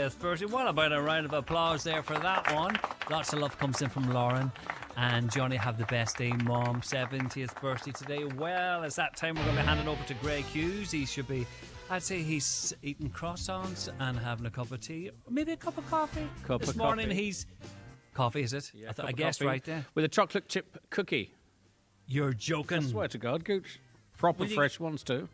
70th birthday. What about a round of applause there for that one? Lots of love comes in from Lauren. And Johnny, have the best day, Mom. 70th birthday today. Well, it's that time we're going to be handing over to Greg Hughes. He should be, I'd say he's eating croissants and having a cup of tea. Maybe a cup of coffee. This morning he's... Coffee, is it? Yeah, I guessed right there. With a chocolate chip cookie. You're joking. I swear to God, Gooch. Proper fresh ones too.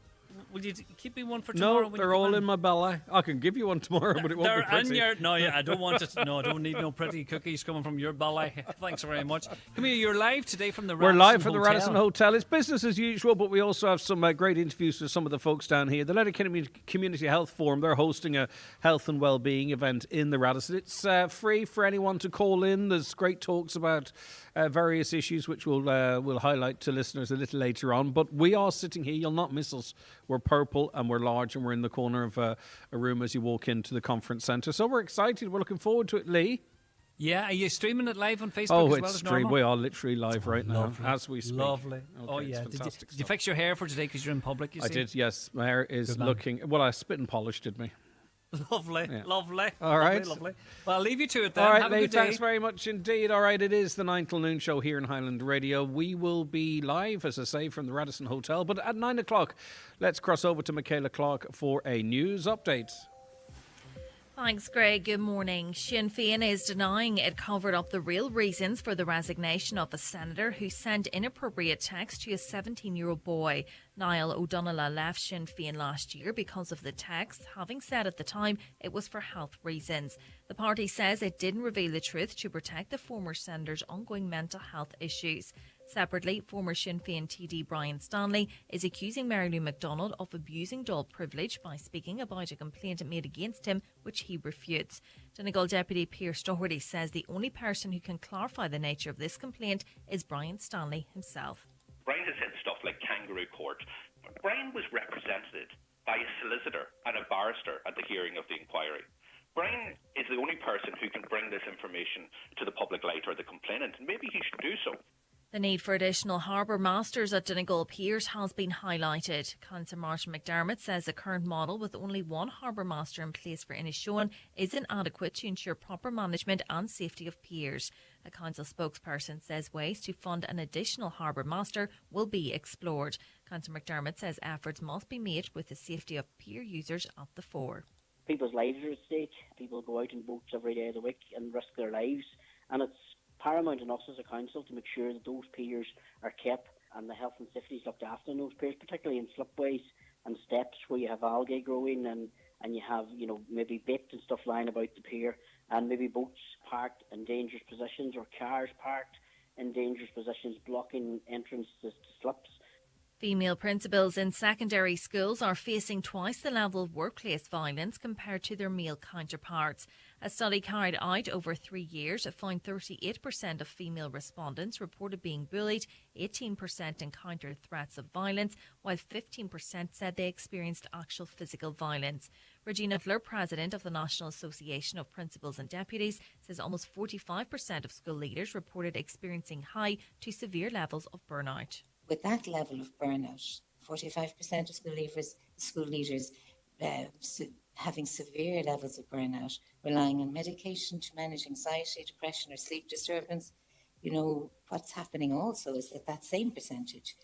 Will you keep me one for tomorrow? No, they're all in my belly. I can give you one tomorrow, but it won't be pretty. I don't want it. No, I don't need no pretty cookies coming from your belly. Thanks very much. Come here, you're live today from the Radisson Hotel. We're live from the Radisson Hotel. It's business as usual, but we also have some great interviews with some of the folks down here. The Letterkenny Community Health Forum, they're hosting a Health and Wellbeing Event in the Radisson. It's free for anyone to call in. There's great talks about various issues, which we'll highlight to listeners a little later on. But we are sitting here. You'll not miss us. We're purple and we're large and we're in the corner of a room as you walk into the conference centre. So we're excited. We're looking forward to it, Lee. Yeah, are you streaming it live on Facebook as well as normal? We are literally live right now as we speak. Lovely. Okay, yeah. Did you fix your hair for today because you're in public, I did, yes. My hair is looking... Well, I spit and polished, did me. Lovely, yeah. Lovely. All right. Lovely. Well, I'll leave you to it then. All right, Have a Lee, good day. thanks very much indeed. All right, it is the 9 till noon show here in Highland Radio. We will be live, as I say, from the Radisson Hotel. But at 9 o'clock, let's cross over to Michaela Clark for a news update. Thanks, Greg. Good morning. Sinn Féin is denying it covered up the real reasons for the resignation of a senator who sent inappropriate text to a 17-year-old boy. Niall O'Donnell left Sinn Féin last year because of the text, having said at the time it was for health reasons. The party says it didn't reveal the truth to protect the former senator's ongoing mental health issues. Separately, former Sinn Féin TD Brian Stanley is accusing Mary Lou MacDonald of abusing Dáil privilege by speaking about a complaint made against him, which he refutes. Donegal Deputy Pearse Doherty says the only person who can clarify the nature of this complaint is Brian Stanley himself. Brian has said stuff like kangaroo court. Brian was represented by a solicitor and a barrister at the hearing of the inquiry. Brian is the only person who can bring this information to the public light, or the complainant, and maybe he should do so. The need for additional harbour masters at Donegal piers has been highlighted. Councillor Martin McDermott says the current model with only one harbour master in place for Inishowen is inadequate to ensure proper management and safety of piers. A council spokesperson says ways to fund an additional harbour master will be explored. Councillor McDermott says efforts must be made with the safety of pier users at the fore. People's lives are at stake. People go out in boats every day of the week and risk their lives, and it's paramount on us as a council to make sure that those piers are kept and the health and safety is looked after in those piers, particularly in slipways and steps where you have algae growing and you have, maybe bait and stuff lying about the pier, and maybe boats parked in dangerous positions or cars parked in dangerous positions blocking entrances to slips. Female principals in secondary schools are facing twice the level of workplace violence compared to their male counterparts. A study carried out over 3 years found 38% of female respondents reported being bullied, 18% encountered threats of violence, while 15% said they experienced actual physical violence. Regina Fleur, president of the National Association of Principals and Deputies, says almost 45% of school leaders reported experiencing high to severe levels of burnout. With that level of burnout, 45% of school leaders having severe levels of burnout, relying on medication to manage anxiety, depression or sleep disturbance. What's happening also is that same percentage,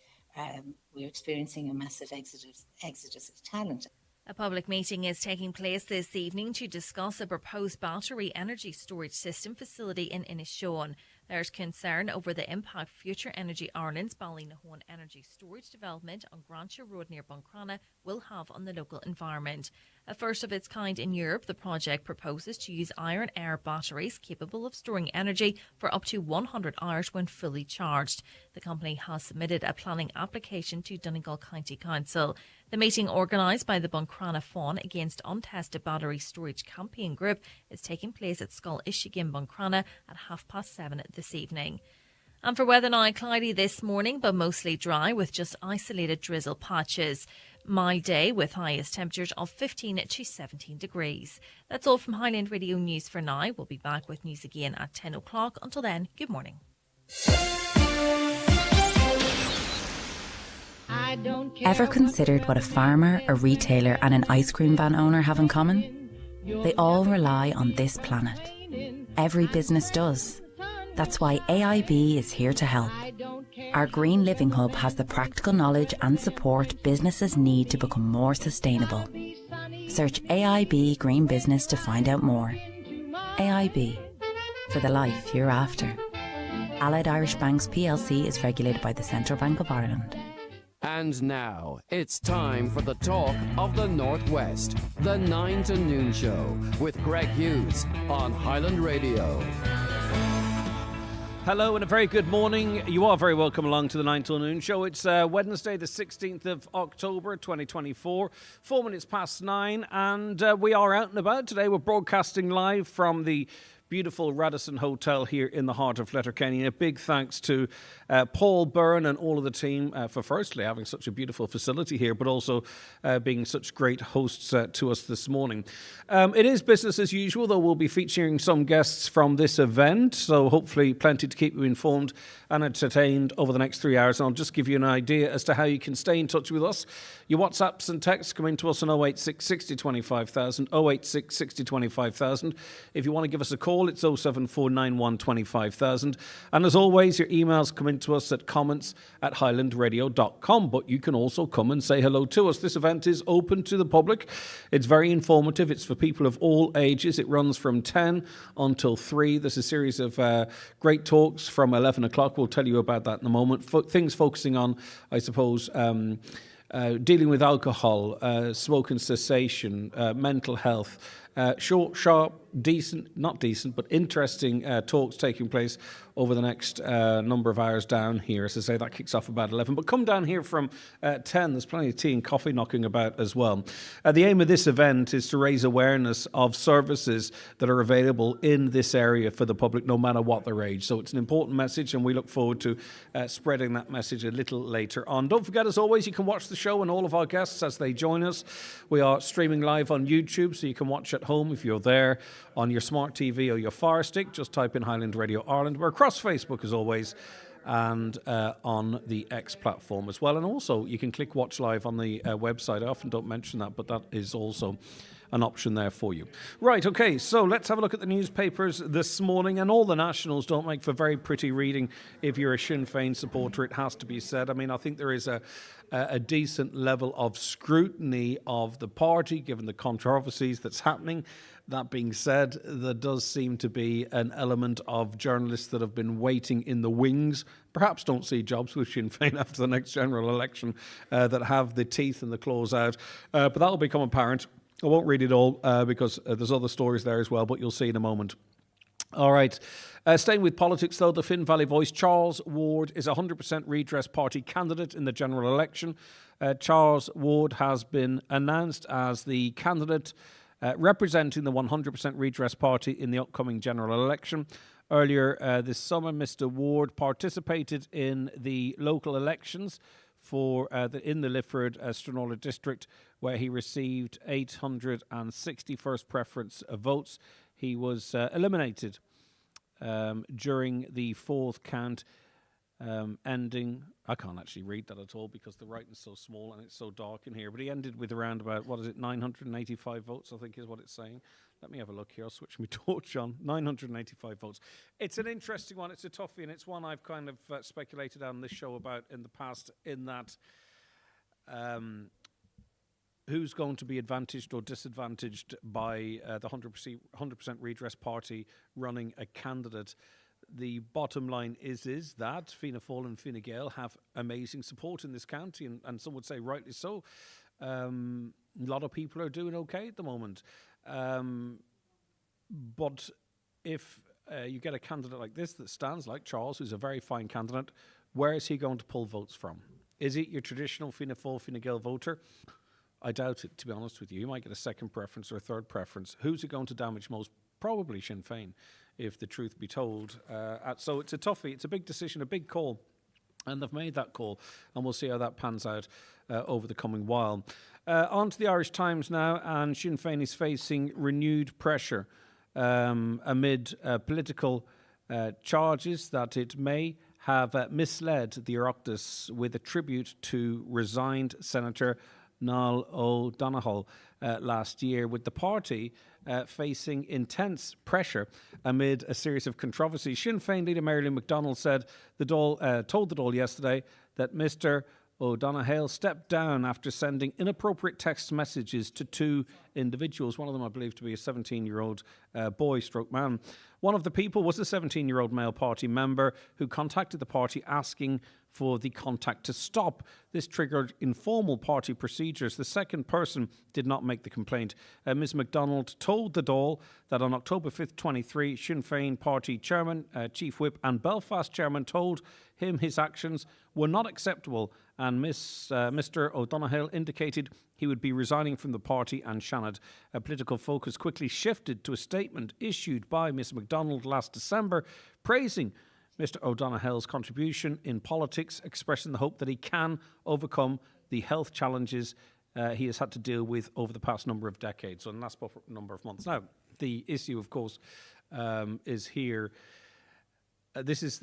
we're experiencing a massive exodus of talent. A public meeting is taking place this evening to discuss a proposed battery energy storage system facility in Inishowen. There's concern over the impact Future Energy Ireland's Ballynahoan energy storage development on Grantia Road near Buncrana will have on the local environment. A first of its kind in Europe, the project proposes to use iron-air batteries capable of storing energy for up to 100 hours when fully charged. The company has submitted a planning application to Donegal County Council. The meeting, organised by the Buncrana Fawn Against Untested Battery Storage Campaign Group, is taking place at Scoil Ishigan, Buncrana at 7:30 this evening. And for weather now, cloudy this morning but mostly dry with just isolated drizzle patches. Mild day with highest temperatures of 15 to 17 degrees. That's all from Highland Radio News for now. We'll be back with news again at 10 o'clock. Until then, good morning. Ever considered what a farmer, a retailer and an ice cream van owner have in common? They all rely on this planet. Every business does. That's why AIB is here to help. Our Green Living Hub has the practical knowledge and support businesses need to become more sustainable. Search AIB Green Business to find out more. AIB, for the life you're after. Allied Irish Banks plc is regulated by the Central Bank of Ireland. And now, it's time for the talk of the Northwest, the 9 to Noon Show with Greg Hughes on Highland Radio. Hello and a very good morning. You are very welcome along to the 9 till noon show. It's Wednesday the 16th of October 2024, 4 minutes past 9, and we are out and about today. We're broadcasting live from the beautiful Radisson Hotel here in the heart of Letterkenny. A big thanks to Paul Byrne and all of the team for firstly having such a beautiful facility here, but also being such great hosts to us this morning. It is business as usual, though we'll be featuring some guests from this event, so hopefully plenty to keep you informed and entertained over the next 3 hours. And I'll just give you an idea as to how you can stay in touch with us. Your WhatsApps and texts come into us on 086 60 25,000, 086 60 25,000. If you want to give us a call, it's 07491 25,000. And as always, your emails come into us at comments@highlandradio.com. But you can also come and say hello to us. This event is open to the public. It's very informative. It's for people of all ages. It runs from 10 until 3. There's a series of great talks from 11 o'clock. We'll tell you about that in a moment. Things focusing on, I suppose, dealing with alcohol, smoking cessation, mental health, short, sharp, not decent, but interesting talks taking place over the next number of hours down here. As I say, that kicks off about 11. But come down here from 10. There's plenty of tea and coffee knocking about as well. The aim of this event is to raise awareness of services that are available in this area for the public, no matter what their age. So it's an important message, and we look forward to spreading that message a little later on. Don't forget, as always, you can watch the show and all of our guests as they join us. We are streaming live on YouTube, so you can watch at home if you're there on your smart TV or your Fire Stick. Just type in Highland Radio Ireland. We're across Facebook as always, and on the X platform as well. And also you can click watch live on the website. I often don't mention that, but that is also an option there for you. Right, okay, so let's have a look at the newspapers this morning. And all the nationals don't make for very pretty reading if you're a Sinn Féin supporter, it has to be said. I mean, I think there is a decent level of scrutiny of the party given the controversies that's happening. That being said, there does seem to be an element of journalists that have been waiting in the wings, perhaps don't see jobs with Sinn Féin after the next general election, that have the teeth and the claws out. But that'll become apparent. I won't read it all because there's other stories there as well, but you'll see in a moment. All right. Staying with politics, though, the Finn Valley Voice, Charles Ward is a 100% Redress Party candidate in the general election. Charles Ward has been announced as the candidate representing the 100% Redress Party in the upcoming general election. Earlier this summer, Mr. Ward participated in the local elections for in the Lifford Stranraer district, where he received 860 first preference votes. He was eliminated during the fourth count, ending. I can't actually read that at all because the writing's so small and it's so dark in here. But he ended with around about, 985 votes, I think is what it's saying. Let me have a look here. I'll switch my torch on. 985 votes. It's an interesting one. It's a toughie, and it's one I've kind of speculated on this show about in the past, in that who's going to be advantaged or disadvantaged by the 100% Redress Party running a candidate. The bottom line is that Fianna Fáil and Fine Gael have amazing support in this county, and some would say rightly so. A lot of people are doing okay at the moment. But if you get a candidate like this that stands like Charles, who's a very fine candidate, where is he going to pull votes from? Is it your traditional Fianna Fáil, Fine Gael voter? I doubt it, to be honest with you. You might get a second preference or a third preference. Who's it going to damage most? Probably Sinn Féin, if the truth be told. So it's a toughie. It's a big decision, a big call. And they've made that call, and we'll see how that pans out over the coming while. On to the Irish Times now, and Sinn Féin is facing renewed pressure amid political charges that it may have misled the Oireachtas with a tribute to resigned Senator Niall O'Donoghue last year, with the party facing intense pressure amid a series of controversies. Sinn Féin leader Marilyn McDonald said told the Dáil yesterday that Mr. O'Donoghue stepped down after sending inappropriate text messages to two individuals. One of them, I believe, to be a 17-year-old boy/man. One of the people was a 17-year-old male party member who contacted the party asking for the contact to stop. This triggered informal party procedures. The second person did not make the complaint. Ms MacDonald told the Dáil that on October 5th, 23, Sinn Féin party chairman, chief whip and Belfast chairman told him his actions were not acceptable, and Mr O'Donoghue indicated he would be resigning from the party and Shannon. A political focus quickly shifted to a statement issued by Ms MacDonald last December praising Mr O'Donoghue's contribution in politics, expressing the hope that he can overcome the health challenges he has had to deal with over the past number of decades, or the last number of months. Now, the issue, of course, is here. This is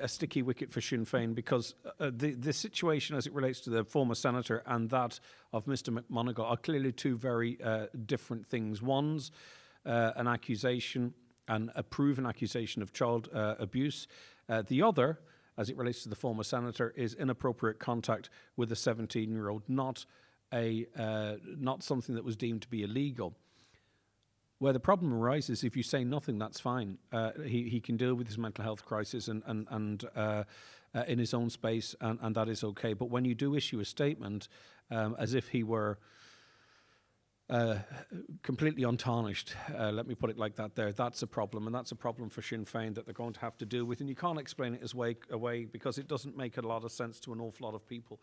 a sticky wicket for Sinn Féin, because the situation as it relates to the former senator and that of Mr McMonagle are clearly two very different things. One's an accusation, and a proven accusation of child abuse. The other, as it relates to the former senator, is inappropriate contact with a 17-year-old, not something that was deemed to be illegal. Where the problem arises, if you say nothing, that's fine. He can deal with his mental health crisis and in his own space, and that is okay. But when you do issue a statement as if he were completely untarnished, let me put it like that there, that's a problem, and that's a problem for Sinn Féin that they're going to have to deal with, and you can't explain it as away because it doesn't make a lot of sense to an awful lot of people.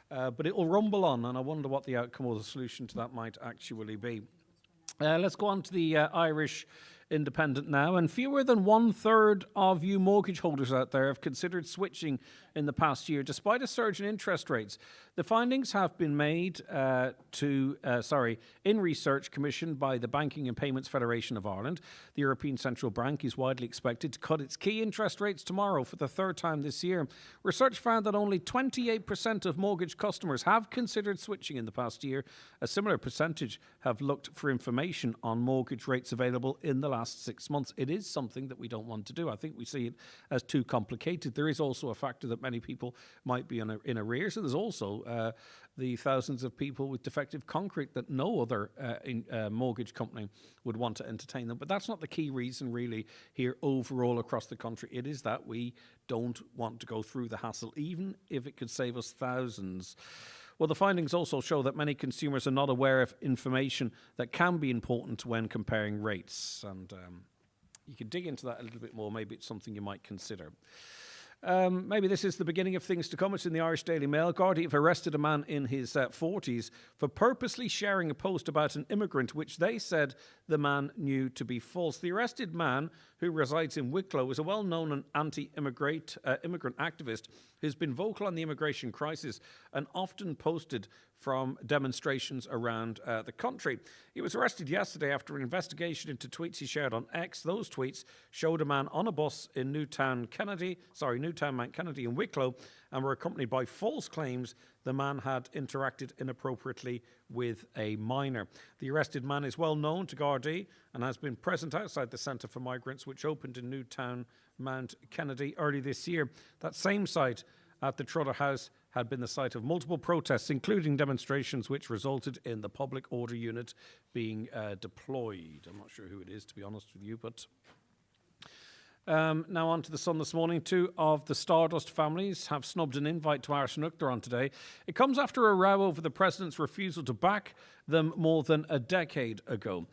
But it will rumble on, and I wonder what the outcome or the solution to that might actually be. Let's go on to the Irish Independent now, and fewer than 1/3 of you mortgage holders out there have considered switching in the past year, despite a surge in interest rates. The findings have been made in research commissioned by the Banking and Payments Federation of Ireland. The European Central Bank is widely expected to cut its key interest rates tomorrow for the third time this year. Research found that only 28% of mortgage customers have considered switching in the past year. A similar percentage have looked for information on mortgage rates available in the last 6 months. It is something that we don't want to do. I think we see it as too complicated. There is also a factor that many people might be in arrears, and there's also the thousands of people with defective concrete that no other mortgage company would want to entertain them. But that's not the key reason really here overall across the country. It is that we don't want to go through the hassle, even if it could save us thousands. Well, the findings also show that many consumers are not aware of information that can be important when comparing rates. And you can dig into that a little bit more. Maybe it's something you might consider. Maybe this is the beginning of things to come. It's in the Irish Daily Mail. Gardaí have arrested a man in his 40s for purposely sharing a post about an immigrant which they said the man knew to be false. The arrested man, who resides in Wicklow, is a well-known and anti-immigrant activist who's been vocal on the immigration crisis and often posted from demonstrations around the country. He was arrested yesterday after an investigation into tweets he shared on X. Those tweets showed a man on a bus in Newtown Mount Kennedy in Wicklow, and were accompanied by false claims the man had interacted inappropriately with a minor. The arrested man is well known to Gardaí and has been present outside the Centre for Migrants, which opened in Newtown Mount Kennedy early this year. That same site at the Trotter House had been the site of multiple protests, including demonstrations which resulted in the public order unit being deployed. I'm not sure who it is, to be honest with you, but... now on to the Sun this morning. Two of the Stardust families have snubbed an invite to Irish Nuachtar today. It comes after a row over the President's refusal to back them more than a decade ago.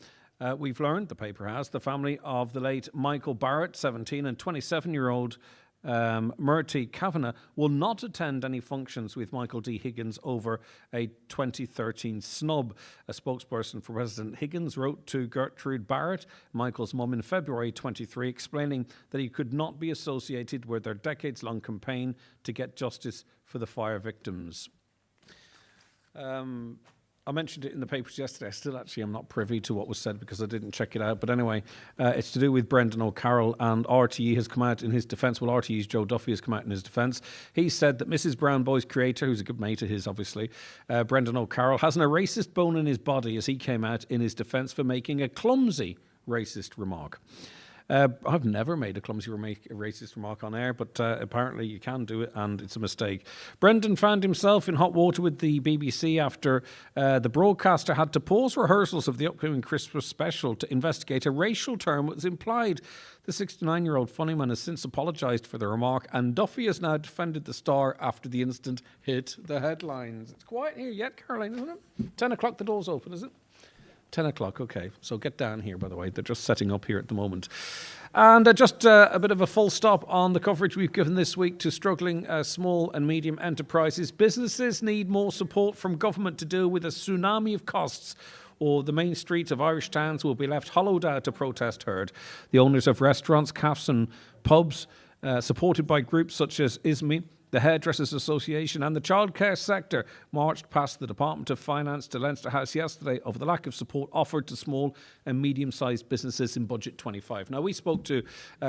We've learned, the paper has, the family of the late Michael Barrett, 17, and 27-year-old Murty Kavanagh will not attend any functions with Michael D. Higgins over a 2013 snub. A spokesperson for President Higgins wrote to Gertrude Barrett, Michael's mum, in February 23, explaining that he could not be associated with their decades-long campaign to get justice for the fire victims. I mentioned it in the papers yesterday. I still actually am not privy to what was said because I didn't check it out. But anyway, it's to do with Brendan O'Carroll, and RTE has come out in his defence. Well, RTE's Joe Duffy has come out in his defence. He said that Mrs. Brown Boy's creator, who's a good mate of his, obviously, Brendan O'Carroll, has an racist bone in his body, as he came out in his defence for making a clumsy racist remark. I've never made a clumsy racist remark on air, but apparently you can do it, and it's a mistake. Brendan found himself in hot water with the BBC after the broadcaster had to pause rehearsals of the upcoming Christmas special to investigate a racial term that was implied. The 69-year-old funnyman has since apologised for the remark, and Duffy has now defended the star after the incident hit the headlines. It's quiet here yet, Caroline, isn't it? 10 o'clock, the door's open, is it? 10 o'clock, okay. So get down here, by the way. They're just setting up here at the moment. And just a bit of a full stop on the coverage we've given this week to struggling small and medium enterprises. Businesses need more support from government to deal with a tsunami of costs, or the main streets of Irish towns will be left hollowed out, a protest heard. The owners of restaurants, cafes and pubs, supported by groups such as SPHE, the Hairdressers Association and the childcare sector, marched past the Department of Finance to Leinster House yesterday over the lack of support offered to small and medium-sized businesses in Budget 25. Now, we spoke to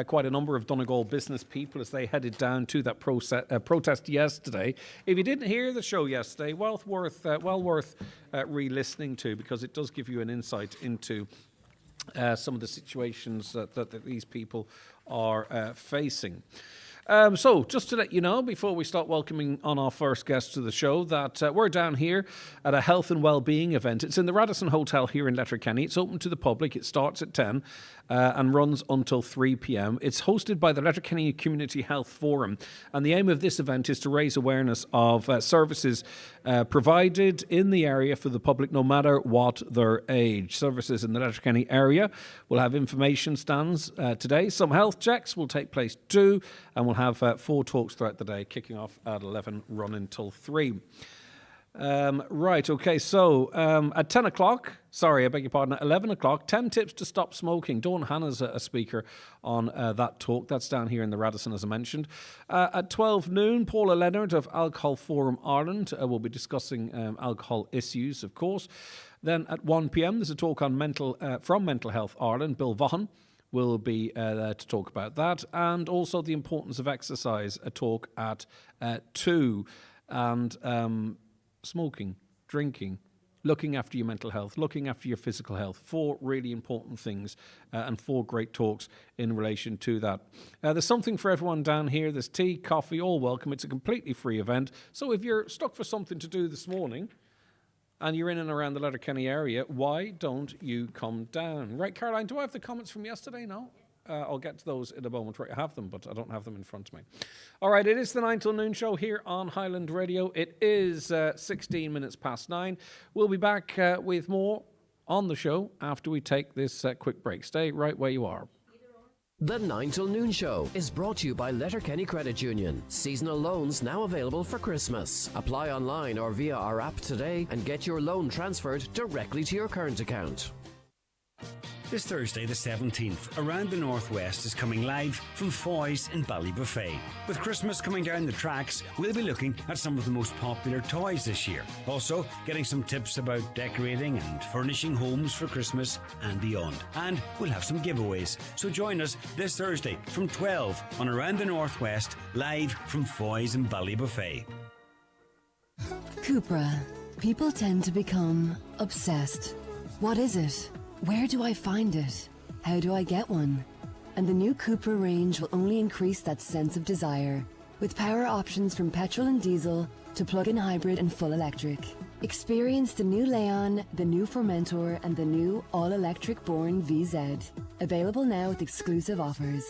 quite a number of Donegal business people as they headed down to that protest yesterday. If you didn't hear the show yesterday, well worth re-listening to, because it does give you an insight into some of the situations that these people are facing. So, just to let you know, before we start welcoming on our first guest to the show, that we're down here at a Health and Wellbeing Event. It's in the Radisson Hotel here in Letterkenny. It's open to the public. It starts at 10 and runs until 3 p.m. It's hosted by the Letterkenny Community Health Forum. And the aim of this event is to raise awareness of services provided in the area for the public, no matter what their age. Services in the Letterkenny area will have information stands today. Some health checks will take place too, and we'll have 4 talks throughout the day, kicking off at 11, running till 3. Right, okay, so at 10 o'clock, sorry, I beg your pardon, at 11 o'clock, 10 tips to stop smoking. Dawn Hannah's a speaker on that talk. That's down here in the Radisson, as I mentioned. At 12 noon, Paula Leonard of Alcohol Forum Ireland will be discussing alcohol issues, of course. Then at 1 p.m, there's a talk on from Mental Health Ireland. Bill Vaughan will be there to talk about that, and also the importance of exercise, a talk at 2, and smoking, drinking, looking after your mental health, looking after your physical health, 4 really important things, and 4 great talks in relation to that. There's something for everyone down here. There's tea, coffee, all welcome. It's a completely free event, so if you're stuck for something to do this morning and you're in and around the Letterkenny area, why don't you come down? Right, Caroline, do I have the comments from yesterday? No? I'll get to those in a moment. Right, I have them, but I don't have them in front of me. All right, it is the 9 till noon show here on Highland Radio. It is 16 minutes past 9. We'll be back with more on the show after we take this quick break. Stay right where you are. The 9 till noon show is brought to you by Letterkenny Credit Union. Seasonal loans now available for Christmas. Apply online or via our app today and get your loan transferred directly to your current account. This Thursday the 17th, Around the Northwest is coming live from Foy's in Ballybuffet. With Christmas coming down the tracks, we'll be looking at some of the most popular toys this year. Also, getting some tips about decorating and furnishing homes for Christmas and beyond. And we'll have some giveaways. So join us this Thursday from 12 on Around the Northwest, live from Foy's in Ballybuffet. Cupra. People tend to become obsessed. What is it? Where do I find it? How do I get one? And the new Cupra range will only increase that sense of desire, with power options from petrol and diesel to plug-in hybrid and full electric. Experience the new Leon, the new Formentor, and the new all-electric Born VZ. Available now with exclusive offers.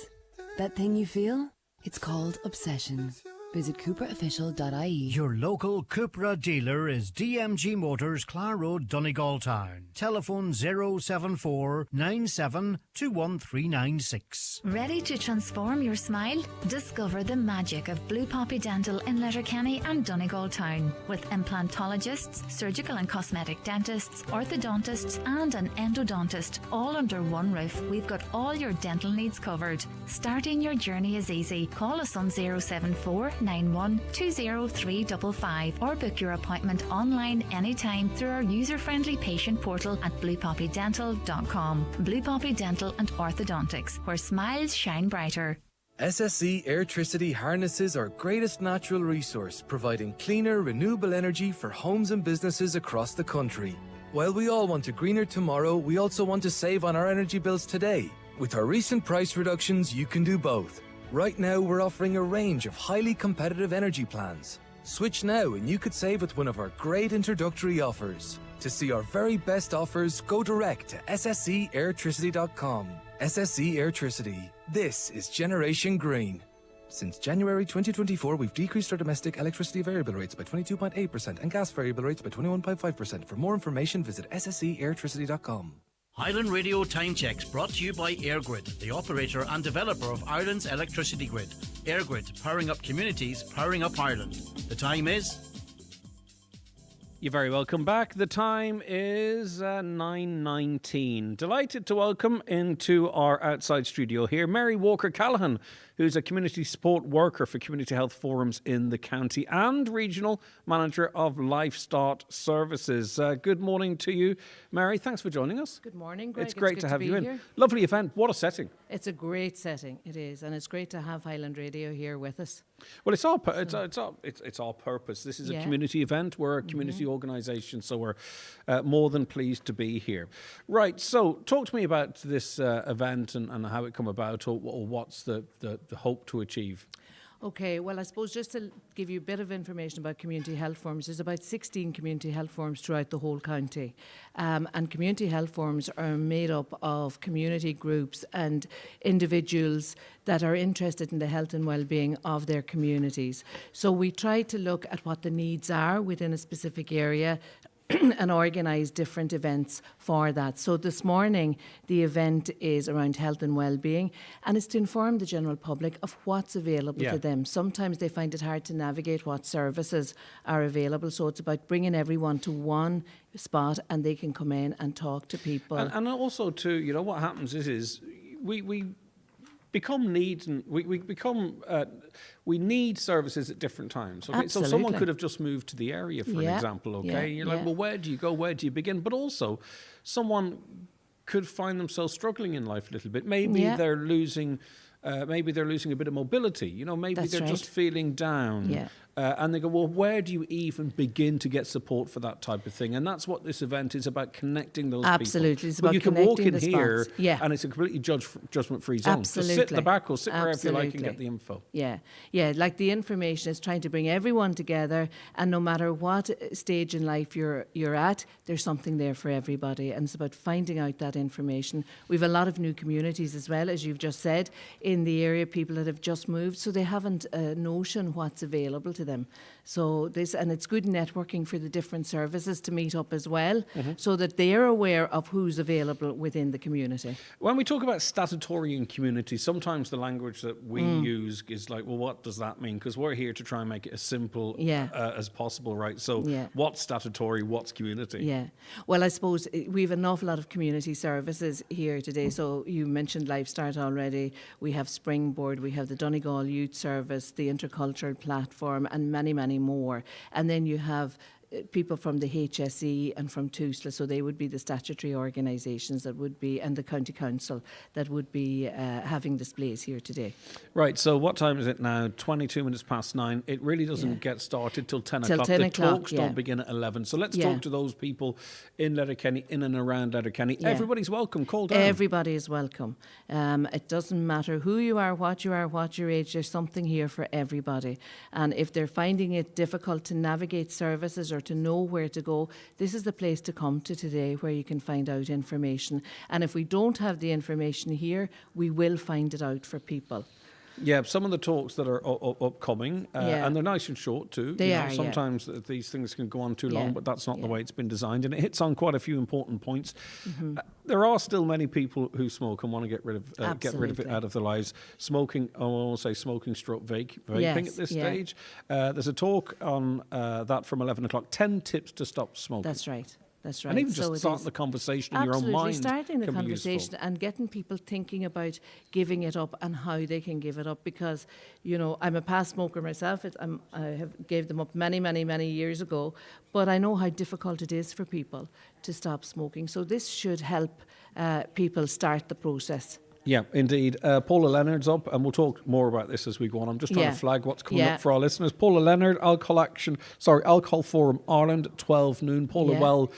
That thing you feel? It's called obsession. Visit CupraOfficial.ie. Your local Cupra dealer is DMG Motors, Clar Road, Donegal Town. Telephone 074 97 21396. Ready to transform your smile? Discover the magic of Blue Poppy Dental in Letterkenny and Donegal Town. With implantologists, surgical and cosmetic dentists, orthodontists and an endodontist all under one roof, we've got all your dental needs covered. Starting your journey is easy. Call us on 074 0891 20355 or book your appointment online anytime through our user-friendly patient portal at bluepoppydental.com. Blue Poppy Dental and Orthodontics, where smiles shine brighter. SSE Airtricity harnesses our greatest natural resource, providing cleaner, renewable energy for homes and businesses across the country. While we all want a greener tomorrow, we also want to save on our energy bills today. With our recent price reductions, you can do both. Right now, we're offering a range of highly competitive energy plans. Switch now and you could save with one of our great introductory offers. To see our very best offers, go direct to ssceairtricity.com. SSE Airtricity. This is Generation Green. Since January 2024, we've decreased our domestic electricity variable rates by 22.8% and gas variable rates by 21.5%. For more information, visit ssceairtricity.com. Highland Radio Time Checks brought to you by EirGrid, the operator and developer of Ireland's electricity grid. EirGrid, powering up communities, powering up Ireland. The time is... You're very welcome back. The time is 9:19. Delighted to welcome into our outside studio here Mary Walker-Callaghan, who's a community support worker for Community Health Forums in the county and regional manager of Lifestart Services. Good morning to you, Mary. Thanks for joining us. Good morning, Greg. It's great good to have you in. Here. Lovely event. What a setting. It's a great setting. It is, and it's great to have Highland Radio here with us. Well, it's our purpose. This is a community event. We're a community organisation, so we're more than pleased to be here. Right. So, talk to me about this event and how it come about, or what's the hope to achieve. Okay, well, I suppose just to give you a bit of information about community health forums, there's about 16 community health forums throughout the whole county. And community health forums are made up of community groups and individuals that are interested in the health and well-being of their communities. So we try to look at what the needs are within a specific area and organise different events for that. So this morning, the event is around health and well-being, and it's to inform the general public of what's available to them. Sometimes they find it hard to navigate what services are available, so it's about bringing everyone to one spot and they can come in and talk to people. And also, too, you know, what happens is we become needs, and we need services at different times. Okay? So someone could have just moved to the area, for an example. Okay, you're like, well, where do you go? Where do you begin? But also, someone could find themselves struggling in life a little bit. Maybe they're losing. Maybe they're losing a bit of mobility. You know, maybe they're just feeling down. And they go, well, where do you even begin to get support for that type of thing? And that's what this event is about, connecting those people. It's about you can walk in here spots. and it's a completely judgment-free zone. Absolutely. So sit in the back or sit wherever you like and get the info. Yeah, like the information is trying to bring everyone together, and no matter what stage in life you're at, there's something there for everybody, and it's about finding out that information. We've a lot of new communities as well, as you've just said, in the area, people that have just moved, so they haven't a notion what's available to them. So and it's good networking for the different services to meet up as well, so that they're aware of who's available within the community. When we talk about statutory and community, sometimes the language that we use is like, well, what does that mean? Because we're here to try and make it as simple as possible, right? So what's statutory, what's community? Yeah. Well, I suppose we have an awful lot of community services here today. So you mentioned Lifestart already. We have Springboard, we have the Donegal Youth Service, the Intercultural Platform, and many, many more. And then you have people from the HSE and from TUSLA, so they would be the statutory organisations that would be, and the County Council that would be having displays here today. Right, so what time is it now? 22 minutes past 9. It really doesn't get started till 10 o'clock. The talks don't begin at 11. So let's talk to those people in Letterkenny, in and around Letterkenny. Everybody's welcome. Call down. Everybody is welcome. It doesn't matter who you are, what your age, there's something here for everybody. And if they're finding it difficult to navigate services or to know where to go, this is the place to come to today, where you can find out information. And if we don't have the information here, we will find it out for people. Yeah, some of the talks that are upcoming, and they're nice and short too. They are. Sometimes these things can go on too long, but that's not the way it's been designed, and it hits on quite a few important points. There are still many people who smoke and want to get rid of it out of their lives. Smoking, I want to say smoking stroke vaping at this stage. There's a talk on that from 11 o'clock. 10 tips to stop smoking. That's right. That's right. And even So just it starting is. the conversation in your own Absolutely, mind. starting the can be conversation useful. and getting people thinking about giving it up and how they can give it up. Because, you know, I'm a past smoker myself. I have gave them up many, many, many years ago. But I know how difficult it is for people to stop smoking. So this should help people start the process. Yeah, indeed. Paula Leonard's up, and we'll talk more about this as we go on. I'm just trying to flag what's coming up for our listeners. Paula Leonard, Alcohol Forum Ireland, 12 noon. Paula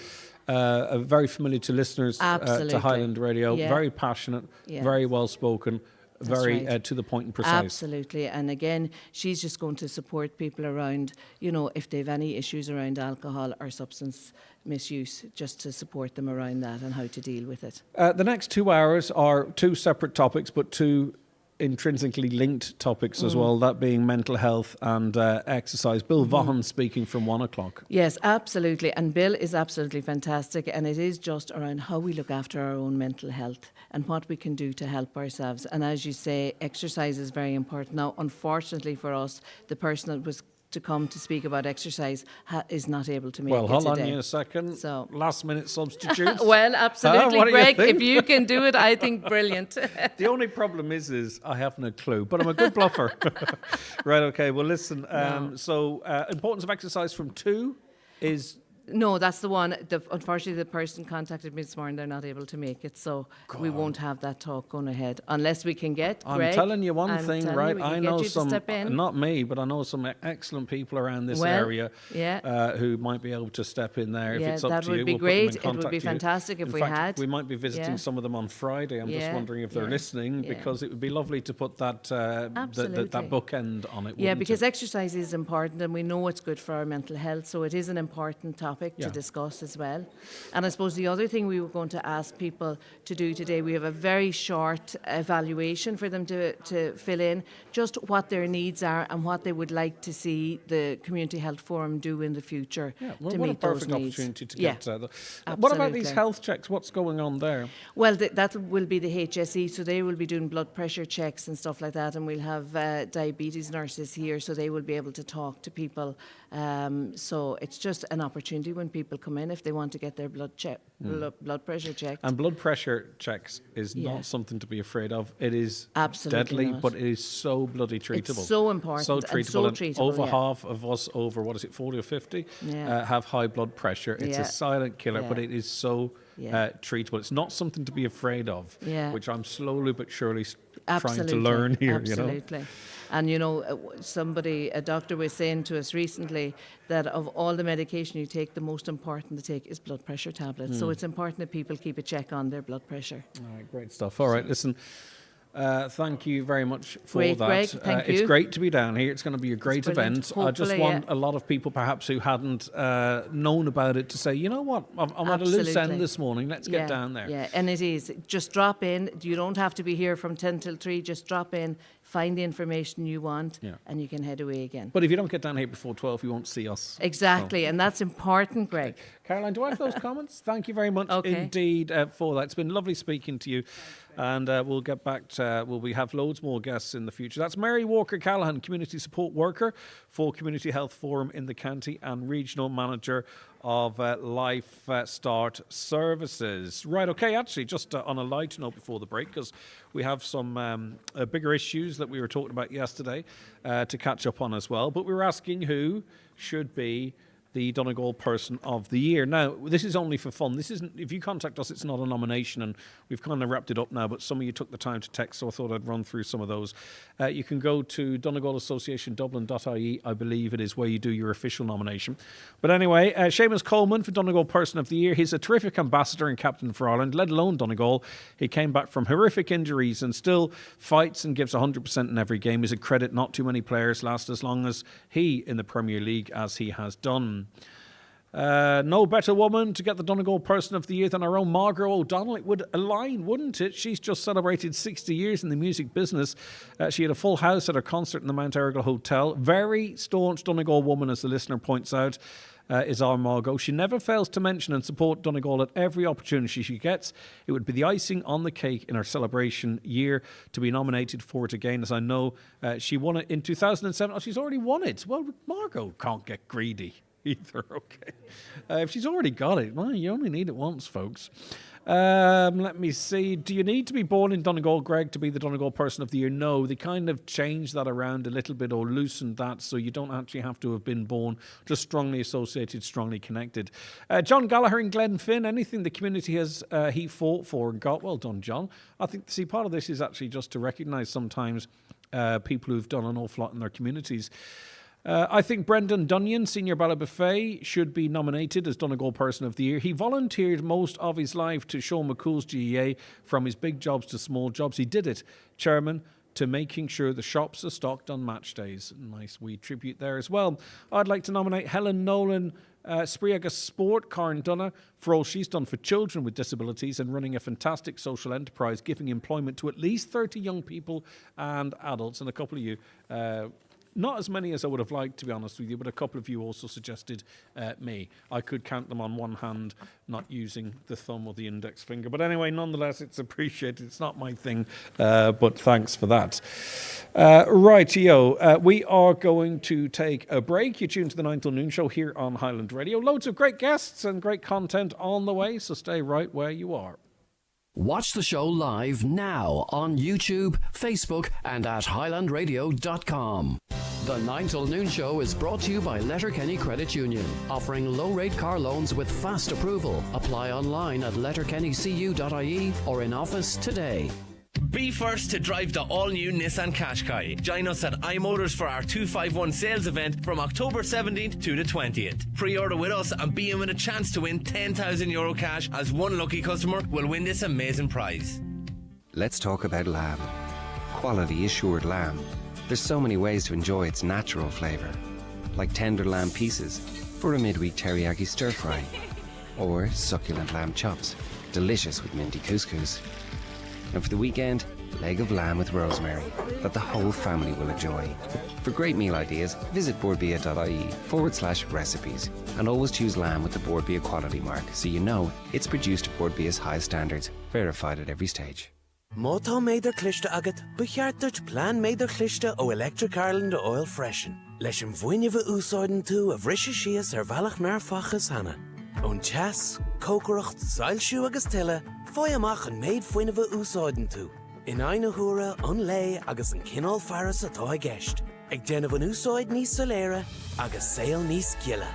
very familiar to listeners to Highland Radio. Very passionate, very well spoken. Very to the point and precise. Absolutely. And again, she's just going to support people around, you know, if they have any issues around alcohol or substance misuse, just to support them around that and how to deal with it. The next 2 hours are two separate topics, but two intrinsically linked topics as well, that being mental health and exercise. Bill Vaughan speaking from 1 o'clock. Yes, absolutely. And Bill is absolutely fantastic. And it is just around how we look after our own mental health and what we can do to help ourselves. And as you say, exercise is very important. Now, unfortunately for us, the person that was to come to speak about exercise is not able to make it today. Well, hold on a second. So, last minute substitutes. Well, absolutely, Greg. If you can do it, I think brilliant. The only problem is I have no clue, but I'm a good bluffer. Right, okay. Well, listen. So, importance of exercise from 2 is... No, that's the one. Unfortunately, the person contacted me this morning. They're not able to make it, so we won't have that talk going ahead unless we can get Greg. I'm telling you one thing, right? I know some, not me, but I know some excellent people around this area who might be able to step in there if it's up to you. That would be great. It would be fantastic if we had. We might be visiting some of them on Friday. I'm just wondering if they're listening because it would be lovely to put that that bookend on it. Yeah, because exercise is important and we know it's good for our mental health, so it is an important topic to discuss as well. And I suppose the other thing we were going to ask people to do today, we have a very short evaluation for them to fill in, just what their needs are and what they would like to see the Community Health Forum do in the future to meet those needs. What a perfect opportunity to get what about these health checks? What's going on there? Well, that will be the HSE, so they will be doing blood pressure checks and stuff like that, and we'll have diabetes nurses here, so they will be able to talk to people. So it's just an opportunity when people come in if they want to get their blood pressure checked. And blood pressure checks is not something to be afraid of. It is absolutely deadly, but it is so bloody treatable. It's so important. So treatable. And so treatable, over half of us over, 40 or 50, have high blood pressure. It's a silent killer, but it is so treatable. It's not something to be afraid of, which I'm slowly but surely trying to learn here. Absolutely. And, you know, a doctor was saying to us recently that of all the medication you take, the most important to take is blood pressure tablets. So it's important that people keep a check on their blood pressure. All right, great stuff. All right, listen. Thank you very much for that. Greg, thank you. It's great to be down here. It's going to be a great event. I just want a lot of people perhaps who hadn't known about it to say, you know what, I'm at a loose end this morning. Let's get down there. Yeah, and it is. Just drop in. You don't have to be here from 10 till 3. Just drop in, find the information you want, and you can head away again. But if you don't get down here before 12, you won't see us. Exactly, and that's important, Greg. Caroline, do I have those comments? Thank you very much indeed for that. It's been lovely speaking to you. And we'll get back to, we have loads more guests in the future. That's Mary Walker-Callahan, Community Support Worker for Community Health Forum in the County and Regional Manager of Life Start Services. Right, okay, actually, just on a light note before the break, because we have some bigger issues that we were talking about yesterday to catch up on as well. But we were asking who should be the Donegal Person of the Year. Now, this is only for fun. This isn't, if you contact us, it's not a nomination, and we've kind of wrapped it up now, but some of you took the time to text, so I thought I'd run through some of those. You can go to donegalassociationdublin.ie, I believe it is, where you do your official nomination. But anyway, Seamus Coleman for Donegal Person of the Year. He's a terrific ambassador and captain for Ireland, let alone Donegal. He came back from horrific injuries and still fights and gives 100% in every game. He's a credit. Not too many players last as long as he in the Premier League as he has done. No better woman to get the Donegal Person of the Year than our own Margaret O'Donnell. It would align, wouldn't it? She's just celebrated 60 years in the music business. She had a full house at her concert in the Mount Errigal Hotel. Very staunch Donegal woman, as the listener points out, is our Margot. She never fails to mention and support Donegal at every opportunity she gets. It would be the icing on the cake in her celebration year to be nominated for it again, as I know she won it in 2007. Oh, she's already won it. Well, Margot can't get greedy. either. Okay. If she's already got it, well, you only need it once, folks. Let me see. Do you need to be born in Donegal, Greg, to be the Donegal Person of the Year? No, they kind of changed that around a little bit or loosened that, so you don't actually have to have been born, just strongly associated, strongly connected. John Gallagher and Glen Finn, anything the community has he fought for and got. Well done, John. I think, see, part of this is actually just to recognise sometimes people who've done an awful lot in their communities. I think Brendan Dunyan, Senior Ballybofey, should be nominated as Donegal Person of the Year. He volunteered most of his life to Sean McCool's GEA, from his big jobs to small jobs. He did it, Chairman, to making sure the shops are stocked on match days. Nice wee tribute there as well. I'd like to nominate Helen Nolan, Spriaga Sport, Karen Dunna, for all she's done for children with disabilities and running a fantastic social enterprise, giving employment to at least 30 young people and adults. And a couple of you... not as many as I would have liked, to be honest with you, but a couple of you also suggested me. I could count them on one hand, not using the thumb or the index finger. But anyway, nonetheless, it's appreciated. It's not my thing, but thanks for that. Rightio, we are going to take a break. You tune to the 9 till noon show here on Highland Radio. Loads of great guests and great content on the way, so stay right where you are. Watch the show live now on YouTube, Facebook and at highlandradio.com. The 9 till noon show is brought to you by Letterkenny Credit Union, offering low-rate car loans with fast approval. Apply online at letterkennycu.ie or in office today. Be first to drive the all-new Nissan Qashqai. Join us at iMotors for our 251 sales event from October 17th to the 20th. Pre-order with us and be in with a chance to win €10,000 cash, as one lucky customer will win this amazing prize. Let's talk about lamb. Quality assured lamb. There's so many ways to enjoy its natural flavour, like tender lamb pieces for a midweek teriyaki stir fry, or succulent lamb chops, delicious with minty couscous. And for the weekend, leg of lamb with rosemary that the whole family will enjoy. For great meal ideas, visit boardbia.ie/recipes, and always choose lamb with the Boardbia quality mark, so you know it's produced to Boardbia's high standards, verified at every stage. Motto méidir cliste agat, becheartert plan méidir cliste o Electric Ireland oil freshen. Leis an bhuiineh úsáidan tú a bhrisise síos bhealach fachas hana. Ón chas, cócaracht, sailsiú agus tile, foi amach an méid bhuiineh úsáidan tú. In aine húra, an lei agus an cinál faras atá I gceist. Ag déanamh an úsáid níos soléire agus saoil níos giile.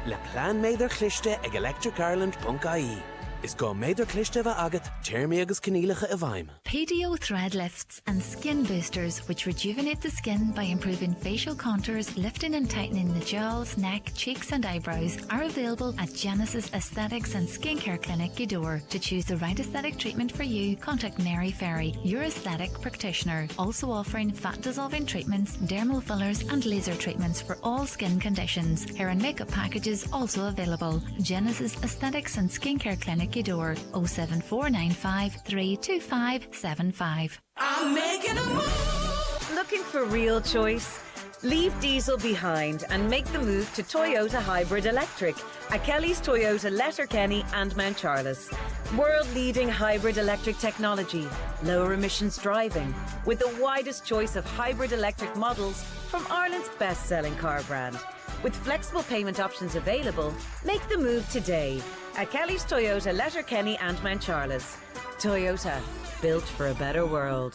Le plan méidir cliste ag electricireland.ie. Is go méidir cliste bheith agat, téirmí agus cinílacha a bhaim. PDO thread lifts and skin boosters, which rejuvenate the skin by improving facial contours, lifting and tightening the jowls, neck, cheeks and eyebrows, are available at Genesis Aesthetics and Skincare Clinic, Gweedore. To choose the right aesthetic treatment for you, contact Mary Ferry, your aesthetic practitioner. Also offering fat-dissolving treatments, dermal fillers and laser treatments for all skin conditions. Hair and makeup packages also available. Genesis Aesthetics and Skincare Clinic, Gweedore, 07495 32575. I'm making a move. Looking for real choice? Leave diesel behind and make the move to Toyota Hybrid Electric at Kelly's Toyota Letterkenny and Mount Charles. World-leading hybrid electric technology, lower emissions driving, with the widest choice of hybrid electric models from Ireland's best-selling car brand. With flexible payment options available, make the move today at Kelly's Toyota Letterkenny and Mount Charles. Toyota, built for a better world.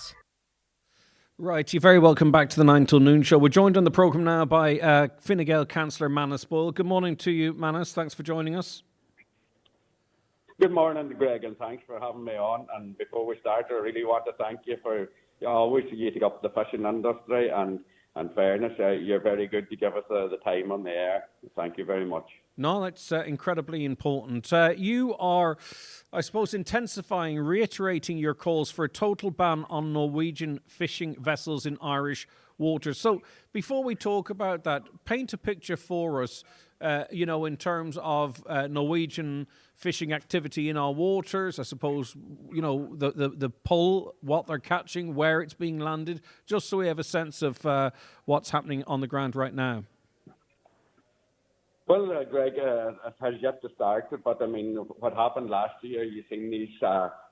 Right, you're very welcome back to the 9 till noon show. We're joined on the programme now by Fine Gael Councillor Manus Boyle. Good morning to you, Manus. Thanks for joining us. Good morning, Greg, and thanks for having me on. And before we start, I really want to thank you for always getting up the fishing industry and fairness. You're very good to give us the time on the air. Thank you very much. No, that's incredibly important. You are, I suppose, intensifying, reiterating your calls for a total ban on Norwegian fishing vessels in Irish waters. So before we talk about that, paint a picture for us, in terms of Norwegian fishing activity in our waters. I suppose, the pull, what they're catching, where it's being landed, just so we have a sense of what's happening on the ground right now. Well, Greg, it has yet to start, but I mean, what happened last year, you've seen these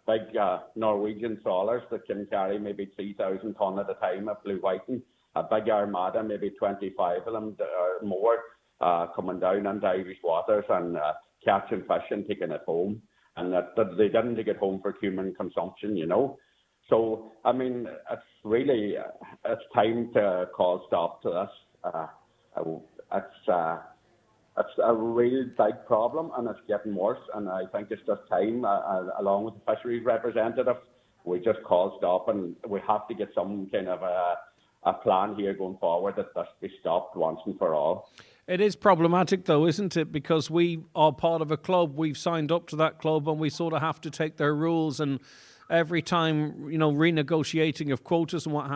big Norwegian trawlers that can carry maybe 3,000 tonne at a time of blue whiting, a big armada, maybe 25 of them or more, coming down into Irish waters and catching fish and taking it home, and that they didn't take it home for human consumption, you know. So, I mean, it's really, it's time to call stop to this. It's a real big problem, and it's getting worse, and I think it's just time, along with the fisheries representative, we just call stop, and we have to get some kind of a plan here going forward that this be stopped once and for all. It is problematic, though, isn't it? Because we are part of a club. We've signed up to that club, and we sort of have to take their rules. And every time, you know, renegotiating of quotas and what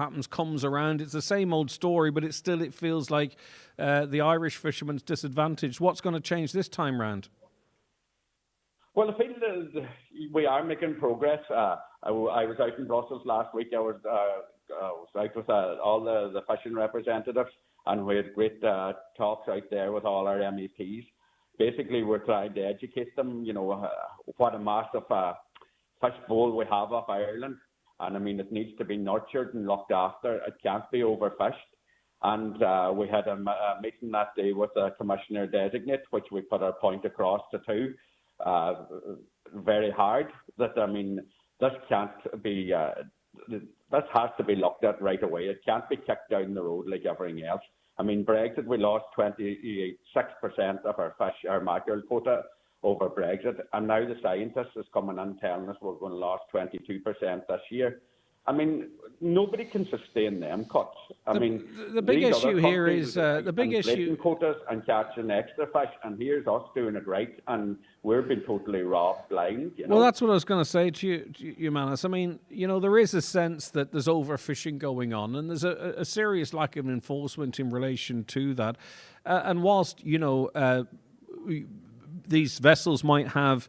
happens comes around, it's the same old story. But it feels like the Irish fisherman's disadvantaged. What's going to change this time round? Well, I feel that we are making progress. I was out in Brussels last week. I was out with all the fishing representatives, and we had great talks out there with all our MEPs. Basically, we're trying to educate them, you know, what a massive fish bowl we have of Ireland. And, I mean, it needs to be nurtured and looked after. It can't be overfished. And we had a meeting that day with the Commissioner-designate, which we put our point across to very hard, that, I mean, this can't be... this has to be looked at right away. It can't be kicked down the road like everything else. I mean, Brexit, we lost 26% of our mackerel quota over Brexit, and now the scientists is coming in telling us we're going to lose 22% this year. I mean, nobody can sustain them cuts. The big issue here is the big issue quotas and catching extra fish, and here's us doing it right, and we're being totally robbed blind. You know? Well, that's what I was going to say to you, Manus. I mean, you know, there is a sense that there's overfishing going on, and there's a serious lack of enforcement in relation to that. And whilst, you know, these vessels might have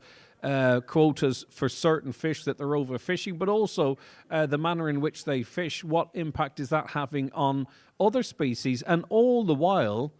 quotas for certain fish that they're overfishing, but also the manner in which they fish, what impact is that having on other species? And all the while,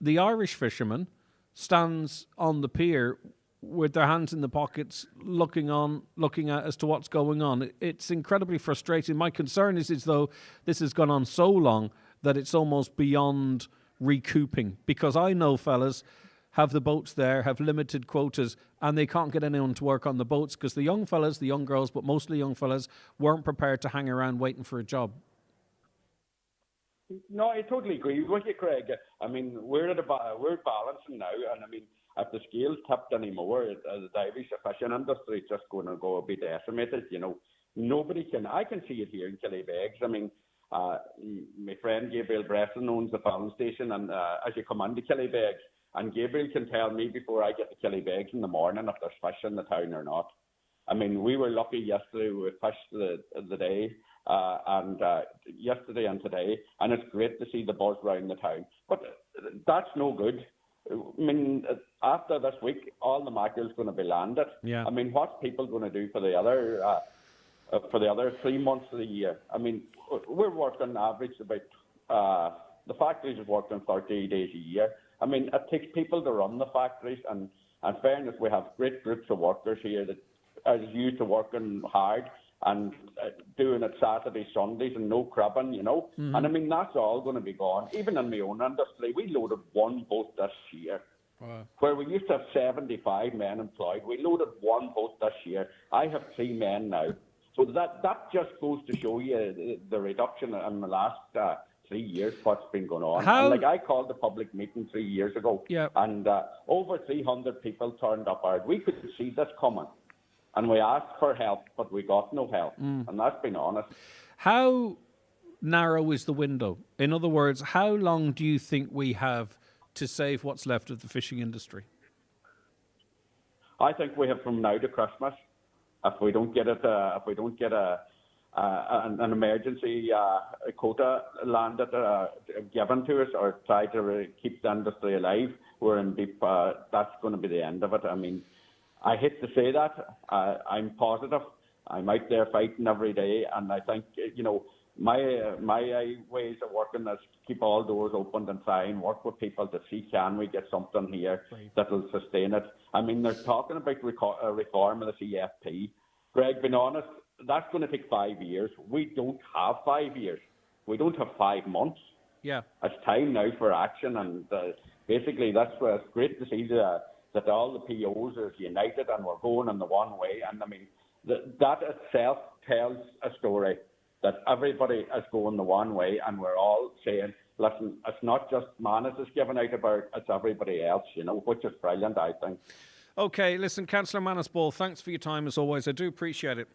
the Irish fisherman stands on the pier with their hands in the pockets, looking at as to what's going on. It's incredibly frustrating. My concern is though this has gone on so long that it's almost beyond recouping, because I know fellas have the boats there, have limited quotas, and they can't get anyone to work on the boats because the young fellas, the young girls, but mostly young fellas, weren't prepared to hang around waiting for a job. No, I totally agree with you, Craig. I mean, we're balancing now, and I mean, if the scale's tipped anymore, the Irish fishing industry is just going to go a bit decimated. You know, nobody can. I can see it here in Killybegs. I mean, my friend Gabriel Bresson owns the filling station, and as you come into Killybegs, and Gabriel can tell me before I get to Killybegs in the morning if there's fish in the town or not. I mean, we were lucky yesterday. We fished the day, and yesterday and today, and it's great to see the buzz around the town. But that's no good. I mean, after this week, all the mackerel's going to be landed. Yeah. I mean, what's people going to do for the other 3 months of the year? I mean, we're working average about the factories are working 30 days a year. I mean, it takes people to run the factories, and in fairness, we have great groups of workers here that are used to working hard and doing it Saturdays, Sundays, and no crabbing, you know. Mm-hmm. And I mean, that's all going to be gone. Even in my own industry, we loaded one boat this year. Wow. Where we used to have 75 men employed, we loaded one boat this year. I have 3 men now. So that just goes to show you the reduction in the last 3 years, what's been going on. And like I called the public meeting 3 years ago, and over 300 people turned up. We couldn't see this coming, and we asked for help, but we got no help, and that's been honest. How narrow is the window? In other words, how long do you think we have to save what's left of the fishing industry? I think we have from now to Christmas. If we don't get it, an emergency quota landed, given to us, or try to keep the industry alive, we're in deep. That's going to be the end of it. I mean, I hate to say that. I'm positive. I'm out there fighting every day, and I think, you know, my ways of working is keep all doors open and try and work with people to see, can we get something here that will sustain it. I mean, they're talking about reform of the CFP. Greg, being honest, that's going to take 5 years. We don't have 5 years. We don't have 5 months. Yeah. It's time now for action, and basically that's where it's great to see that all the POs are united and we're going in the one way. And I mean, that itself tells a story that everybody is going the one way, and we're all saying, listen, it's not just Manus is giving out about, it's everybody else, which is brilliant, I think. Okay, listen, Councillor Manus Ball, thanks for your time as always. I do appreciate it.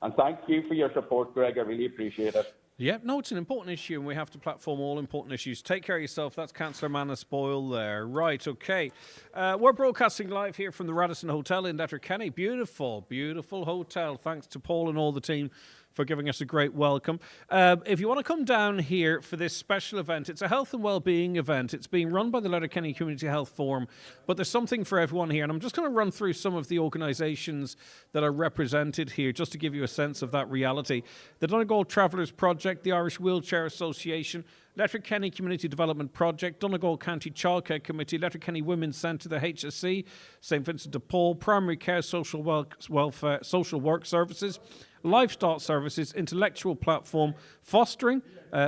And thank you for your support, Greg. I really appreciate it. Yeah, no, it's an important issue, and we have to platform all important issues. Take care of yourself. That's Councillor Manus Boyle there. Right, okay. We're broadcasting live here from the Radisson Hotel in Letterkenny. Beautiful, beautiful hotel. Thanks to Paul and all the team for giving us a great welcome. If you want to come down here for this special event, it's a health and wellbeing event. It's being run by the Letterkenny Community Health Forum, but there's something for everyone here. And I'm just going to run through some of the organisations that are represented here, just to give you a sense of that reality. The Donegal Travellers Project, the Irish Wheelchair Association, Letterkenny Community Development Project, Donegal County Childcare Committee, Letterkenny Women's Centre, the HSC, St Vincent de Paul, Primary Care, Social Welfare, Social Work Services, Livestock Services, Intellectual Platform, Fostering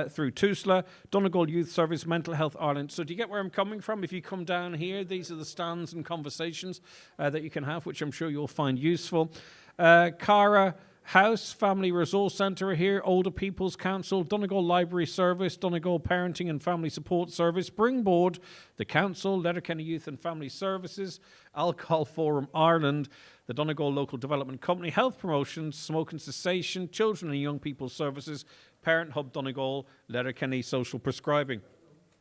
through TUSLA, Donegal Youth Service, Mental Health Ireland. So do you get where I'm coming from? If you come down here, these are the stands and conversations that you can have, which I'm sure you'll find useful. Cara House, Family Resource Centre are here, Older People's Council, Donegal Library Service, Donegal Parenting and Family Support Service, Springboard, the Council, Letterkenny Youth and Family Services, Alcohol Forum Ireland, the Donegal Local Development Company, Health Promotions, Smoking Cessation, Children and Young People Services, Parent Hub Donegal, Letterkenny Social Prescribing.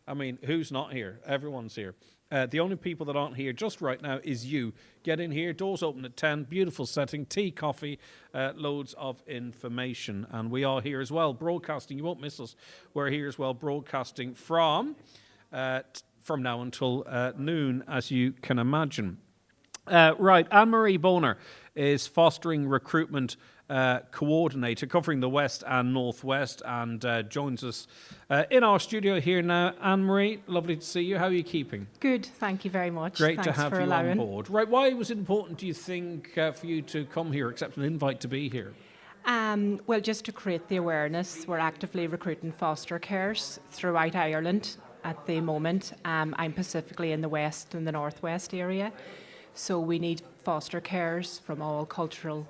I mean, who's not here? Everyone's here. The only people that aren't here just right now is you. Get in here, doors open at 10, beautiful setting, tea, coffee, loads of information. And we are here as well, broadcasting. You won't miss us. We're here as well, broadcasting from now until noon, as you can imagine. Right, Anne-Marie Boner is Fostering Recruitment Coordinator covering the West and Northwest, and joins us in our studio here now. Anne-Marie, lovely to see you. How are you keeping? Good, thank you very much. Great Thanks to have for you allowing. on board. Right, why was it important, do you think, for you to come here, accept an invite to be here? Well, just to create the awareness, we're actively recruiting foster carers throughout Ireland at the moment. I'm specifically in the West and the Northwest area. So we need foster carers from all cultural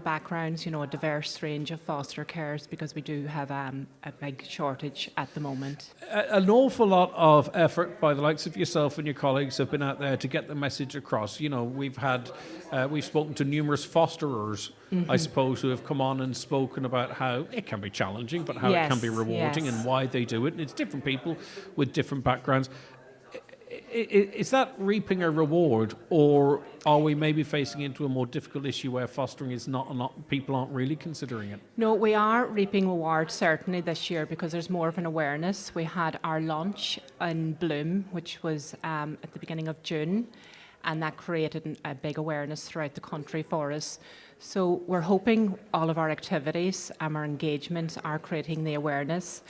backgrounds, a diverse range of foster carers, because we do have a big shortage at the moment. An awful lot of effort by the likes of yourself and your colleagues have been out there to get the message across. We've spoken to numerous fosterers, I suppose, who have come on and spoken about how it can be challenging, but how it can be rewarding and why they do it. And it's different people with different backgrounds. Is that reaping a reward, or are we maybe facing into a more difficult issue where fostering is not people aren't really considering it? No, we are reaping rewards certainly this year, because there's more of an awareness. We had our launch in Bloom, which was at the beginning of June, and that created a big awareness throughout the country for us. So we're hoping all of our activities, our engagements are creating the awareness.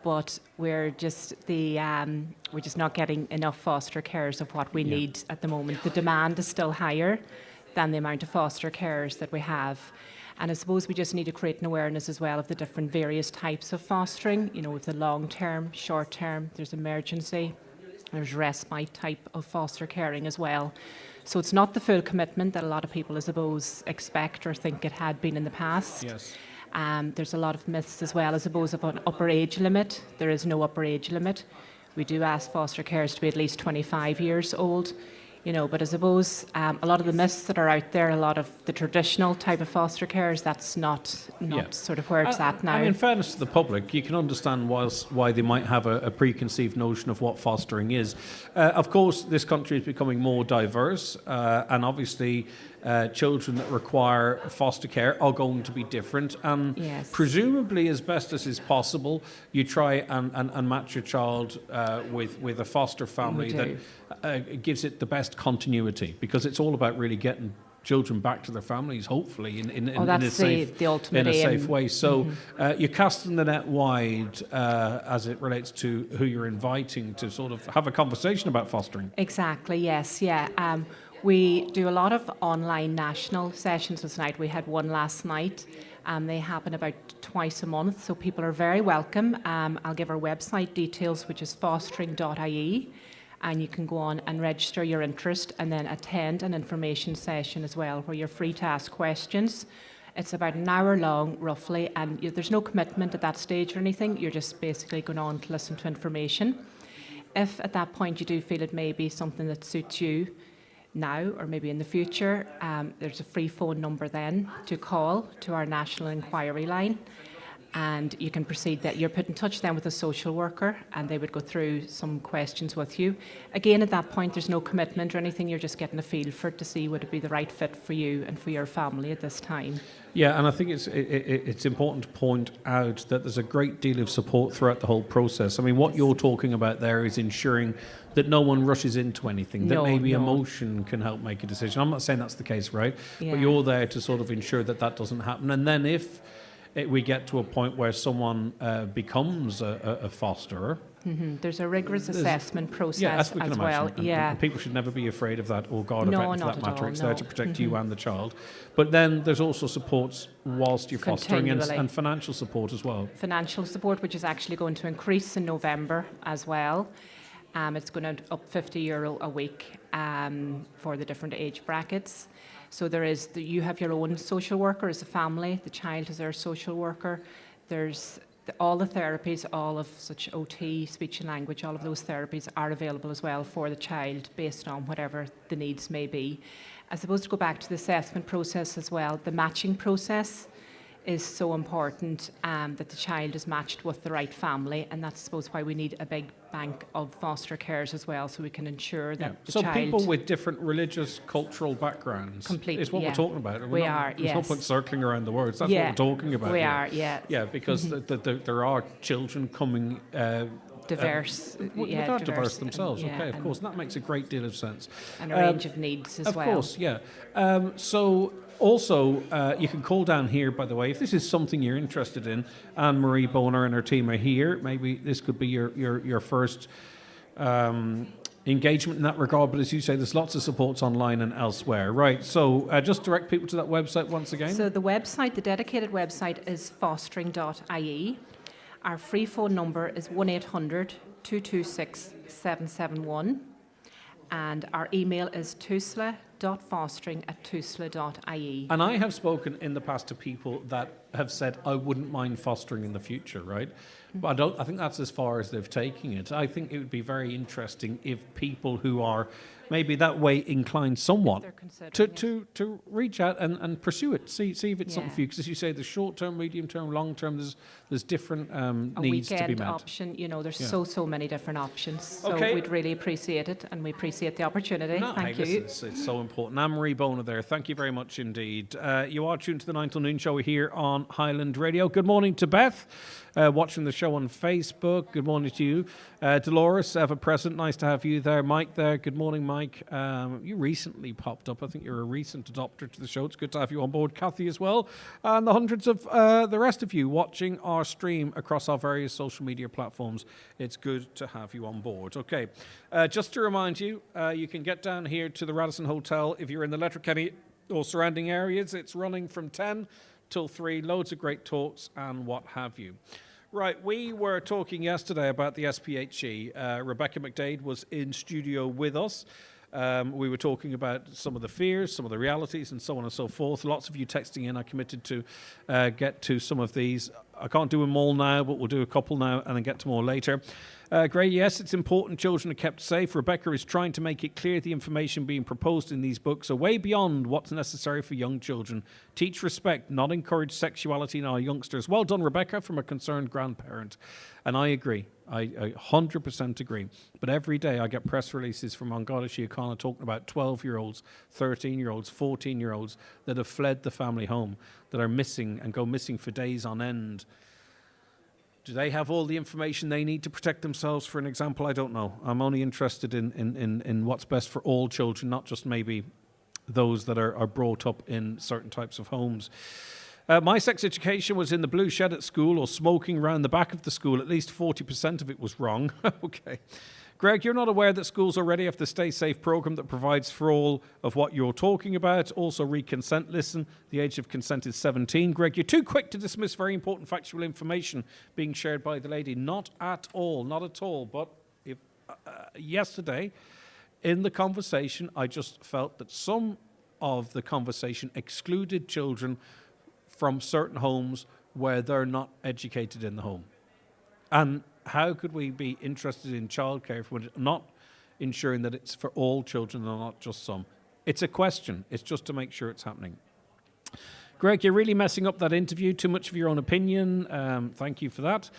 But we're just not getting enough foster carers of what we need at the moment. The demand is still higher than the amount of foster carers that we have. And I suppose we just need to create an awareness as well of the different various types of fostering, with the long term, short term, there's emergency, there's respite type of foster caring as well. So it's not the full commitment that a lot of people, I suppose, expect or think it had been in the past. Yes. There's a lot of myths as well, I suppose, of an upper age limit. There is no upper age limit. We do ask foster carers to be at least 25 years old, but I suppose a lot of the myths that are out there, a lot of the traditional type of foster carers, that's not sort of where it's at now. In fairness to the public, you can understand why they might have a preconceived notion of what fostering is. Of course, this country is becoming more diverse, and obviously children that require foster care are going to be different, and presumably, as best as is possible, you try and match your child with a foster family that gives it the best continuity, because it's all about really getting children back to their families, hopefully in a safe way. So you're casting the net wide as it relates to who you're inviting to sort of have a conversation about fostering. Exactly, yes, yeah. We do a lot of online national sessions tonight. We had one last night. They happen about twice a month, so people are very welcome. I'll give our website details, which is fostering.ie, and you can go on and register your interest and then attend an information session as well, where you're free to ask questions. It's about an hour long, roughly, and there's no commitment at that stage or anything. You're just basically going on to listen to information. If at that point you do feel it may be something that suits you now or maybe in the future, there's a free phone number then to call to our national inquiry line, and you can proceed that you're put in touch then with a social worker, and they would go through some questions with you. Again, at that point there's no commitment or anything. You're just getting a feel for it to see would it be the right fit for you and for your family at this time. Yeah, and I think it's important to point out that there's a great deal of support throughout the whole process. I mean, what you're talking about there is ensuring that no one rushes into anything, that maybe emotion can help make a decision. I'm not saying that's the case, right? Yeah. But you're there to sort of ensure that that doesn't happen. And then if we get to a point where someone becomes a fosterer, there's a rigorous assessment process as we can as imagine. well. And people should never be afraid of that, or guard No, of it for not that at matter. all, It's no. there to protect you and the child. But then there's also supports whilst you're fostering, Continually. and financial support as well. Financial support, which is actually going to increase in November as well. It's going to up €50 a week for the different age brackets. So you have your own social worker as a family. The child is their social worker. There's all the therapies, all of such OT, speech and language, all of those therapies are available as well for the child based on whatever the needs may be. I suppose to go back to the assessment process as well, the matching process is so important, that the child is matched with the right family, and that's, I suppose, why we need a big bank of foster carers as well, so we can ensure that the so child... people with different religious, cultural backgrounds is what we're talking about. We are, There's no point circling around the words. That's Yeah, what we're talking about. we here. are, yeah. Yeah, because there are children coming... diverse, diverse themselves, yeah, okay, of course, and that makes a great deal of sense. And a range of needs as well. Of course, yeah. So also, you can call down here, by the way, if this is something you're interested in. Anne-Marie Boner and her team are here. Maybe this could be your first engagement in that regard, but as you say, there's lots of supports online and elsewhere. Right, so just direct people to that website once again. So the website, the dedicated website is fostering.ie. Our free phone number is 1-800-226-771, and our email is tusla.fostering@tusla.ie. And I have spoken in the past to people that have said, I wouldn't mind fostering in the future, right? But I think that's as far as they've taken it. I think it would be very interesting if people who are maybe that way inclined somewhat to reach out and pursue it, see if it's something for you. Because as you say, the short term, medium term, long term, there's different needs to be met. A weekend option, there's so many different options. So Okay. we'd really appreciate it, and we appreciate the opportunity. No, Thank hey, you. listen, it's so important. Anne-Marie Boner there, thank you very much indeed. You are tuned to the 9 till noon show here on Highland Radio. Good morning to Beth, watching the show on Facebook. Good morning to you. Dolores, ever present, nice to have you there. Mike there, good morning, Mike. You recently popped up. I think you're a recent adopter to the show. It's good to have you on board. Kathy as well. And the hundreds of the rest of you watching our stream across our various social media platforms. It's good to have you on board. Okay, just to remind you, you can get down here to the Radisson Hotel if you're in the Letterkenny or surrounding areas. It's running from 10 till 3. Loads of great talks and what have you. Right, we were talking yesterday about the SPHE. Rebecca McDade was in studio with us. We were talking about some of the fears, some of the realities, and so on and so forth. Lots of you texting in. I committed to get to some of these. I can't do them all now, but we'll do a couple now and then get to more later. Gray, yes, it's important children are kept safe. Rebecca is trying to make it clear the information being proposed in these books are way beyond what's necessary for young children. Teach respect, not encourage sexuality in our youngsters. Well done, Rebecca, from a concerned grandparent. And I agree. I 100% agree. But every day I get press releases from Garda Síochána talking about 12-year-olds, 13-year-olds, 14-year-olds that have fled the family home, that are missing and go missing for days on end. Do they have all the information they need to protect themselves, for an example? I don't know. I'm only interested in what's best for all children, not just maybe those that are brought up in certain types of homes. My sex education was in the blue shed at school or smoking round the back of the school. At least 40% of it was wrong. Okay. Greg, you're not aware that schools already have the Stay Safe programme that provides for all of what you're talking about. Also, re-consent. Listen, the age of consent is 17. Greg, you're too quick to dismiss very important factual information being shared by the lady. Not at all, not at all. But if yesterday, in the conversation, I just felt that some of the conversation excluded children from certain homes where they're not educated in the home. And how could we be interested in childcare if we're not ensuring that it's for all children and not just some? It's a question. It's just to make sure it's happening. Greg, you're really messing up that interview. Too much of your own opinion. Thank you for that.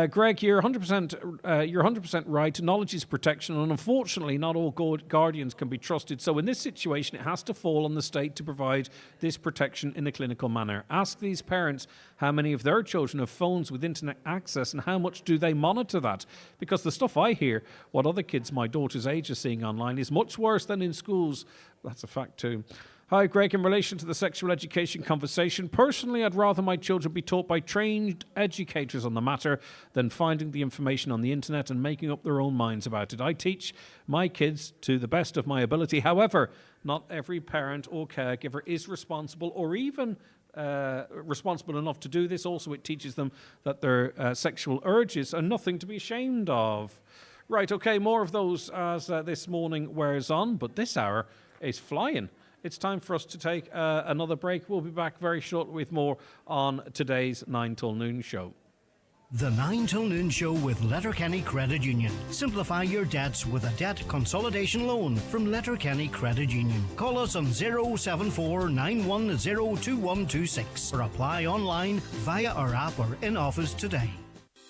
Greg, you're 100% right. Knowledge is protection, and unfortunately, not all guardians can be trusted. So, in this situation, it has to fall on the state to provide this protection in a clinical manner. Ask these parents how many of their children have phones with internet access, and how much do they monitor that? Because the stuff I hear, what other kids my daughter's age are seeing online, is much worse than in schools. That's a fact too. Hi, Greg. In relation to the sexual education conversation, personally, I'd rather my children be taught by trained educators on the matter than finding the information on the internet and making up their own minds about it. I teach my kids to the best of my ability. However, not every parent or caregiver is responsible or even responsible enough to do this. Also, it teaches them that their sexual urges are nothing to be ashamed of. Right, okay, more of those as this morning wears on, but this hour is flying. It's time for us to take another break. We'll be back very shortly with more on today's 9 till noon show. The 9 till noon show with Letterkenny Credit Union. Simplify your debts with a debt consolidation loan from Letterkenny Credit Union. Call us on 074 910 2126 or apply online via our app or in office today.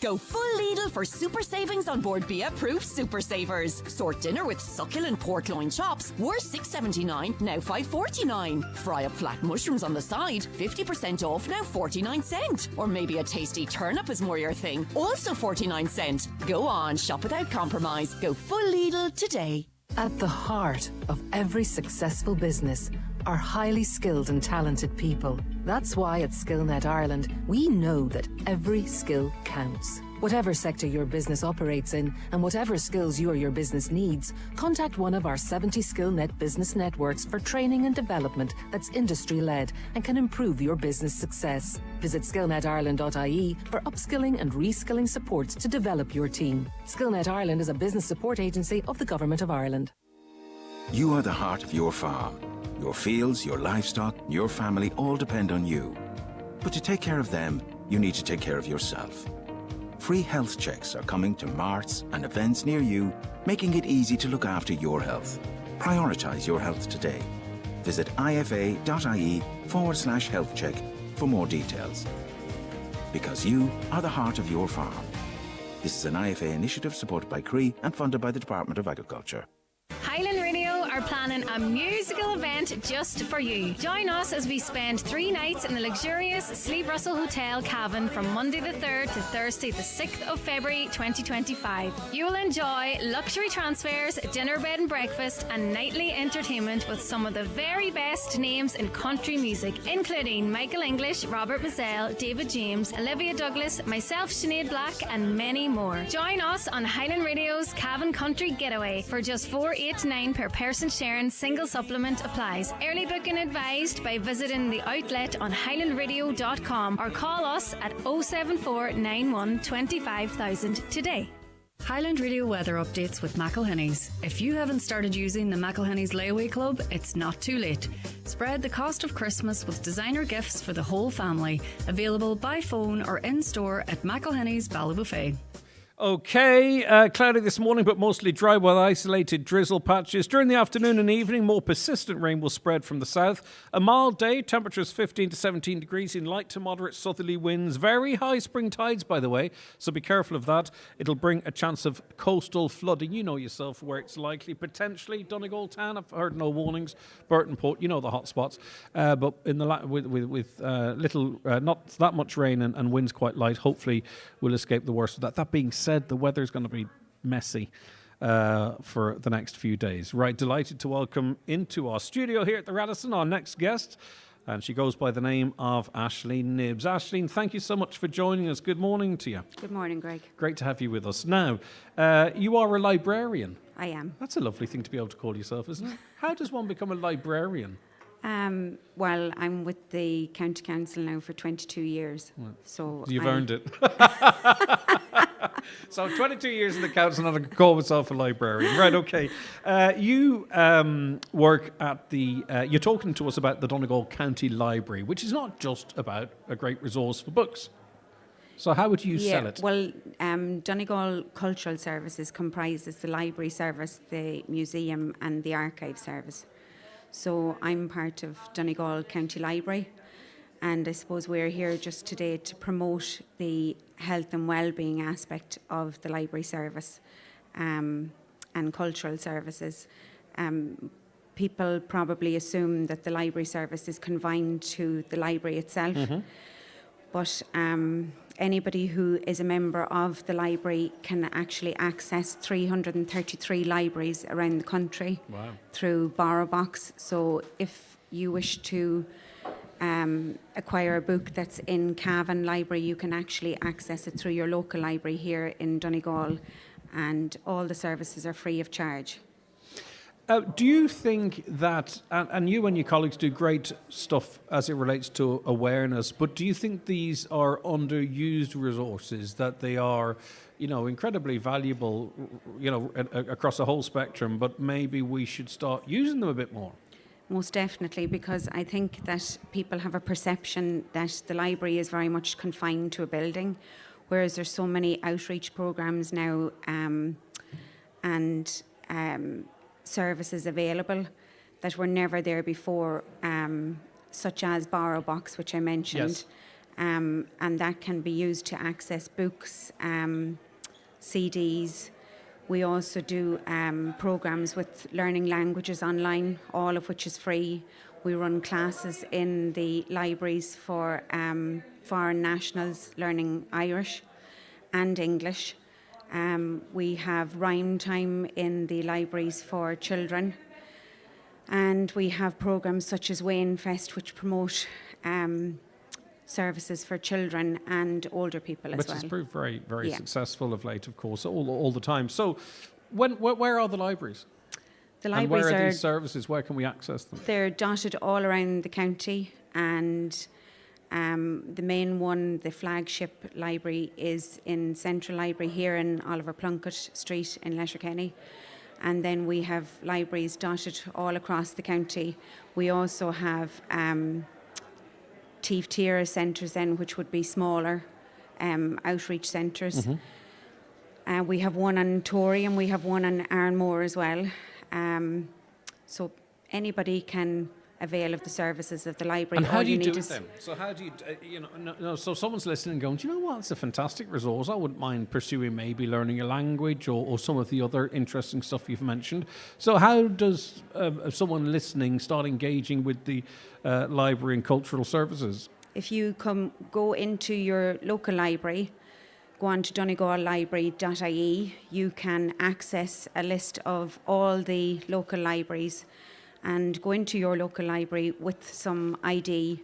Go full Lidl for super savings on board Be Approved Super Savers. Sort dinner with succulent pork loin chops, were $6.79, now $5.49. Fry up flat mushrooms on the side, 50% off, now 49¢. Or maybe a tasty turnip is more your thing, also 49¢. Go on, shop without compromise. Go full Lidl today. At the heart of every successful business are highly skilled and talented people. That's why at SkillNet Ireland, we know that every skill counts. Whatever sector your business operates in and whatever skills you or your business needs, contact one of our 70 SkillNet business networks for training and development that's industry-led and can improve your business success. Visit skillnetireland.ie for upskilling and reskilling supports to develop your team. SkillNet Ireland is a business support agency of the Government of Ireland. You are the heart of your farm. Your fields, your livestock, your family all depend on you. But to take care of them, you need to take care of yourself. Free health checks are coming to marts and events near you, making it easy to look after your health. Prioritise your health today. Visit ifa.ie/health check for more details. Because you are the heart of your farm. This is an IFA initiative supported by CRE and funded by the Department of Agriculture. Highland Radio are planning a musical event just for you. Join us as we spend 3 nights in the luxurious Sleeve Russell Hotel Cavan from Monday the 3rd to Thursday the 6th of February 2025. You will enjoy luxury transfers, dinner, bed and breakfast and nightly entertainment with some of the very best names in country music, including Michael English, Robert Mazzell, David James, Olivia Douglas, myself Sinead Black and many more. Join us on Highland Radio's Cavan Country Getaway for just $4.89 per person sharing. Single supplement applies. Early booking advised by visiting the outlet on highlandradio.com or call us at 074 91 25,000 today. Highland Radio weather updates with McElhenny's. If you haven't started using the McElhenny's Layaway Club, it's not too late. Spread the cost of Christmas with designer gifts for the whole family. Available by phone or in store at McElhenny's Ballybuffet. Okay, cloudy this morning, but mostly dry with isolated drizzle patches. During the afternoon and evening, more persistent rain will spread from the south. A mild day, temperatures 15 to 17 degrees in light to moderate southerly winds. Very high spring tides, by the way, so be careful of that. It'll bring a chance of coastal flooding. You know yourself where it's likely. Potentially Donegal town. I've heard no warnings. Burton Port, you know the hot spots. But in the with little, not that much rain and winds quite light, hopefully we'll escape the worst of that. That being said, the weather's going to be messy for the next few days. Right, delighted to welcome into our studio here at the Radisson our next guest. and she goes by the name of Aisling Nibbs. Aisling, thank you so much for joining us. Good morning to you. Good morning, Greg. Great to have you with us. Now, you are a librarian. I am. That's a lovely thing to be able to call yourself, isn't it? How does one become a librarian? Well, I'm with the County Council now for 22 years. Well, so you've earned it. So 22 years in the council and I could call myself a librarian. Right, okay. You work at the... you're talking to us about the Donegal County Library, which is not just about a great resource for books. So how would you sell it? Well, Donegal Cultural Services comprises the library service, the museum and the archive service. So I'm part of Donegal County Library, and I suppose we're here just today to promote the health and wellbeing aspect of the library service and cultural services. People probably assume that the library service is confined to the library itself, but anybody who is a member of the library can actually access 333 libraries around the country through Borrow Box. So if you wish to acquire a book that's in Cavan Library, you can actually access it through your local library here in Donegal, and all the services are free of charge. Do you think that, and you and your colleagues do great stuff as it relates to awareness, but do you think these are underused resources, that they are, incredibly valuable, across the whole spectrum, but maybe we should start using them a bit more? Most definitely, because I think that people have a perception that the library is very much confined to a building, whereas there's so many outreach programs now and services available that were never there before, such as Borrow Box, which I mentioned. Yes. And that can be used to access books, CDs. We also do programs with learning languages online, all of which is free. We run classes in the libraries for foreign nationals learning Irish and English. We have rhyme time in the libraries for children. And we have programs such as Wayne Fest, which promote services for children and older people as well. Which has proved very, very successful of late, of course, all the time. So where are the libraries? The libraries and where are these services? Where can we access them? They're dotted all around the county, and the main one, the flagship library, is in Central Library here in Oliver Plunkett Street in Letterkenny. And then we have libraries dotted all across the county. We also have Tier centres then, which would be smaller outreach centres. We have one on Tory and we have one on Arnmore as well. So anybody can avail of the services of the library. And how do you do need with them? So how do you, so someone's listening and going, do you know what, it's a fantastic resource. I wouldn't mind pursuing maybe learning a language or some of the other interesting stuff you've mentioned. So how does someone listening start engaging with the library and cultural services? If you go into your local library, go on to donegalllibrary.ie, you can access a list of all the local libraries and go into your local library with some ID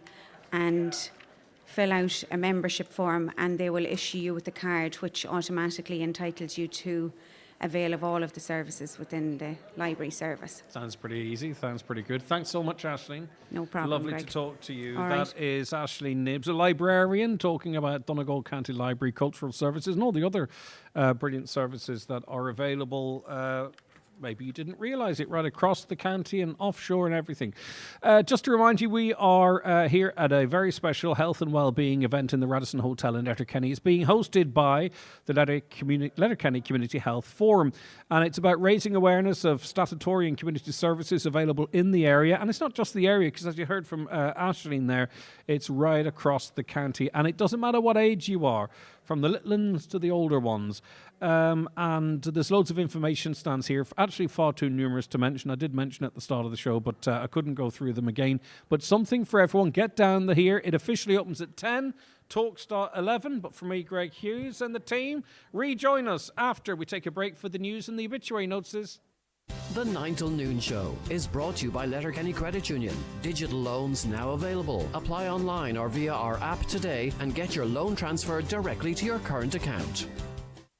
and fill out a membership form, and they will issue you with a card which automatically entitles you to avail of all of the services within the library service. Sounds pretty easy, sounds pretty good. Thanks so much, Aisling. No problem, Lovely Greg. to talk to you. All That right. is Aisling Nibbs, a librarian, talking about Donegal County Library Cultural Services and all the other brilliant services that are available. Maybe you didn't realise it, right across the county and offshore and everything. Just to remind you, we are here at a very special Health and Wellbeing event in the Radisson Hotel in Letterkenny. It's being hosted by the Letterkenny Community Health Forum, and it's about raising awareness of statutory and community services available in the area. And it's not just the area, because as you heard from Aisling there, it's right across the county, and it doesn't matter what age you are, from the little ones to the older ones. And there's loads of information stands here, actually far too numerous to mention. I did mention at the start of the show, but I couldn't go through them again. But something for everyone. Get down here. It officially opens at 10. Talk start 11. But for me, Greg Hughes and the team, rejoin us after we take a break for the news and the obituary notices. The 9 till noon show is brought to you by Letterkenny Credit Union. Digital loans now available. Apply online or via our app today and get your loan transferred directly to your current account.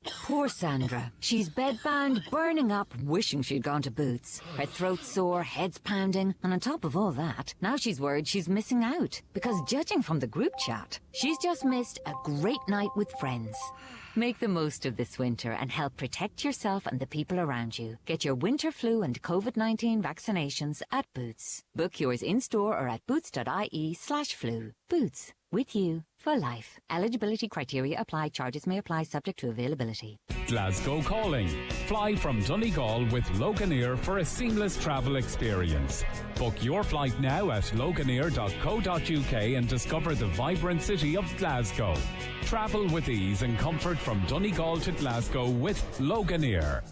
Poor Sandra. She's bedbound, burning up, wishing she'd gone to Boots. Her throat's sore, head's pounding, and on top of all that, now she's worried she's missing out. Because judging from the group chat, she's just missed a great night with friends. Make the most of this winter and help protect yourself and the people around you. Get your winter flu and COVID-19 vaccinations at Boots. Book yours in-store or at boots.ie/flu. Boots. With you for life. Eligibility criteria apply. Charges may apply subject to availability. Glasgow calling. Fly from Donegal with Loganair for a seamless travel experience. Book your flight now at loganair.co.uk and discover the vibrant city of Glasgow. Travel with ease and comfort from Donegal to Glasgow with Loganair.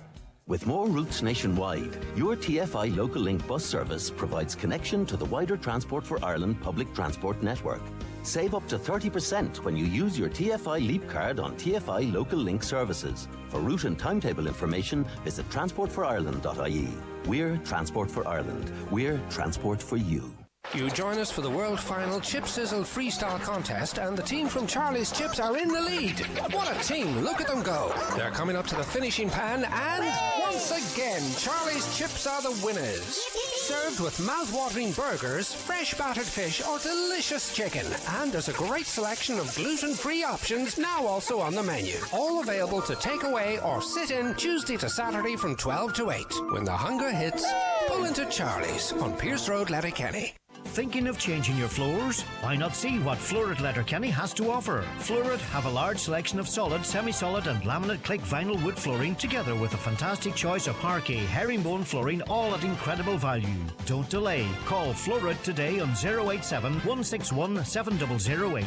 With more routes nationwide, your TFI Local Link bus service provides connection to the wider Transport for Ireland public transport network. Save up to 30% when you use your TFI Leap card on TFI Local Link services. For route and timetable information, visit transportforireland.ie. We're Transport for Ireland. We're Transport for you. You join us for the World Final Chip Sizzle Freestyle Contest, and the team from Charlie's Chips are in the lead. What a team, look at them go. They're coming up to the finishing pan, and once again, Charlie's Chips are the winners. Served with mouth-watering burgers, fresh battered fish, or delicious chicken. And there's a great selection of gluten-free options now also on the menu. All available to take away or sit in Tuesday to Saturday from 12 to 8. When the hunger hits, pull into Charlie's on Pierce Road, Letterkenny. Thinking of changing your floors? Why not see what Florid Letterkenny has to offer? Florid have a large selection of solid, semi-solid and laminate click vinyl wood flooring, together with a fantastic choice of parquet, herringbone flooring, all at incredible value. Don't delay. Call Florid today on 087 161 7008.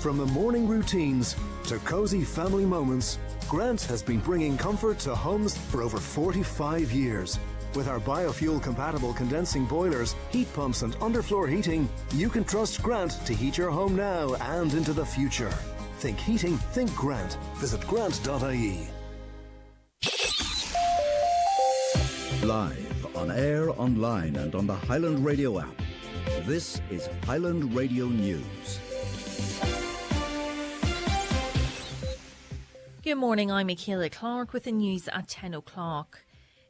From the morning routines to cosy family moments, Grant has been bringing comfort to homes for over 45 years. With our biofuel-compatible condensing boilers, heat pumps and underfloor heating, you can trust Grant to heat your home now and into the future. Think heating, think Grant. Visit grant.ie. Live, on air, online and on the Highland Radio app. This is Highland Radio News. Good morning, I'm Michaela Clark with the news at 10 o'clock.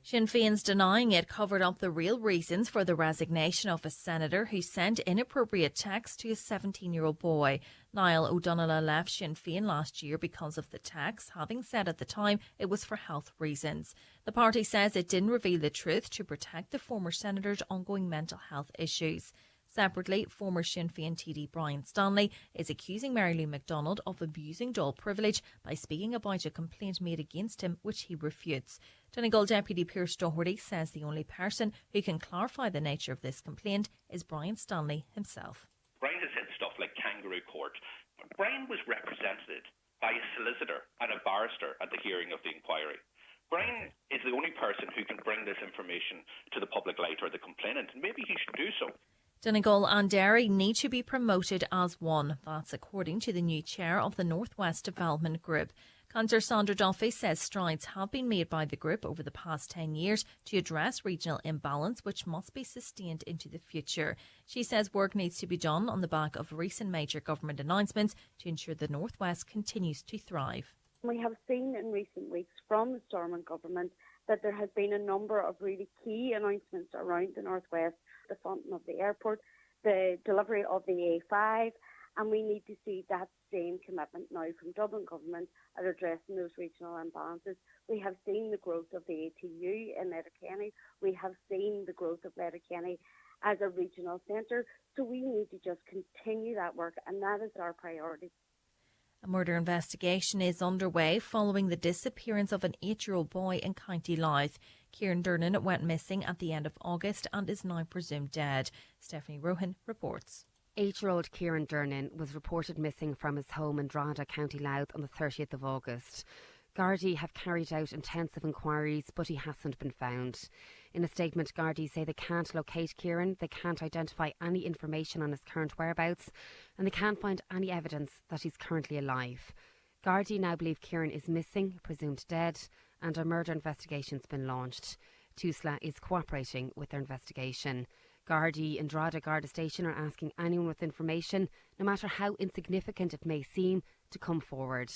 Sinn Féin's denying it covered up the real reasons for the resignation of a senator who sent inappropriate texts to a 17-year-old boy. Niall O'Donnell left Sinn Féin last year because of the text, having said at the time it was for health reasons. The party says it didn't reveal the truth to protect the former senator's ongoing mental health issues. Separately, former Sinn Féin TD Brian Stanley is accusing Mary Lou MacDonald of abusing Dáil privilege by speaking about a complaint made against him, which he refutes. Donegal Deputy Pearse Doherty says the only person who can clarify the nature of this complaint is Brian Stanley himself. Brian has said stuff like kangaroo court. Brian was represented by a solicitor and a barrister at the hearing of the inquiry. Brian is the only person who can bring this information to the public light, or the complainant, and maybe he should do so. Donegal and Derry need to be promoted as one. That's according to the new chair of the North West Development Group. Councillor Sandra Duffy says strides have been made by the group over the past 10 years to address regional imbalance, which must be sustained into the future. She says work needs to be done on the back of recent major government announcements to ensure the North West continues to thrive. We have seen in recent weeks from the Stormont government that there has been a number of really key announcements around the North West, the funding of the airport, the delivery of the A5, and we need to see that same commitment now from Dublin government at addressing those regional imbalances. We have seen the growth of the ATU in Letterkenny. We have seen the growth of Letterkenny as a regional centre. So we need to just continue that work, and that is our priority. A murder investigation is underway following the disappearance of an 8-year-old boy in County Louth. Kieran Durnan went missing at the end of August and is now presumed dead. Stephanie Rohan reports. 8-year-old Kieran Durnan was reported missing from his home in Drogheda, County Louth on the 30th of August. Gardaí have carried out intensive inquiries, but he hasn't been found. In a statement, Gardaí say they can't locate Kieran, they can't identify any information on his current whereabouts, and they can't find any evidence that he's currently alive. Gardaí now believe Kieran is missing, presumed dead, and a murder investigation's been launched. TUSLA is cooperating with their investigation. Gardaí in Garda Station are asking anyone with information, no matter how insignificant it may seem, to come forward.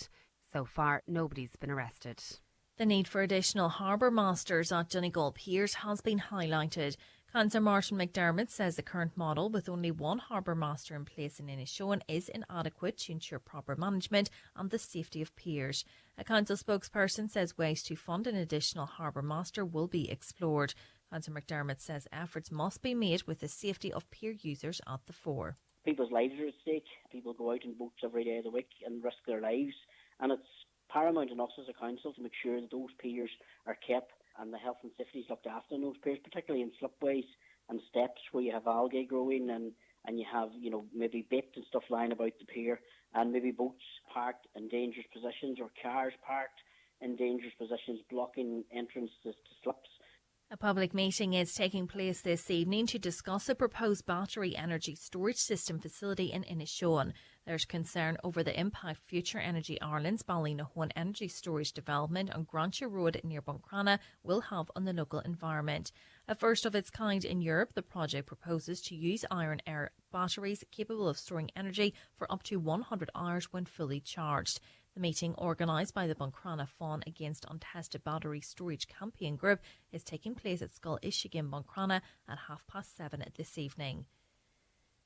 So far, nobody's been arrested. The need for additional harbour masters at Donegal piers has been highlighted. Councillor Martin McDermott says the current model, with only one harbour master in place in Inishowen, is inadequate to ensure proper management and the safety of piers. A council spokesperson says ways to fund an additional harbour master will be explored. Councillor McDermott says efforts must be made with the safety of pier users at the fore. People's lives are at stake. People go out in boats every day of the week and risk their lives, and it's paramount in us as a council to make sure that those piers are kept and the health and safety is looked after in those piers, particularly in slipways and steps where you have algae growing and you have, maybe bait and stuff lying about the pier, and maybe boats parked in dangerous positions or cars parked in dangerous positions blocking entrances to slips. A public meeting is taking place this evening to discuss a proposed battery energy storage system facility in Inishowen. There's concern over the impact Future Energy Ireland's Ballynahoan energy storage development on Grantia Road near Buncrana will have on the local environment. A first of its kind in Europe, the project proposes to use iron air batteries capable of storing energy for up to 100 hours when fully charged. The meeting, organised by the Buncrana Fawn Against Untested Battery Storage Campaign Group, is taking place at Scoil Ishigan, Buncrana at 7:30 this evening.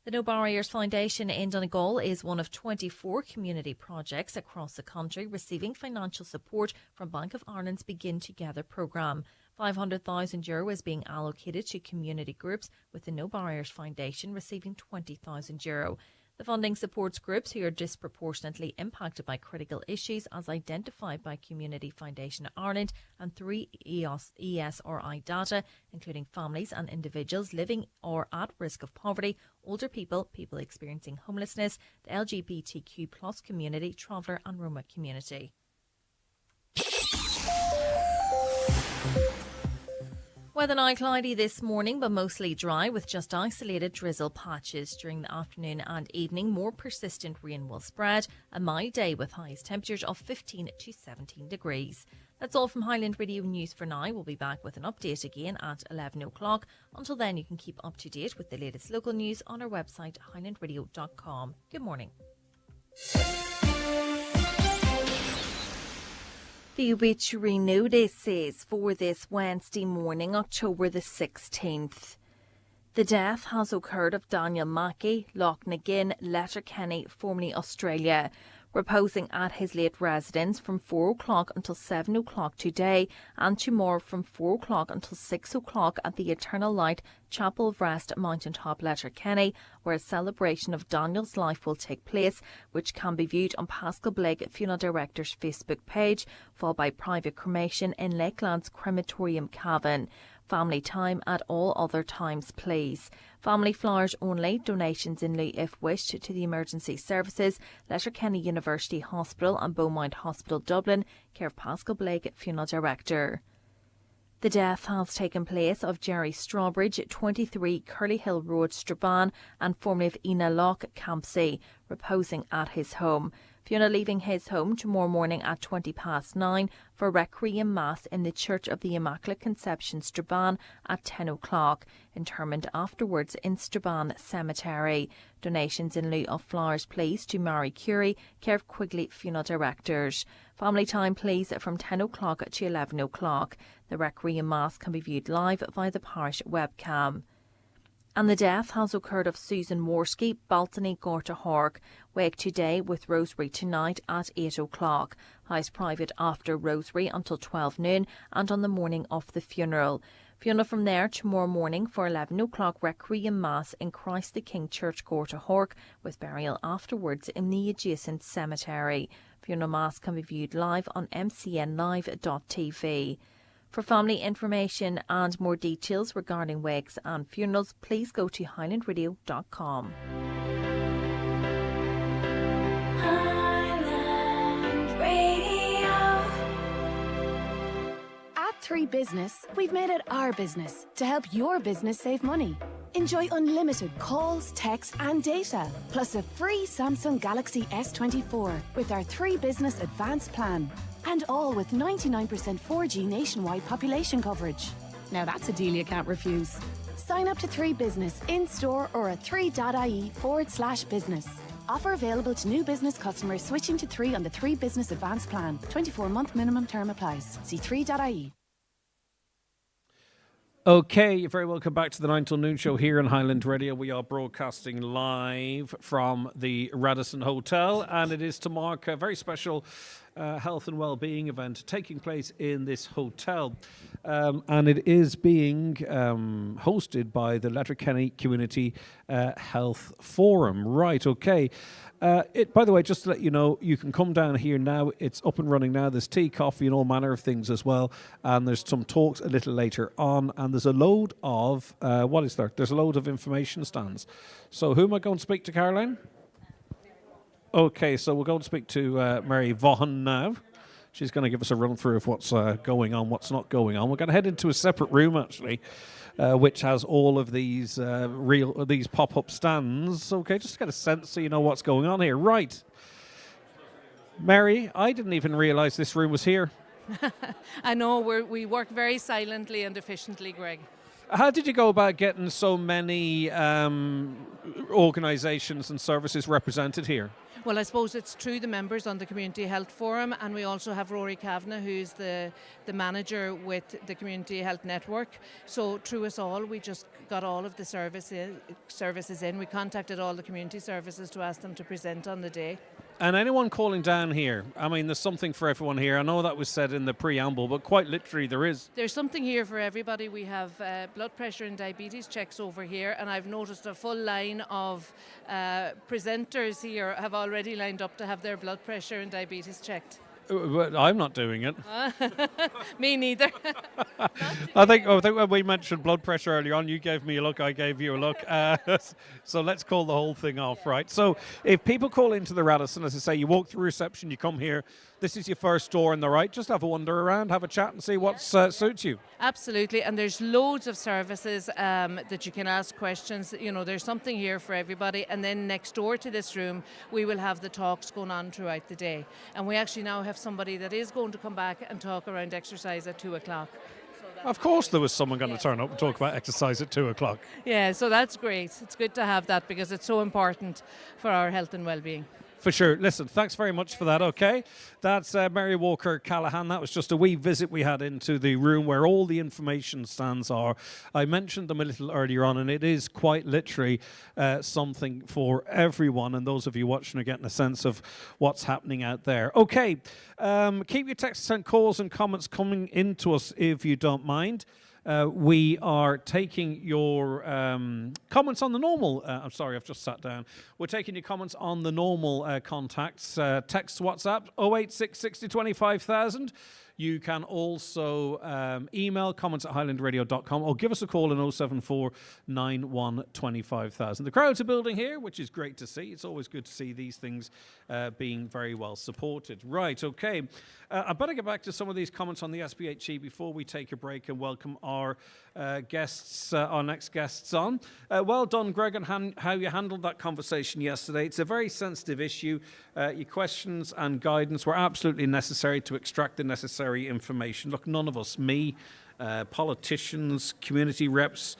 The No Barriers Foundation in Donegal is one of 24 community projects across the country receiving financial support from Bank of Ireland's Begin Together programme. €500,000 is being allocated to community groups, with the No Barriers Foundation receiving €20,000. The funding supports groups who are disproportionately impacted by critical issues as identified by Community Foundation Ireland and 3 ESRI data, including families and individuals living or at risk of poverty, older people, people experiencing homelessness, the LGBTQ+ community, traveller and Roma community. Weather now cloudy this morning, but mostly dry with just isolated drizzle patches. During the afternoon and evening, more persistent rain will spread. A mild day with highest temperatures of 15 to 17 degrees. That's all from Highland Radio News for now. We'll be back with an update again at 11 o'clock. Until then, you can keep up to date with the latest local news on our website, highlandradio.com. Good morning. The obituary notices for this Wednesday morning, October the 16th. The death has occurred of Daniel Mackey, Loughnagin, Letterkenny, formerly Australia, reposing at his late residence from 4 o'clock until 7 o'clock today, and tomorrow from 4 o'clock until 6 o'clock at the Eternal Light Chapel of Rest at Mountaintop, Letterkenny, where a celebration of Daniel's life will take place, which can be viewed on Pascal Blake Funeral Director's Facebook page, followed by private cremation in Lakeland's Crematorium Cavan. Family time at all other times, please. Family flowers only. Donations in lieu if wished to the emergency services, Letterkenny University Hospital and Beaumont Hospital Dublin, care of Pascal Blake Funeral Director. The death has taken place of Jerry Strawbridge, 23 Curly Hill Road, Strabane, and formerly of Ina Loch, Campsie, reposing at his home. Fiona leaving his home tomorrow morning at 9:20 for Requiem Mass in the Church of the Immaculate Conception, Strabane, at 10 o'clock. Interment afterwards in Strabane Cemetery. Donations in lieu of flowers, please, to Mary Curie, care of Quigley Funeral Directors. Family time, please, from 10 o'clock to 11 o'clock. The Requiem Mass can be viewed live via the parish webcam. And the death has occurred of Susan Morsky, Baltony, Gorta Hork. Wake today with Rosary tonight at 8 o'clock. House private after Rosary until 12 noon and on the morning of the funeral. Funeral from there tomorrow morning for 11 o'clock Requiem Mass in Christ the King Church, Gorta Hork, with burial afterwards in the adjacent cemetery. Funeral Mass can be viewed live on mcnlive.tv. For family information and more details regarding wakes and funerals, please go to highlandradio.com. Highland Radio. At 3 Business, we've made it our business to help your business save money. Enjoy unlimited calls, texts and data, plus a free Samsung Galaxy S24 with our 3 Business Advanced plan. And all with 99% 4G nationwide population coverage. Now that's a deal you can't refuse. Sign up to 3 Business in-store or at 3.ie/business. Offer available to new business customers switching to 3 on the 3 Business Advance Plan. 24-month minimum term applies. See 3.ie. Okay, you're very welcome back to the 9 till noon show here on Highland Radio. We are broadcasting live from the Radisson Hotel, and it is to mark a very special Health and Wellbeing event taking place in this hotel. And it is being hosted by the Letterkenny Community Health Forum. Right, okay. By the way, just to let you know, you can come down here now. It's up and running now. There's tea, coffee, and all manner of things as well. And there's some talks a little later on. And there's a load of, what is there? There's a load of information stands. So who am I going to speak to, Caroline? Okay, so we'll go and speak to Mary Vaughan now. She's going to give us a run through of what's going on, what's not going on. We're going to head into a separate room, actually, which has all of these these pop-up stands. Okay, just to get a sense so you know what's going on here. Right. Mary, I didn't even realise this room was here. I know, we work very silently and efficiently, Greg. How did you go about getting so many organisations and services represented here? Well, I suppose it's through the members on the Community Health Forum, and we also have Rory Kavanagh, who's the manager with the Community Health Network. So through us all, we just got all of the services in. We contacted all the community services to ask them to present on the day. And anyone calling down here, I mean, there's something for everyone here. I know that was said in the preamble, but quite literally there is. There's something here for everybody. We have blood pressure and diabetes checks over here, and I've noticed a full line of presenters here have already lined up to have their blood pressure and diabetes checked. But I'm not doing it. Me neither. I think when we mentioned blood pressure earlier on, you gave me a look, I gave you a look. So let's call the whole thing off, right? So if people call into the Radisson, as I say, you walk through reception, you come here, this is your first door on the right, just have a wander around, have a chat and see what suits you. Absolutely, and there's loads of services that you can ask questions. You know, there's something here for everybody, and then next door to this room, we will have the talks going on throughout the day. And we actually now have somebody that is going to come back and talk around exercise at 2 o'clock. Of course there was someone going to turn up and talk about exercise at 2 o'clock. Yeah, so that's great. It's good to have that because it's so important for our health and well-being. For sure. Listen, thanks very much for that, okay? That's Mary Walker Callahan. That was just a wee visit we had into the room where all the information stands are. I mentioned them a little earlier on, and it is quite literally something for everyone, and those of you watching are getting a sense of what's happening out there. Okay, keep your texts and calls and comments coming into us if you don't mind. We are taking your comments on the normal. I'm sorry, I've just sat down. We're taking your comments on the normal contacts. Text, WhatsApp, 086 60 25,000. You can also email comments at highlandradio.com or give us a call on 074 91 25,000. The crowds are building here, which is great to see. It's always good to see these things being very well supported. Right, okay. I better get back to some of these comments on the SPHE before we take a break and welcome our guests, our next guests on. Well done, Greg, on how you handled that conversation yesterday. It's a very sensitive issue. Your questions and guidance were absolutely necessary to extract the necessary information. Look, none of us, me, politicians, community reps,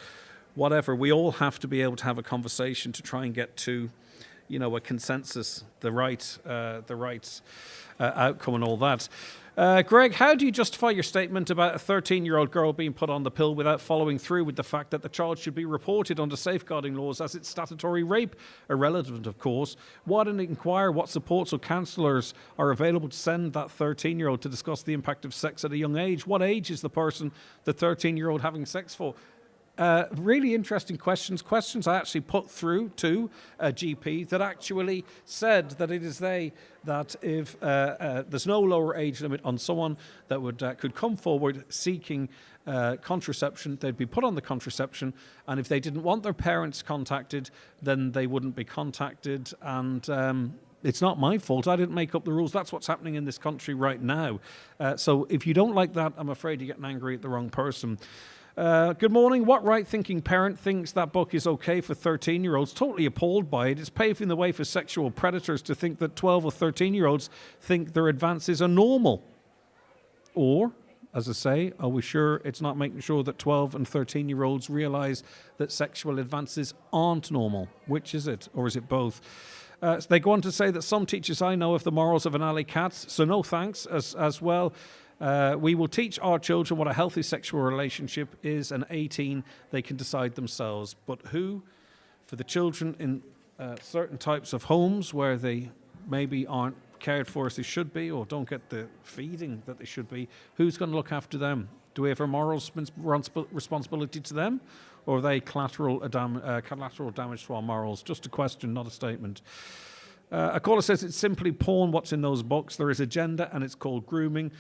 whatever, we all have to be able to have a conversation to try and get to, you know, a consensus, the right outcome and all that. Greg, how do you justify your statement about a 13-year-old girl being put on the pill without following through with the fact that the child should be reported under safeguarding laws as it's statutory rape? Irrelevant, of course. Why didn't it inquire what supports or counsellors are available to send that 13-year-old to discuss the impact of sex at a young age? What age is the person the 13-year-old having sex for? Really interesting questions I actually put through to a GP that actually said that it is they that if there's no lower age limit on someone that would could come forward seeking contraception, they'd be put on the contraception, and if they didn't want their parents contacted, then they wouldn't be contacted. And it's not my fault. I didn't make up the rules. That's what's happening in this country right now. So if you don't like that, I'm afraid you're getting angry at the wrong person. Good morning. What right-thinking parent thinks that book is okay for 13-year-olds? Totally appalled by it. It's paving the way for sexual predators to think that 12 or 13-year-olds think their advances are normal. Or as I say, are we sure it's not making sure that 12 and 13-year-olds realise that sexual advances aren't normal? Which is it? Or is it both? They go on to say that some teachers I know have the morals of an alley cat, so no thanks as well. We will teach our children what a healthy sexual relationship is, and 18, they can decide themselves. But who? For the children in certain types of homes where they maybe aren't cared for as they should be, or don't get the feeding that they should be, who's going to look after them? Do we have a moral responsibility to them, or are they collateral damage to our morals? Just a question, not a statement. A caller says it's simply porn what's in those books. There is a gender and it's called grooming.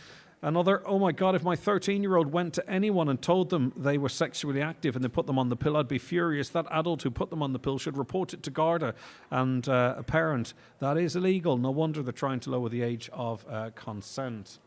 Another, oh my God, if my 13-year-old went to anyone and told them they were sexually active and they put them on the pill, I'd be furious. That adult who put them on the pill should report it to Garda and a parent. That is illegal. No wonder they're trying to lower the age of consent.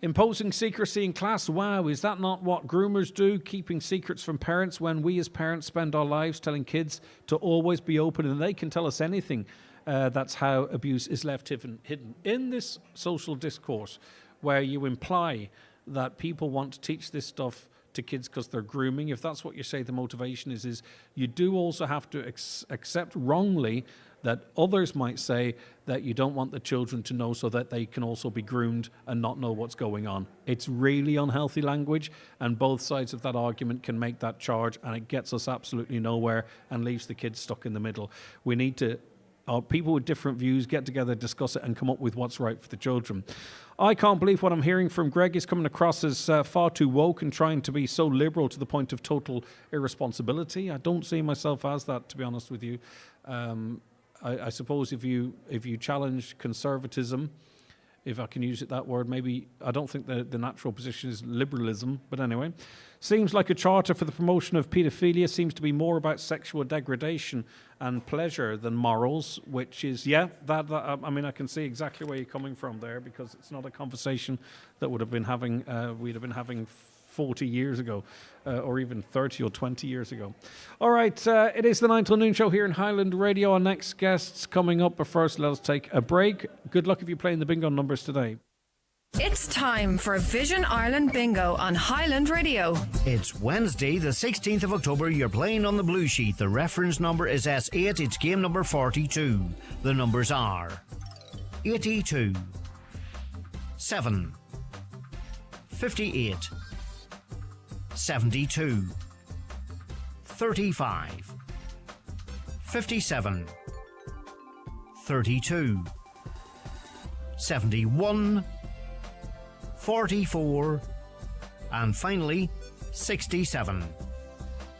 Imposing secrecy in class. Wow, is that not what groomers do? Keeping secrets from parents when we as parents spend our lives telling kids to always be open and they can tell us anything. That's how abuse is left hidden. In this social discourse where you imply that people want to teach this stuff to kids because they're grooming, if that's what you say the motivation is you do also have to accept wrongly that others might say that you don't want the children to know so that they can also be groomed and not know what's going on. It's really unhealthy language, and both sides of that argument can make that charge, and it gets us absolutely nowhere and leaves the kids stuck in the middle. We need to people with different views get together, discuss it, and come up with what's right for the children. I can't believe what I'm hearing from Greg is coming across as far too woke and trying to be so liberal to the point of total irresponsibility. I don't see myself as that, to be honest with you. I suppose if you challenge conservatism, if I can use it that word, maybe I don't think the natural position is liberalism, but anyway. Seems like a charter for the promotion of paedophilia seems to be more about sexual degradation and pleasure than morals, which is, I can see exactly where you're coming from there, because it's not a conversation that we'd have been having 40 years ago, or even 30 or 20 years ago. All right, it is the 9 till noon show here in Highland Radio. Our next guest's coming up, but first let us take a break. Good luck if you're playing the bingo numbers today. It's time for Vision Ireland Bingo on Highland Radio. It's Wednesday, the 16th of October. You're playing on the blue sheet. The reference number is S8. It's game number 42. The numbers are 82, 7, 58, 72, 35, 57, 32, 71, 44, and finally 67.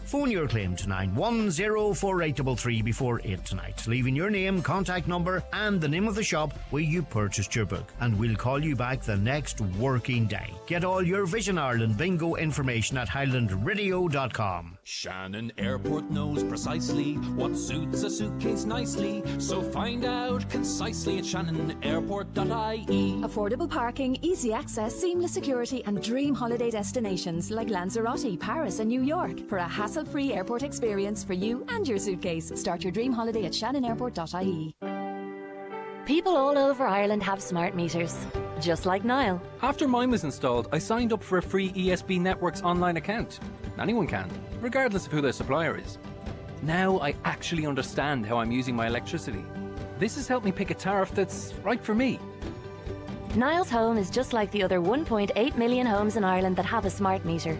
Phone your claim to 9104833 before 8 tonight, leaving your name, contact number and the name of the shop where you purchased your book, and we'll call you back the next working day. Get all your Vision Ireland bingo information at highlandradio.com. Shannon Airport knows precisely what suits a suitcase nicely, so find out concisely at shannonairport.ie. Affordable parking, easy access, seamless security and dream holiday destinations like Lanzarote, Paris and New York for a hassle-free airport experience for you and your suitcase. Start your dream holiday at shannonairport.ie. People all over Ireland have smart meters, just like Niall. After mine was installed, I signed up for a free ESB Networks online account. Anyone can, regardless of who their supplier is. Now I actually understand how I'm using my electricity. This has helped me pick a tariff that's right for me. Niall's home is just like the other 1.8 million homes in Ireland that have a smart meter.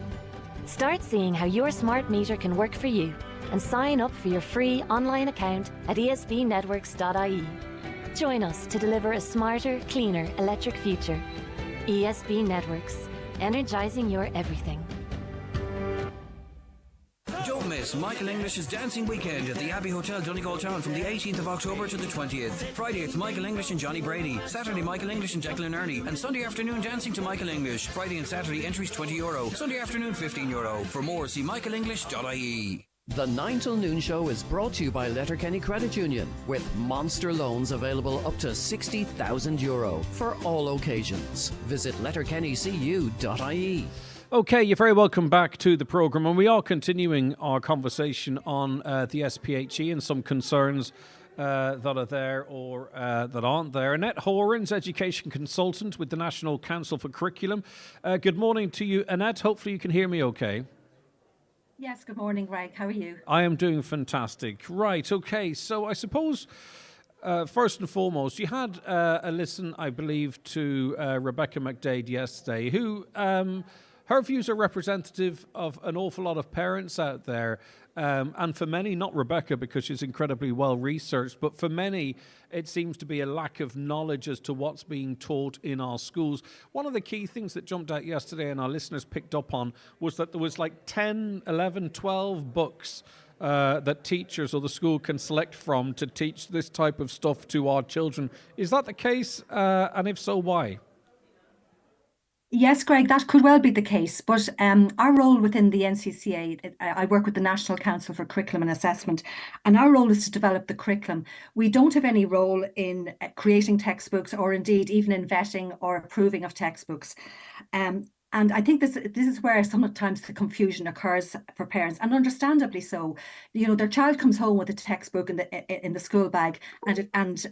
Start seeing how your smart meter can work for you and sign up for your free online account at esbnetworks.ie. Join us to deliver a smarter, cleaner electric future. ESB Networks, energising your everything. Don't miss Michael English's Dancing Weekend at the Abbey Hotel, Donegal Town from the 18th of October to the 20th. Friday it's Michael English and Johnny Brady. Saturday Michael English and Declan Ernie. And Sunday afternoon dancing to Michael English. Friday and Saturday entries €20. Sunday afternoon €15. For more, see michaelenglish.ie. The 9 till noon show is brought to you by Letterkenny Credit Union, with monster loans available up to €60,000 for all occasions. Visit letterkennycu.ie. Okay, you're very welcome back to the programme, and we are continuing our conversation on the SPHE and some concerns that are there or that aren't there. Annette Horan's education consultant with the National Council for Curriculum. Good morning to you, Annette. Hopefully you can hear me okay. Yes, good morning, Greg. How are you? I am doing fantastic. Right, okay. So I suppose, first and foremost, you had a listen, I believe, to Rebecca McDade yesterday, who her views are representative of an awful lot of parents out there. And for many, not Rebecca because she's incredibly well researched, but for many, it seems to be a lack of knowledge as to what's being taught in our schools. One of the key things that jumped out yesterday and our listeners picked up on was that there was like 10, 11, 12 books that teachers or the school can select from to teach this type of stuff to our children. Is that the case? And if so, why? Yes, Greg, that could well be the case. But our role within the NCCA, I work with the National Council for Curriculum and Assessment, and our role is to develop the curriculum. We don't have any role in creating textbooks or indeed even in vetting or approving of textbooks. And I think this is where sometimes the confusion occurs for parents, and understandably so. You know, their child comes home with a textbook in the school bag, and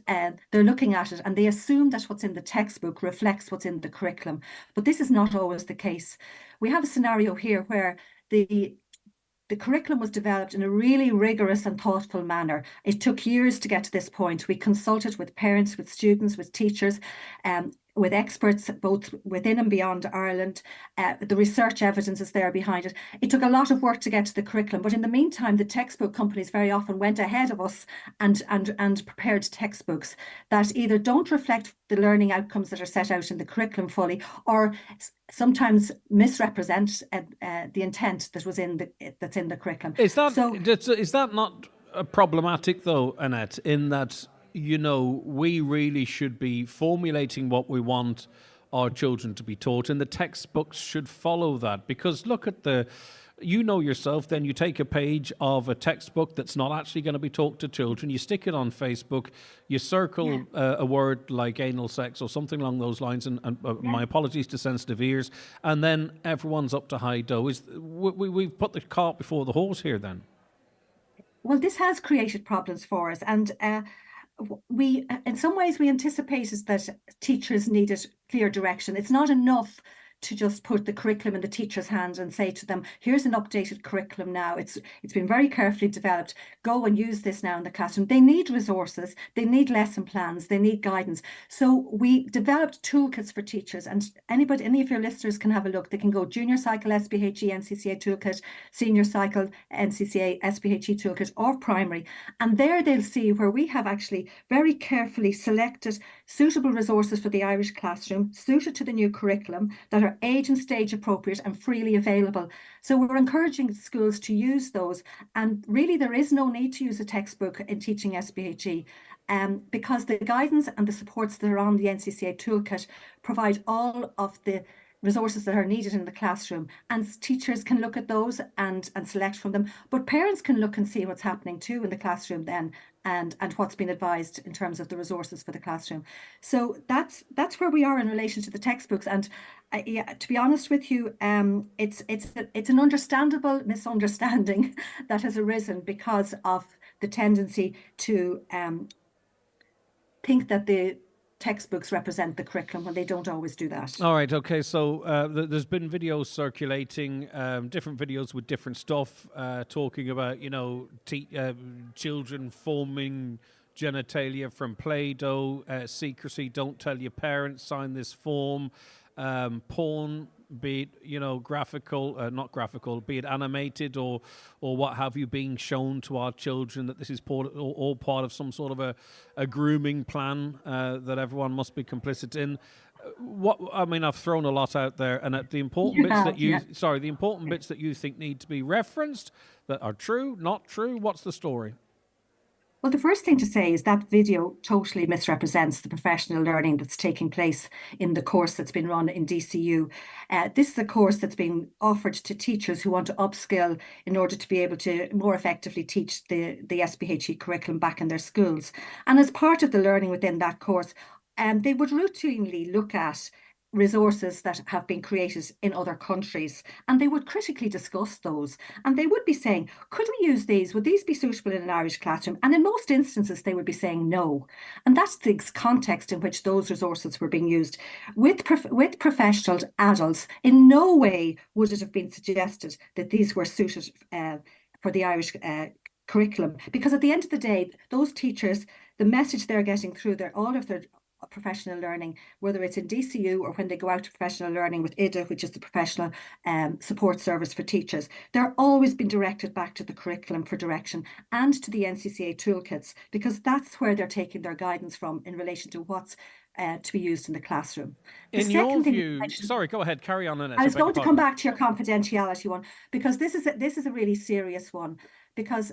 they're looking at it, and they assume that what's in the textbook reflects what's in the curriculum. But this is not always the case. We have a scenario here where the curriculum was developed in a really rigorous and thoughtful manner. It took years to get to this point. We consulted with parents, with students, with teachers, with experts both within and beyond Ireland. The research evidence is there behind it. It took a lot of work to get to the curriculum, but in the meantime, the textbook companies very often went ahead of us and prepared textbooks that either don't reflect the learning outcomes that are set out in the curriculum fully, or sometimes misrepresent the intent that was that's in the curriculum. Is that not problematic though, Annette, in that, you know, we really should be formulating what we want our children to be taught, and the textbooks should follow that? Because look at you know yourself, then you take a page of a textbook that's not actually going to be taught to children, you stick it on Facebook, you circle a word like anal sex or something along those lines, and my apologies to sensitive ears, and then everyone's up to high dough. We've put the cart before the horse here then. Well, this has created problems for us, and we, in some ways, we anticipated that teachers needed clear direction. It's not enough to just put the curriculum in the teacher's hands and say to them, here's an updated curriculum now. It's been very carefully developed. Go and use this now in the classroom. They need resources. They need lesson plans. They need guidance. So we developed toolkits for teachers, and any of your listeners can have a look. They can go Junior Cycle SPHE NCCA Toolkit, Senior Cycle NCCA SPHE Toolkit, or Primary. And there they'll see where we have actually very carefully selected suitable resources for the Irish classroom, suited to the new curriculum, that are age and stage appropriate and freely available. So we're encouraging schools to use those. And really, there is no need to use a textbook in teaching SPHE, because the guidance and the supports that are on the NCCA toolkit provide all of the resources that are needed in the classroom, and teachers can look at those and select from them, but parents can look and see what's happening too in the classroom then, and what's been advised in terms of the resources for the classroom. So that's where we are in relation to the textbooks. And to be honest with you, it's an understandable misunderstanding that has arisen because of the tendency to think that the textbooks represent the curriculum when they don't always do that. All right, okay, so there's been videos circulating, different videos with different stuff, talking about, you know, children forming genitalia from Play-Doh, secrecy, don't tell your parents, sign this form, porn, be it, you know, graphical, not graphical, be it animated or what have you, being shown to our children, that this is all part of some sort of a grooming plan that everyone must be complicit in. I've thrown a lot out there, and the important the important bits that you think need to be referenced, that are true, not true. What's the story? Well, the first thing to say is that video totally misrepresents the professional learning that's taking place in the course that's been run in DCU. This is a course that's being offered to teachers who want to upskill in order to be able to more effectively teach the SPHE curriculum back in their schools. And as part of the learning within that course, they would routinely look at resources that have been created in other countries, and they would critically discuss those, and they would be saying, could we use these? Would these be suitable in an Irish classroom? And in most instances they would be saying no. And that's the context in which those resources were being used. With professional adults, in no way would it have been suggested that these were suited for the Irish curriculum, because at the end of the day, those teachers, the message they're getting through all of their professional learning, whether it's in DCU or when they go out to professional learning with IDA, which is the professional support service for teachers, they're always being directed back to the curriculum for direction and to the NCCA toolkits, because that's where they're taking their guidance from in relation to what's to be used in the classroom. In your view, sorry, go ahead, carry on. Annette, I was going to come back to your confidentiality one, because this is a really serious one, because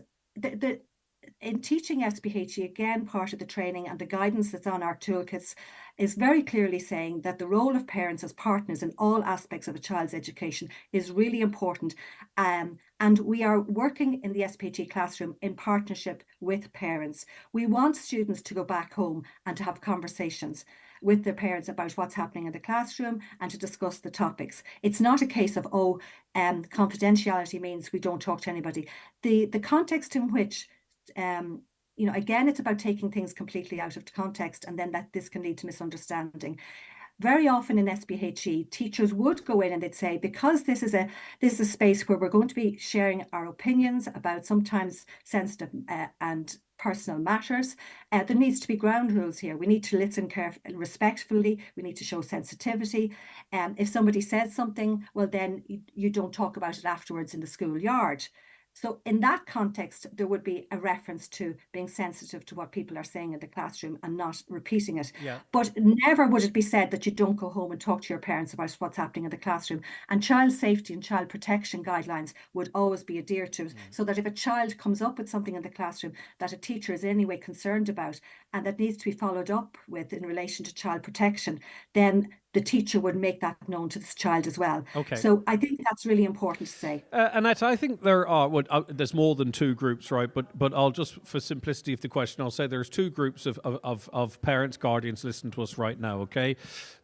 in teaching SPHE, again, part of the training and the guidance that's on our toolkits is very clearly saying that the role of parents as partners in all aspects of a child's education is really important. And we are working in the SPHE classroom in partnership with parents. We want students to go back home and to have conversations with their parents about what's happening in the classroom and to discuss the topics. It's not a case of, confidentiality means we don't talk to anybody. The context in which again, it's about taking things completely out of context, and then that this can lead to misunderstanding. Very often in SPHE, teachers would go in and they'd say, because this is a space where we're going to be sharing our opinions about sometimes sensitive and personal matters, there needs to be ground rules here. We need to listen carefully, respectfully. We need to show sensitivity. If somebody says something, well, then you don't talk about it afterwards in the schoolyard. So in that context, there would be a reference to being sensitive to what people are saying in the classroom and not repeating it. Yeah. But never would it be said that you don't go home and talk to your parents about what's happening in the classroom. And child safety and child protection guidelines would always be adhered to, so that if a child comes up with something in the classroom that a teacher is in any way concerned about and that needs to be followed up with in relation to child protection, then the teacher would make that known to this child as well. Okay. So I think that's really important to say. Annette, I think there are, there's more than two groups, right? But I'll just, for simplicity of the question, I'll say there's two groups of parents, guardians listening to us right now, okay?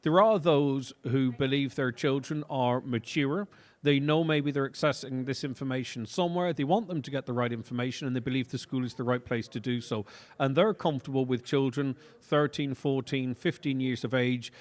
There are those who believe their children are mature. They know maybe they're accessing this information somewhere. They want them to get the right information, and they believe the school is the right place to do so. And they're comfortable with children 13, 14, 15 years of age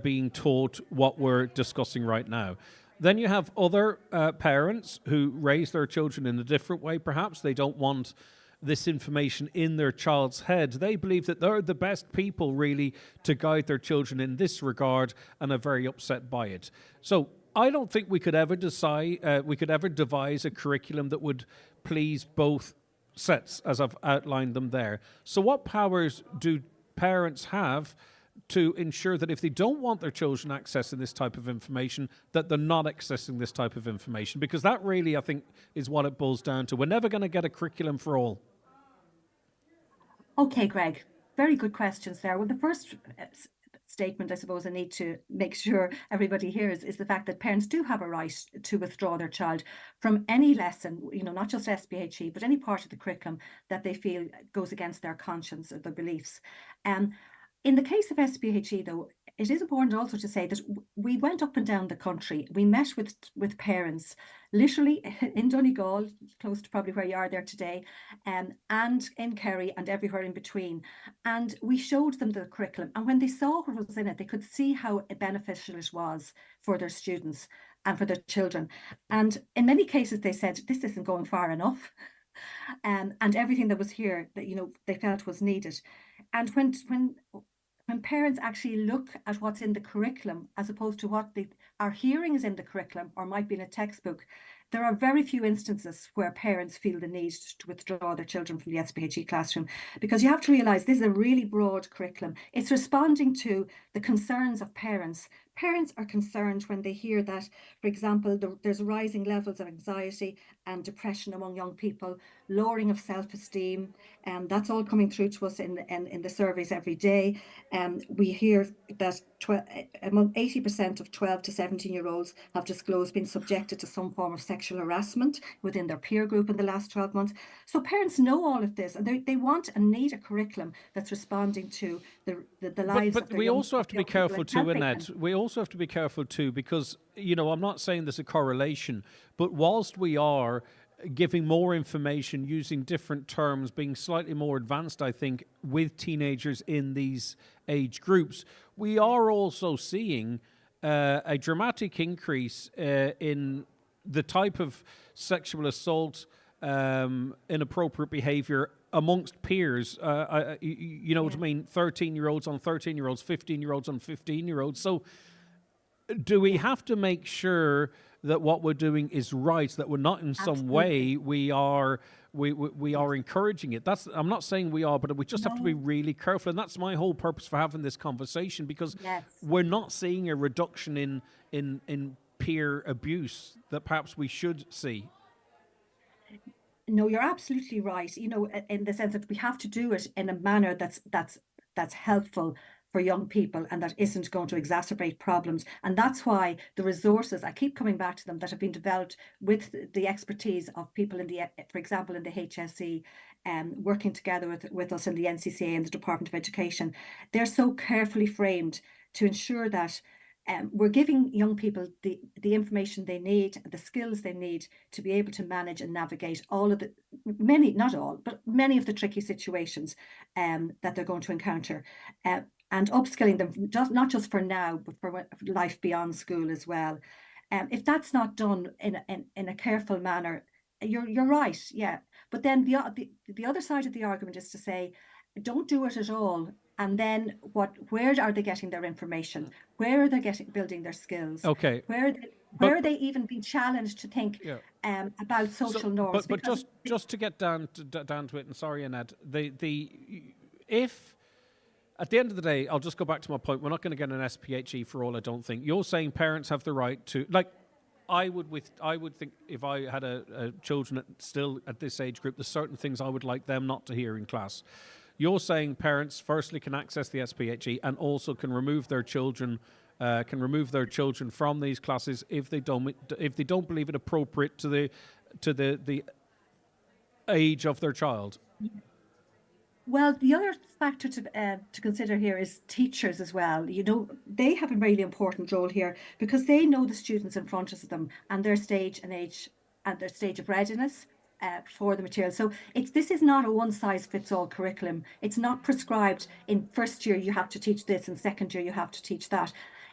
being taught what we're discussing right now. Then you have other parents who raise their children in a different way, perhaps. They don't want this information in their child's head. They believe that they're the best people, really, to guide their children in this regard, and are very upset by it. So I don't think we could ever devise a curriculum that would please both sets, as I've outlined them there. So what powers do parents have to ensure that if they don't want their children accessing this type of information, that they're not accessing this type of information? Because that really, I think, is what it boils down to. We're never going to get a curriculum for all. Okay, Greg, very good questions there. Well, the first statement I suppose I need to make sure everybody hears is the fact that parents do have a right to withdraw their child from any lesson, not just SPHE, but any part of the curriculum that they feel goes against their conscience or their beliefs. In the case of SPHE, though, it is important also to say that we went up and down the country. We met with parents, literally in Donegal, close to probably where you are there today, and in Kerry and everywhere in between. And we showed them the curriculum. And when they saw what was in it, they could see how beneficial it was for their students and for their children. And in many cases, they said, this isn't going far enough. And everything that was here that, they felt was needed. And when parents actually look at what's in the curriculum as opposed to what they are hearing is in the curriculum or might be in a textbook, there are very few instances where parents feel the need to withdraw their children from the SPHE classroom, because you have to realise this is a really broad curriculum. It's responding to the concerns of parents. Parents are concerned when they hear that, for example, there's rising levels of anxiety and depression among young people, lowering of self-esteem, and that's all coming through to us in the surveys every day. We hear that among 80% of 12 to 17-year-olds have disclosed being subjected to some form of sexual harassment within their peer group in the last 12 months. So parents know all of this, and they want and need a curriculum that's responding to the lives of their But we also have to be careful too, Annette. We also have to be careful too, because, I'm not saying there's a correlation, but whilst we are giving more information, using different terms, being slightly more advanced, I think, with teenagers in these age groups, we are also seeing a dramatic increase in the type of sexual assault, inappropriate behavior amongst peers. What I mean? 13-year-olds on 13-year-olds, 15-year-olds on 15-year-olds. So do we have to make sure that what we're doing is right, that we're not in some way we are encouraging it? I'm not saying we are, but we just have to be really careful. And that's my whole purpose for having this conversation, because we're not seeing a reduction in peer abuse that perhaps we should see. No, you're absolutely right. In the sense that we have to do it in a manner that's helpful for young people and that isn't going to exacerbate problems. And that's why the resources, I keep coming back to them, that have been developed with the expertise of people for example, in the HSE, working together with us in the NCCA and the Department of Education, they're so carefully framed to ensure that we're giving young people the information they need, the skills they need to be able to manage and navigate not all, but many of the tricky situations that they're going to encounter. And upskilling them, not just for now, but for life beyond school as well. If that's not done in a careful manner, you're right, yeah. But then the other side of the argument is to say, don't do it at all. And then where are they getting their information? Where are they building their skills? Okay. Where are they even being challenged to think about social norms? But just to get down to it, and sorry, Annette, if at the end of the day, I'll just go back to my point. We're not going to get an SPHE for all, I don't think. You're saying parents have the right to, I would think if I had a children still at this age group, there's certain things I would like them not to hear in class. You're saying parents firstly can access the SPHE and also can remove their children from these classes if they don't believe it appropriate to the age of their child. Well, the other factor to consider here is teachers as well. They have a really important role here because they know the students in front of them and their stage and age and their stage of readiness for the material. So this is not a one-size-fits-all curriculum. It's not prescribed in first year you have to teach this and second year you have to teach that.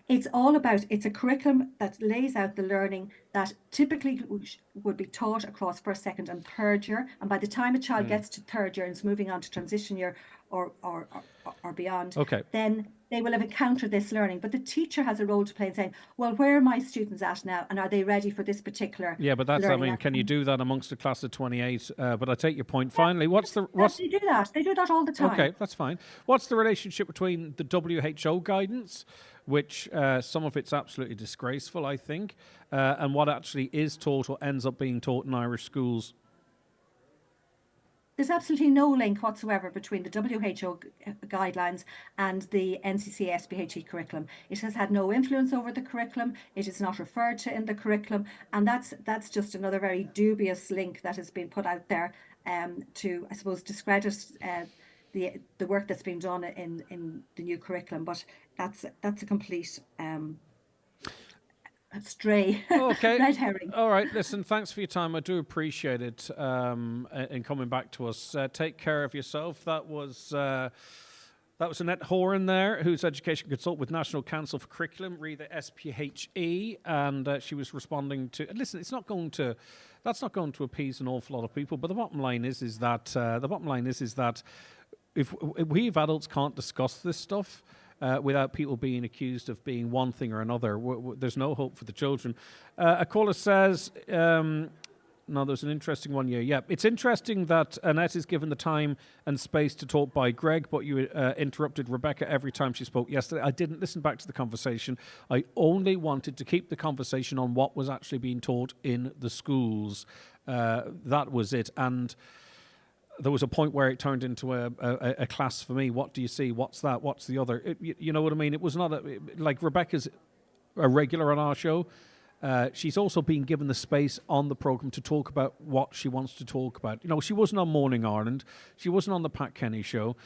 It's a curriculum that lays out the learning that typically would be taught across first, second and third year. And by the time a child gets to third year and is moving on to transition year or beyond, then they will have encountered this learning. But the teacher has a role to play in saying, well, where are my students at now? And are they ready for this particular but that's, learning? Can you do that amongst a class of 28? But I take your point. Finally, they do that. They do that all the time. Okay, that's fine. What's the relationship between the WHO guidance, which some of it's absolutely disgraceful, I think, and what actually is taught or ends up being taught in Irish schools? There's absolutely no link whatsoever between the WHO guidelines and the NCCA SPHE curriculum. It has had no influence over the curriculum. It is not referred to in the curriculum. And that's just another very dubious link that has been put out there to, I suppose, discredit the work that's been done in the new curriculum. But that's a complete stray red herring. All right, listen, thanks for your time. I do appreciate it in coming back to us. Take care of yourself. That was Annette Horan there, who's education consultant with National Council for Curriculum, read the SPHE, and she was responding to. Listen, that's not going to appease an awful lot of people. But the bottom line is that if we adults can't discuss this stuff without people being accused of being one thing or another, there's no hope for the children. A caller says, no, there's an interesting one here. Yeah, it's interesting that Annette is given the time and space to talk by Greg, but you interrupted Rebecca every time she spoke yesterday. I didn't listen back to the conversation. I only wanted to keep the conversation on what was actually being taught in the schools. That was it. And there was a point where it turned into a class for me. What do you see? What's that? What's the other? You know what I mean? It was not like Rebecca's a regular on our show. she's also been given the space on the programme to talk about what she wants to talk about. You know, she wasn't on Morning Ireland. She wasn't on the Pat Kenny Show.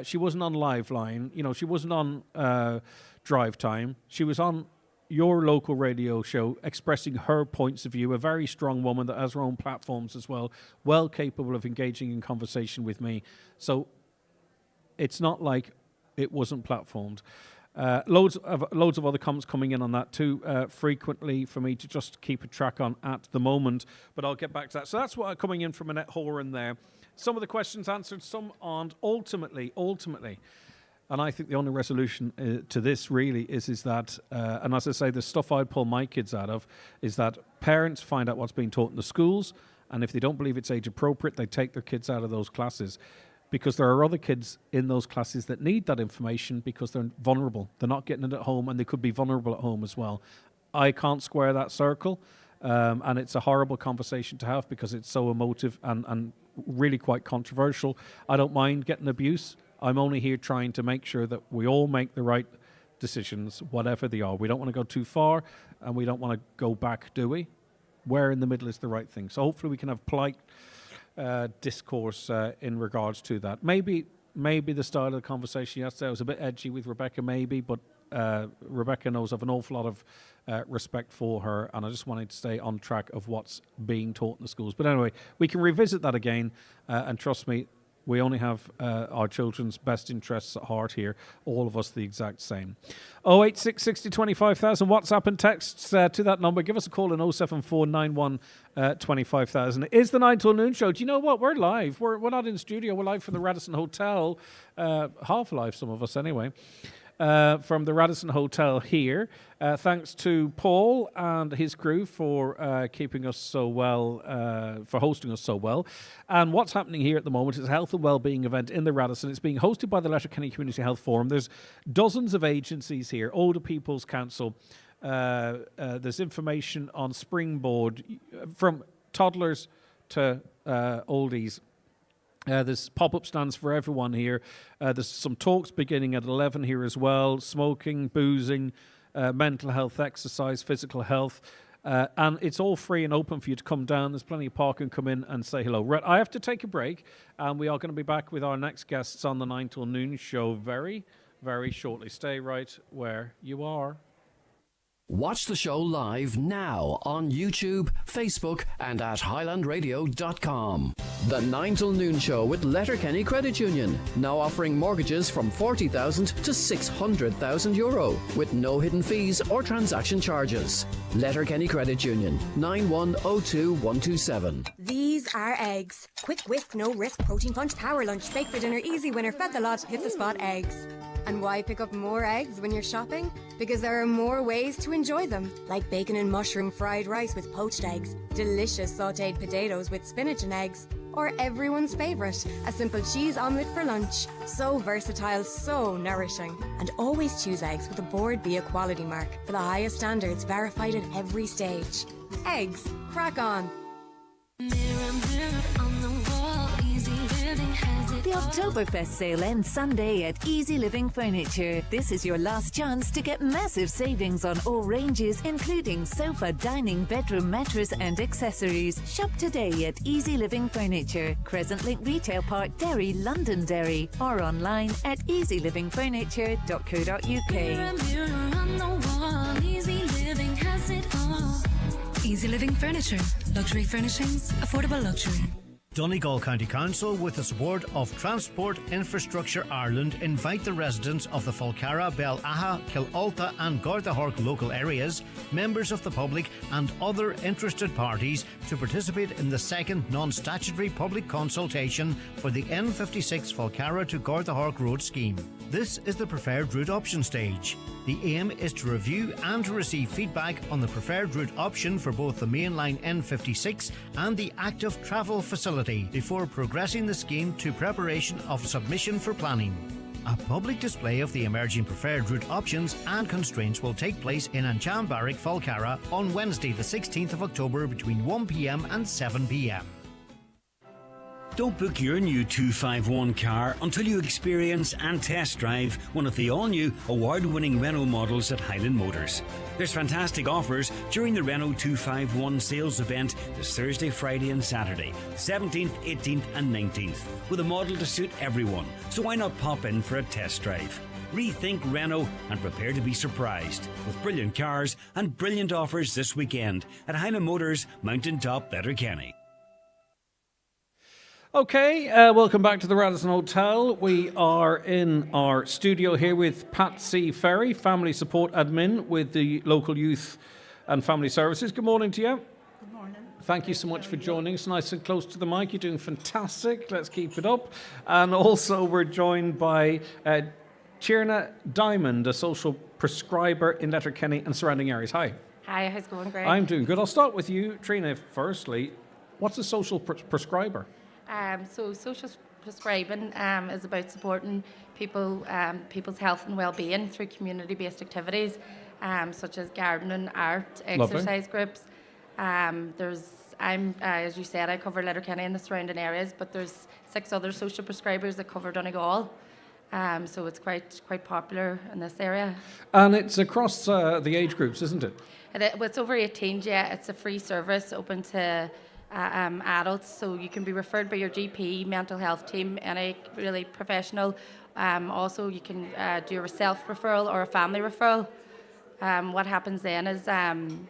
She wasn't on Live Line. You know, she wasn't on Drive Time. She was on your local radio show expressing her points of view, a very strong woman that has her own platforms as well, well capable of engaging in conversation with me. So it's not like it wasn't platformed. Loads of other comments coming in on that too, frequently for me to just keep a track on at the moment, but I'll get back to that. So that's what coming in from Annette Horan there. Some of the questions answered, some aren't. Ultimately, and I think the only resolution to this really is that, and as I say, the stuff I'd pull my kids out of is that parents find out what's being taught in the schools, and if they don't believe it's age appropriate, they take their kids out of those classes. Because there are other kids in those classes that need that information because they're vulnerable. They're not getting it at home, and they could be vulnerable at home as well. I can't square that circle, and it's a horrible conversation to have because it's so emotive and really quite controversial. I don't mind getting abuse. I'm only here trying to make sure that we all make the right decisions, whatever they are. We don't want to go too far, and we don't want to go back, do we? Where in the middle is the right thing? So hopefully we can have polite discourse in regards to that. Maybe the style of the conversation yesterday was a bit edgy with Rebecca, but Rebecca knows I have an awful lot of respect for her, and I just wanted to stay on track of what's being taught in the schools. But anyway, we can revisit that again, and trust me, we only have our children's best interests at heart here, all of us the exact same. 086 60 25,000, WhatsApp and texts to that number. Give us a call on 074 91 25,000. It is the 9 till noon show. Do you know what? We're live. We're not in studio. We're live from the Radisson Hotel. Half live, some of us anyway. From the Radisson Hotel here. Thanks to Paul and his crew for keeping us so well, for hosting us so well. And what's happening here at the moment is a Health and Wellbeing Event in the Radisson. It's being hosted by the Letterkenny Community Health Forum. There's dozens of agencies here, Older People's Council. There's information on Springboard from toddlers to oldies. There's pop-up stands for everyone here. There's some talks beginning at 11 here as well. Smoking, boozing, mental health, exercise, physical health. And it's all free and open for you to come down. There's plenty of parking. Come in and say hello. Right, I have to take a break. And we are going to be back with our next guests on the 9 till noon show very, very shortly. Stay right where you are. Watch the show live now on YouTube, Facebook and at highlandradio.com. The 9 till noon show with Letterkenny Credit Union, now offering mortgages from 40,000 to 600,000 euro with no hidden fees or transaction charges. Letterkenny Credit Union, 9102127. These are eggs. Quick whisk, no risk, protein punch, power lunch, bake for dinner, easy winner, fed the lot, hit the spot eggs. And why pick up more eggs when you're shopping? Because there are more ways to enjoy them, like bacon and mushroom fried rice with poached eggs, delicious sautéed potatoes with spinach and eggs, or everyone's favourite, a simple cheese omelette for lunch. So versatile, so nourishing. And always choose eggs with a Board B quality mark for the highest standards, verified at every stage. Eggs, crack on. Mirror, mirror on the wall, Easy Living has it. The Oktoberfest sale ends Sunday at Easy Living Furniture. This is your last chance to get massive savings on all ranges, including sofa, dining, bedroom, mattress and accessories. Shop today at Easy Living Furniture, Crescent Link Retail Park, Derry, Londonderry, or online at easylivingfurniture.co.uk. Mirror, mirror on the wall, Easy Living has it all. Easy Living Furniture. Luxury furnishings, affordable luxury. Donegal County Council, with the support of Transport Infrastructure Ireland, invite the residents of the Falcarra, Bellaha, Kilolta and Gordahork local areas, members of the public and other interested parties to participate in the second non-statutory public consultation for the N56 Falcarra to Gordahork Road scheme. This is the preferred route option stage. The aim is to review and to receive feedback on the preferred route option for both the mainline N56 and the active travel facility before progressing the scheme to preparation of submission for planning. A public display of the emerging preferred route options and constraints will take place in Anchan Barrack, Falcarra on Wednesday the 16th of October between 1 p.m. and 7 p.m. Don't book your new 251 car until you experience and test drive one of the all-new award-winning Renault models at Highland Motors. There's fantastic offers during the Renault 251 sales event this Thursday, Friday and Saturday, 17th, 18th and 19th, with a model to suit everyone. So why not pop in for a test drive? Rethink Renault and prepare to be surprised with brilliant cars and brilliant offers this weekend at Highland Motors, Mountaintop, Letterkenny. Okay, welcome back to the Radisson Hotel. We are in our studio here with Patsy Ferry, Family Support Admin with the local Youth and Family Services. Good morning to you. Good morning. Thank you so much for joining us. Nice and close to the mic. You're doing fantastic. Let's keep it up. And also we're joined by Tierna Diamond, a social prescriber in Letterkenny and surrounding areas. Hi. Hi, how's it going, Greg? I'm doing good. I'll start with you, Trina, firstly. What's a social prescriber? So social prescribing is about supporting people's health and well-being through community-based activities, such as gardening, art, exercise groups. As you said, I cover Letterkenny and the surrounding areas, but there's 6 other social prescribers that cover Donegal. So it's quite popular in this area. And it's across the age groups, isn't it? It's over 18, yeah. It's a free service open to adults, so you can be referred by your GP, mental health team, any really professional. Also, you can do a self-referral or a family referral. What happens then is,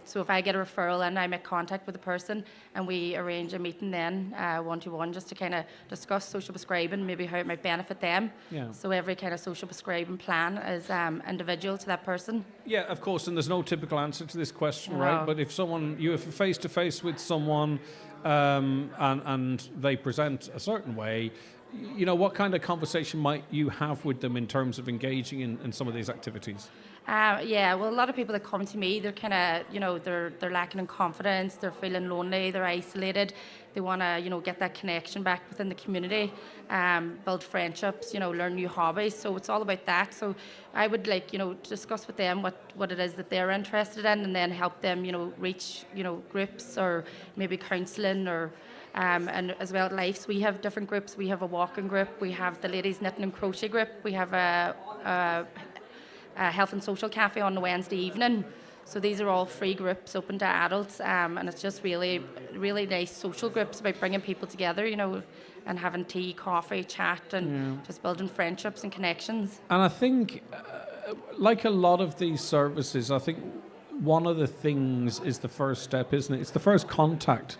so if I get a referral and I make contact with the person and we arrange a meeting then, one-to-one, just to kind of discuss social prescribing, maybe how it might benefit them. Yeah. So every kind of social prescribing plan is individual to that person. Yeah, of course, and there's no typical answer to this question, No. right? But if you have face-to-face with someone and they present a certain way, you know, what kind of conversation might you have with them in terms of engaging in some of these activities? Yeah, well, a lot of people that come to me, they're kind of, they're lacking in confidence, they're feeling lonely, they're isolated, they want to, get that connection back within the community, build friendships, learn new hobbies. So it's all about that. So I would discuss with them what it is that they're interested in, and then help them, reach, groups or maybe counselling or. And as well at Life's, we have different groups. We have a walking group, we have the ladies knitting and crochet group, we have a health and social cafe on the Wednesday evening. So these are all free groups open to adults, and it's just really, really nice social groups about bringing people together, and having tea, coffee, chat, and just building friendships and connections. And I think, like a lot of these services, I think one of the things is the first step, isn't it? It's the first contact.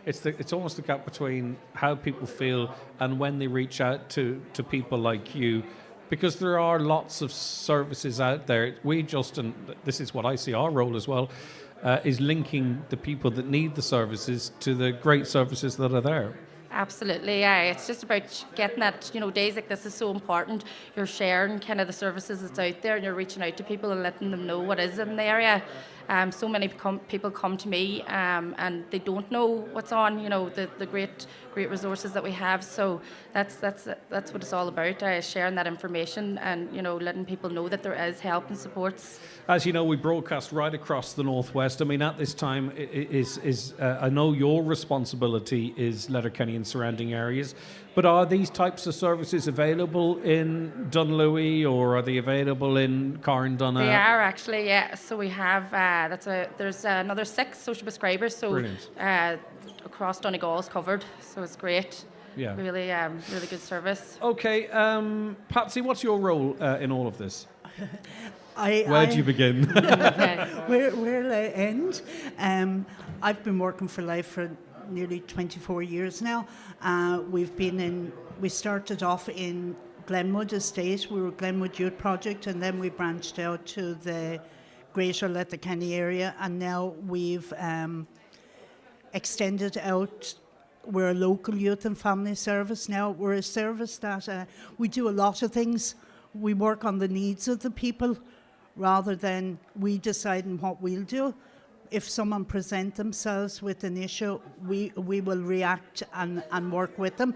It's almost the gap between how people feel and when they reach out to people like you. Because there are lots of services out there. And this is what I see our role as well, is linking the people that need the services to the great services that are there. Absolutely, yeah. It's just about getting that, days like this is so important. You're sharing kind of the services that's out there, and you're reaching out to people and letting them know what is in the area. So many people come to me and they don't know what's on, the great resources that we have. So that's what it's all about, sharing that information and, letting people know that there is help and supports. As you know, we broadcast right across the Northwest. I mean, at this time, I know your responsibility is Letterkenny and surrounding areas, but are these types of services available in Dunlewy, or are they available in Carndonagh? They are actually, yeah. So we have, there's another 6 social prescribers, so across Donegal is covered, so it's great. Yeah. Really good service. Okay, Patsy, what's your role in all of this? Where do you begin? Where'll I end? I've been working for Life for nearly 24 years now. We started off in Glenwood Estate. We were Glenwood Youth Project, and then we branched out to the greater Letterkenny area, and now we've extended out. We're a local youth and family service now. We're a service that we do a lot of things. We work on the needs of the people rather than we deciding what we'll do. If someone presents themselves with an issue, we will react and work with them.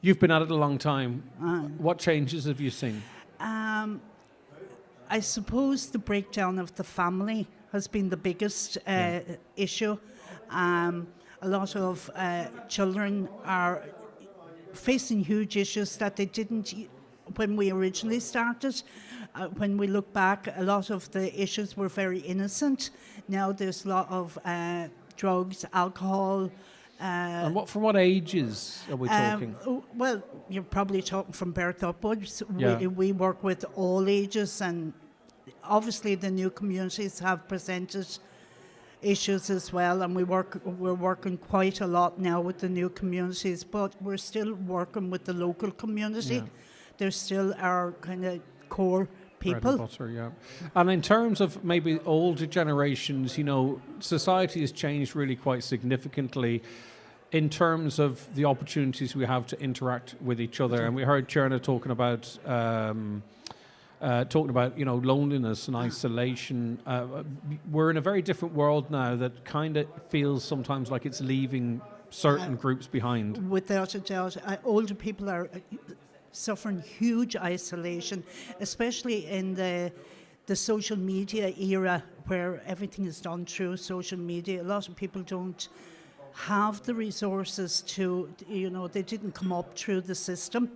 You've been at it a long time. What changes have you seen? I suppose the breakdown of the family has been the biggest issue. a lot of children are facing huge issues that they didn't when we originally started. When we look back, a lot of the issues were very innocent. Now there's a lot of drugs, alcohol. And from what ages are we talking? Well, you're probably talking from birth upwards. Yeah. We work with all ages, and obviously the new communities have presented issues as well, and we're working quite a lot now with the new communities, but we're still working with the local community. Yeah. They're still our kind of core people. Bread and butter, yeah. And in terms of maybe older generations, you know, society has changed really quite significantly in terms of the opportunities we have to interact with each other. And we heard Tierna talking about loneliness and isolation. We're in a very different world now that kind of feels sometimes like it's leaving certain groups behind. Without a doubt, older people are suffering huge isolation, especially in the social media era where everything is done through social media. A lot of people don't have the resources to, they didn't come up through the system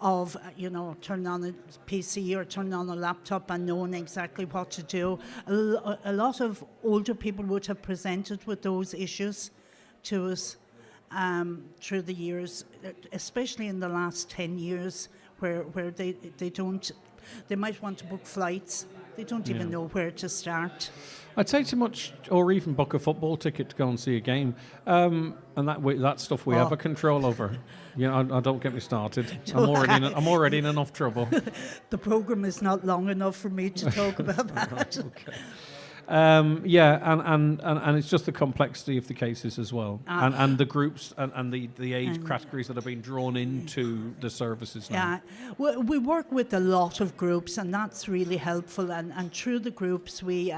of, turning on a PC or turning on a laptop and knowing exactly what to do. A lot of older people would have presented with those issues to us through the years, especially in the last 10 years, where they might want to book flights. They don't even know where to start. I'd say too much, or even book a football ticket to go and see a game, and that stuff we have a control over. Don't get me started. I'm already in enough trouble. The programme is not long enough for me to talk about that. Okay. And it's just the complexity of the cases as well, and the groups and the age categories that have been drawn into the services now. Yeah, we work with a lot of groups, and that's really helpful. And through the groups, we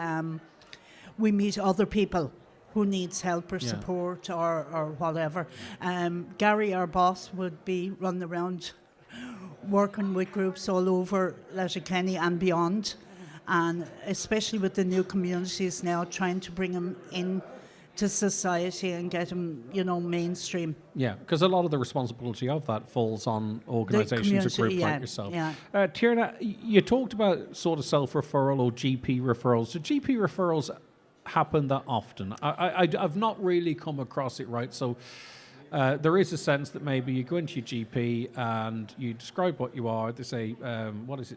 meet other people who needs help or support or whatever. Gary, our boss, would be running around working with groups all over Letterkenny and beyond. And especially with the new communities now, trying to bring them in to society and get them, mainstream. Yeah, because a lot of the responsibility of that falls on organisations or groups like yourself. Yeah. Tierna, you talked about sort of self-referral or GP referrals. Do GP referrals happen that often? I've not really come across it, right? So there is a sense that maybe you go into your GP and you describe what you are. They say, what is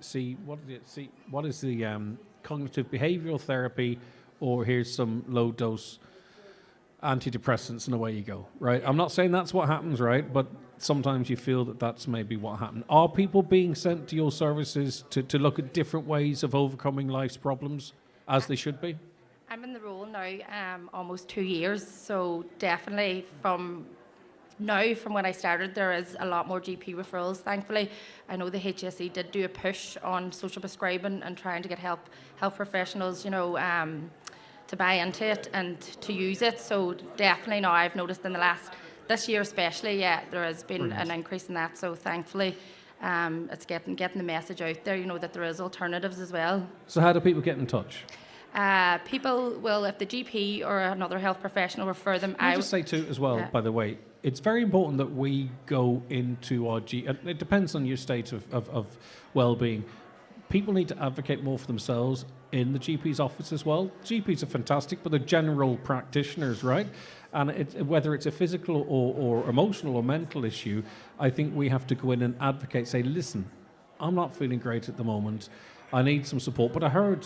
the cognitive behavioural therapy, or here's some low dose antidepressants, and away you go, right? I'm not saying that's what happens, right? But sometimes you feel that that's maybe what happened. Are people being sent to your services to look at different ways of overcoming life's problems, as they should be? I'm in the role now almost 2 years, so definitely from when I started, there is a lot more GP referrals, thankfully. I know the HSE did do a push on social prescribing and trying to get health professionals, to buy into it and to use it. So definitely now I've noticed in this year especially, there has been an increase in that. So thankfully it's getting the message out there, that there is alternatives as well. So how do people get in touch? People will, if the GP or another health professional refer them out. I just say too as well, by the way, it's very important that we go into our it depends on your state of well-being. People need to advocate more for themselves in the GP's office as well. GPs are fantastic, but they're general practitioners, right? And whether it's a physical or emotional or mental issue, I think we have to go in and advocate, say, listen, I'm not feeling great at the moment. I need some support. But I heard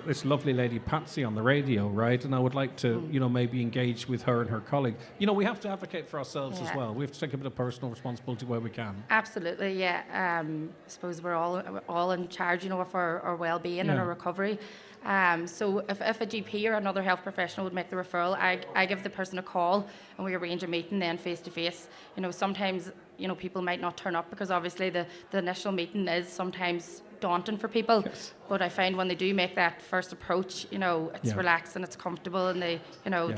this lovely lady, Patsy, on the radio, right? And I would like to, maybe engage with her and her colleague. We have to advocate for ourselves as well. We have to take a bit of personal responsibility where we can. Absolutely, yeah. I suppose we're all in charge, of our well-being and our recovery. So if a GP or another health professional would make the referral, I give the person a call and we arrange a meeting then face-to-face. Sometimes, people might not turn up because obviously the initial meeting is sometimes daunting for people, but I find when they do make that first approach, it's relaxed and it's comfortable, and they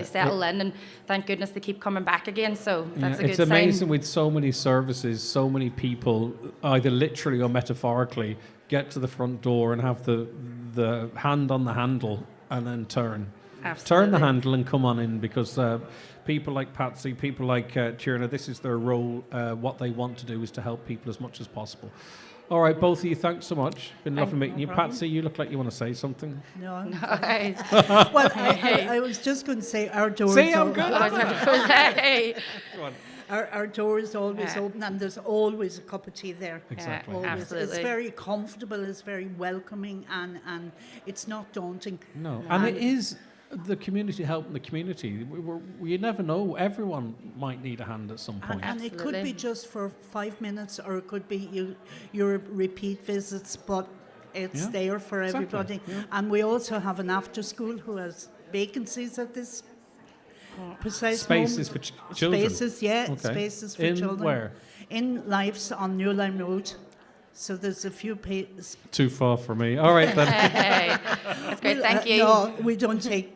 settle in, and thank goodness they keep coming back again. So that's a good sign. It's amazing with so many services, so many people, either literally or metaphorically, get to the front door and have the hand on the handle and then turn. Absolutely. Turn the handle and come on in, because people like Patsy, people like Tierna, this is their role. What they want to do is to help people as much as possible. All right, both of you, thanks so much. Been lovely meeting you. Patsy, you look like you want to say something. No, I'm fine. Well, I was just going to say our doors. See, I'm good. Our door is always open, and there's always a cup of tea there. Exactly. Always. Absolutely. It's very comfortable, it's very welcoming, and it's not daunting. No, and it is the community helping the community. You never know. Everyone might need a hand at some point. And it could be just for 5 minutes, or it could be your repeat visits, but it's there for everybody. Yeah. And we also have an after school who has vacancies at this precise spaces moment. For children. Spaces, spaces for children. In where? In Lives on New Line Road. So there's a few Too far for me. All right then. That's great. Thank you. No, we don't take.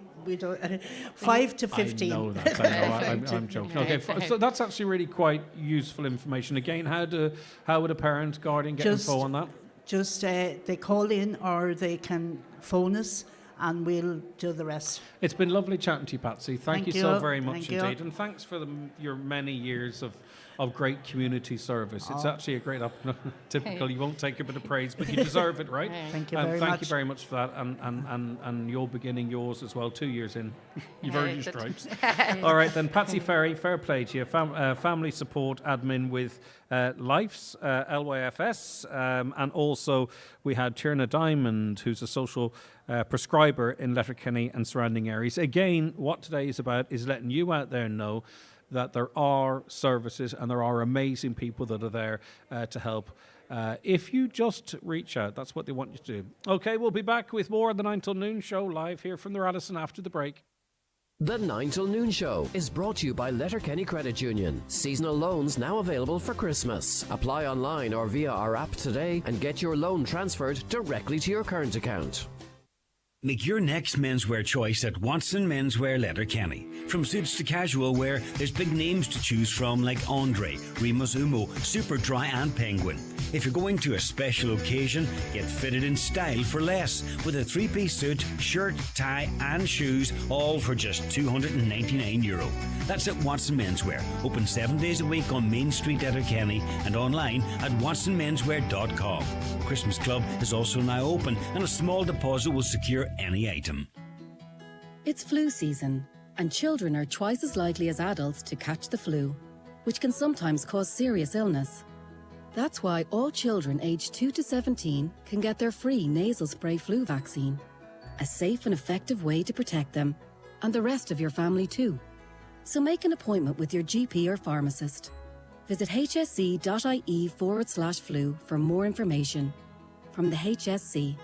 5 to 15. I know that. I know. I'm joking. Okay, so that's actually really quite useful information. Again, how would a parent, guardian get info on that? Just they call in, or they can phone us, and we'll do the rest. It's been lovely chatting to you, Patsy. Thank you so very much indeed. You. And thanks for your many years of great community service. It's actually a great typical. You won't take a bit of praise, but you deserve it, right? Thank you very much. Thank you very much for that, and you're beginning yours as well. 2 years in, you've earned your stripes. All right then, Patsy Ferry, fair play to you. Family support admin with Life's LYFS, and also we had Tierna Diamond, who's a social prescriber in Letterkenny and surrounding areas. Again, what today is about is letting you out there know that there are services and there are amazing people that are there to help. If you just reach out, that's what they want you to do. Okay, we'll be back with more of the 9 till noon show live here from the Radisson after the break. The 9 till noon show is brought to you by Letterkenny Credit Union. Seasonal loans now available for Christmas. Apply online or via our app today and get your loan transferred directly to your current account. Make your next menswear choice at Watson Menswear Letterkenny. From suits to casual wear, there's big names to choose from like Andre, Remus Umo, Superdry and Penguin. If you're going to a special occasion, get fitted in style for less with a 3-piece suit, shirt, tie and shoes, all for just €299. That's at Watson Menswear, open 7 days a week on Main Street, Letterkenny, and online at watsonmenswear.com. Christmas Club is also now open, and a small deposit will secure any item. It's flu season, and children are twice as likely as adults to catch the flu, which can sometimes cause serious illness. That's why all children aged 2 to 17 can get their free nasal spray flu vaccine, a safe and effective way to protect them, and the rest of your family too. So make an appointment with your GP or pharmacist. Visit hsc.ie/flu for more information. From the HSC.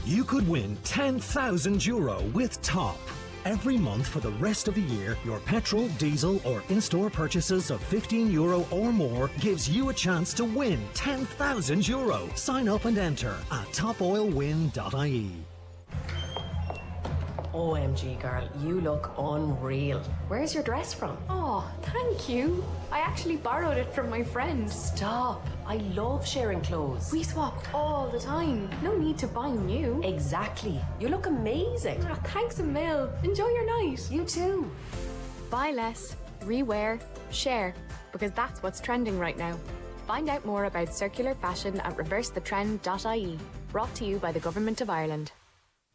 You could win €10,000 with Top. Every month for the rest of the year, your petrol, diesel or in-store purchases of €15 or more gives you a chance to win €10,000. Sign up and enter at topoilwin.ie. OMG, girl, you look unreal. Where's your dress from? Oh, thank you. I actually borrowed it from my friend. Stop. I love sharing clothes. We swap all the time. No need to buy new. Exactly. You look amazing. Oh, thanks a mil. Enjoy your night. You too. Buy less, rewear, share, because that's what's trending right now. Find out more about circular fashion at reversethetrend.ie. Brought to you by the Government of Ireland.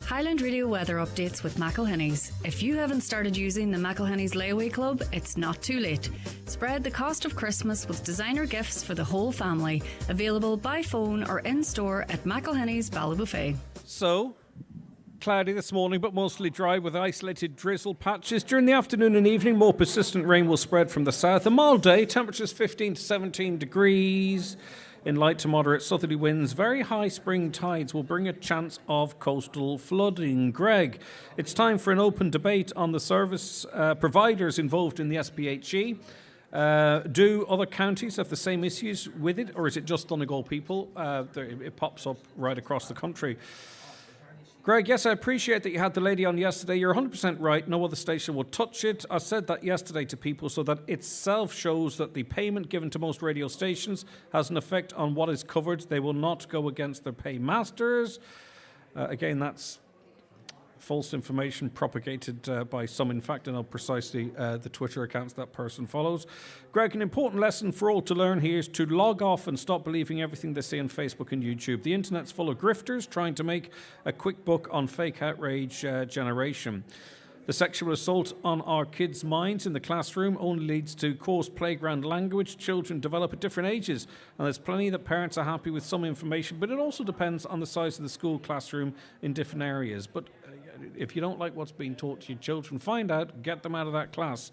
Highland Radio weather updates with McElhenny's. If you haven't started using the McElhenny's Layaway Club, it's not too late. Spread the cost of Christmas with designer gifts for the whole family. Available by phone or in-store at McElhenny's Ballybuffet. So, cloudy this morning, but mostly dry with isolated drizzle patches. During the afternoon and evening, more persistent rain will spread from the south. A mild day, temperatures 15 to 17 degrees. In light to moderate southerly winds, very high spring tides will bring a chance of coastal flooding. Greg, it's time for an open debate on the service providers involved in the SPHE. Do other counties have the same issues with it, or is it just Donegal people? It pops up right across the country. Greg, yes, I appreciate that you had the lady on yesterday. You're 100% right. No other station will touch it. I said that yesterday to people so that itself shows that the payment given to most radio stations has an effect on what is covered. They will not go against their paymasters. Again, that's false information propagated by some. In fact, I know precisely the Twitter accounts that person follows. Greg, an important lesson for all to learn here is to log off and stop believing everything they say on Facebook and YouTube. The internet's full of grifters trying to make a quick buck on fake outrage generation. The sexual assault on our kids' minds in the classroom only leads to coarse playground language. Children develop at different ages, and there's plenty that parents are happy with some information, but it also depends on the size of the school classroom in different areas. But if you don't like what's being taught to your children, find out, get them out of that class.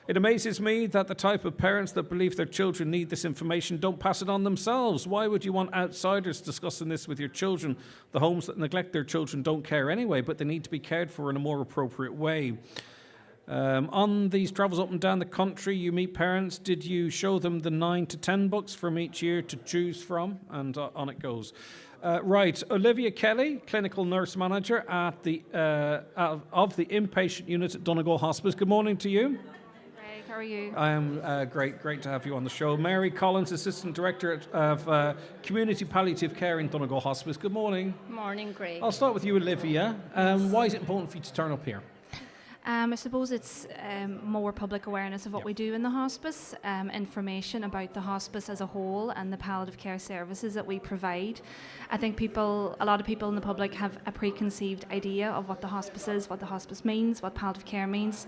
It amazes me that the type of parents that believe their children need this information don't pass it on themselves. Why would you want outsiders discussing this with your children? The homes that neglect their children don't care anyway, but they need to be cared for in a more appropriate way. On these travels up and down the country, you meet parents. Did you show them the 9 to 10 books from each year to choose from? And on it goes. Right, Olivia Kelly, clinical nurse manager at the of the inpatient unit at Donegal Hospice. Good morning to you. How are you? I am great to have you on the show. Mary Collins, Assistant Director of Community Palliative Care in Donegal Hospice. Good morning. Morning, Greg. I'll start with you, Olivia. Why is it important for you to turn up here? I suppose it's more public awareness of what we do in the hospice, information about the hospice as a whole and the palliative care services that we provide. I think a lot of people in the public have a preconceived idea of what the hospice is, what the hospice means, what palliative care means.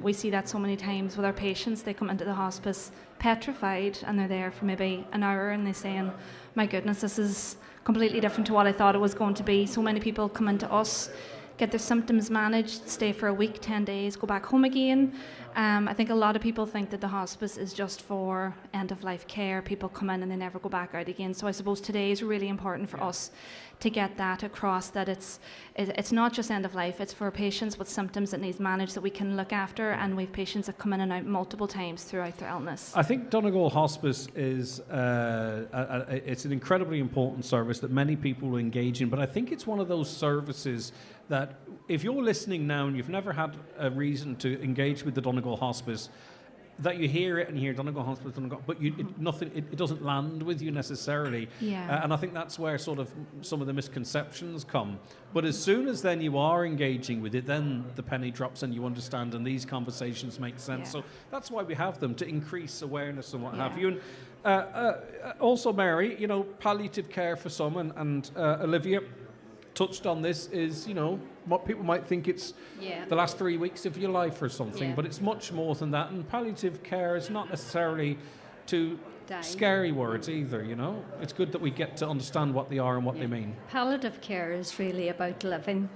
We see that so many times with our patients. They come into the hospice petrified and they're there for maybe an hour and they're saying, my goodness, this is completely different to what I thought it was going to be. So many people come into us, get their symptoms managed, stay for a week, 10 days, go back home again. I think a lot of people think that the hospice is just for end-of-life care. People come in and they never go back out again. So I suppose today is really important for us to get that across, that it's not just end-of-life, it's for patients with symptoms that need managed that we can look after, and we have patients that come in and out multiple times throughout their illness. I think Donegal Hospice is it's an incredibly important service that many people will engage in, but I think it's one of those services that if you're listening now and you've never had a reason to engage with the Donegal Hospice, that you hear it and you hear Donegal Hospice, but it doesn't land with you necessarily. Yeah. And I think that's where sort of some of the misconceptions come. But as soon as then you are engaging with it, then the penny drops and you understand, and these conversations make sense. Yeah. So that's why we have them, to increase awareness and what have you. And also, Mary, palliative care for some, and Olivia touched on this, is what people might think it's the last 3 weeks of your life or something, but it's much more than that. And palliative care is not necessarily two scary words either. It's good that we get to understand what they are and what they mean. Palliative care is really about living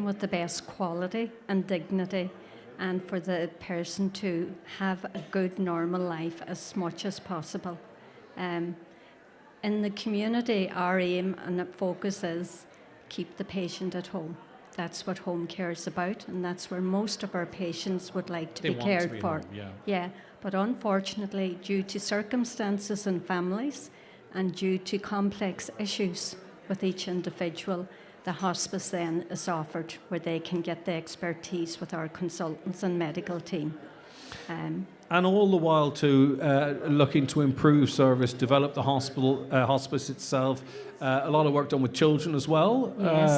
with the best quality and dignity, and for the person to have a good normal life as much as possible. In the community, our aim and focus is keep the patient at home. That's what home care is about, and that's where most of our patients would like to be cared for. Yeah, but unfortunately, due to circumstances and families, and due to complex issues with each individual, the hospice then is offered, where they can get the expertise with our consultants and medical team. And all the while looking to improve service, develop the hospice itself. A lot of work done with children as well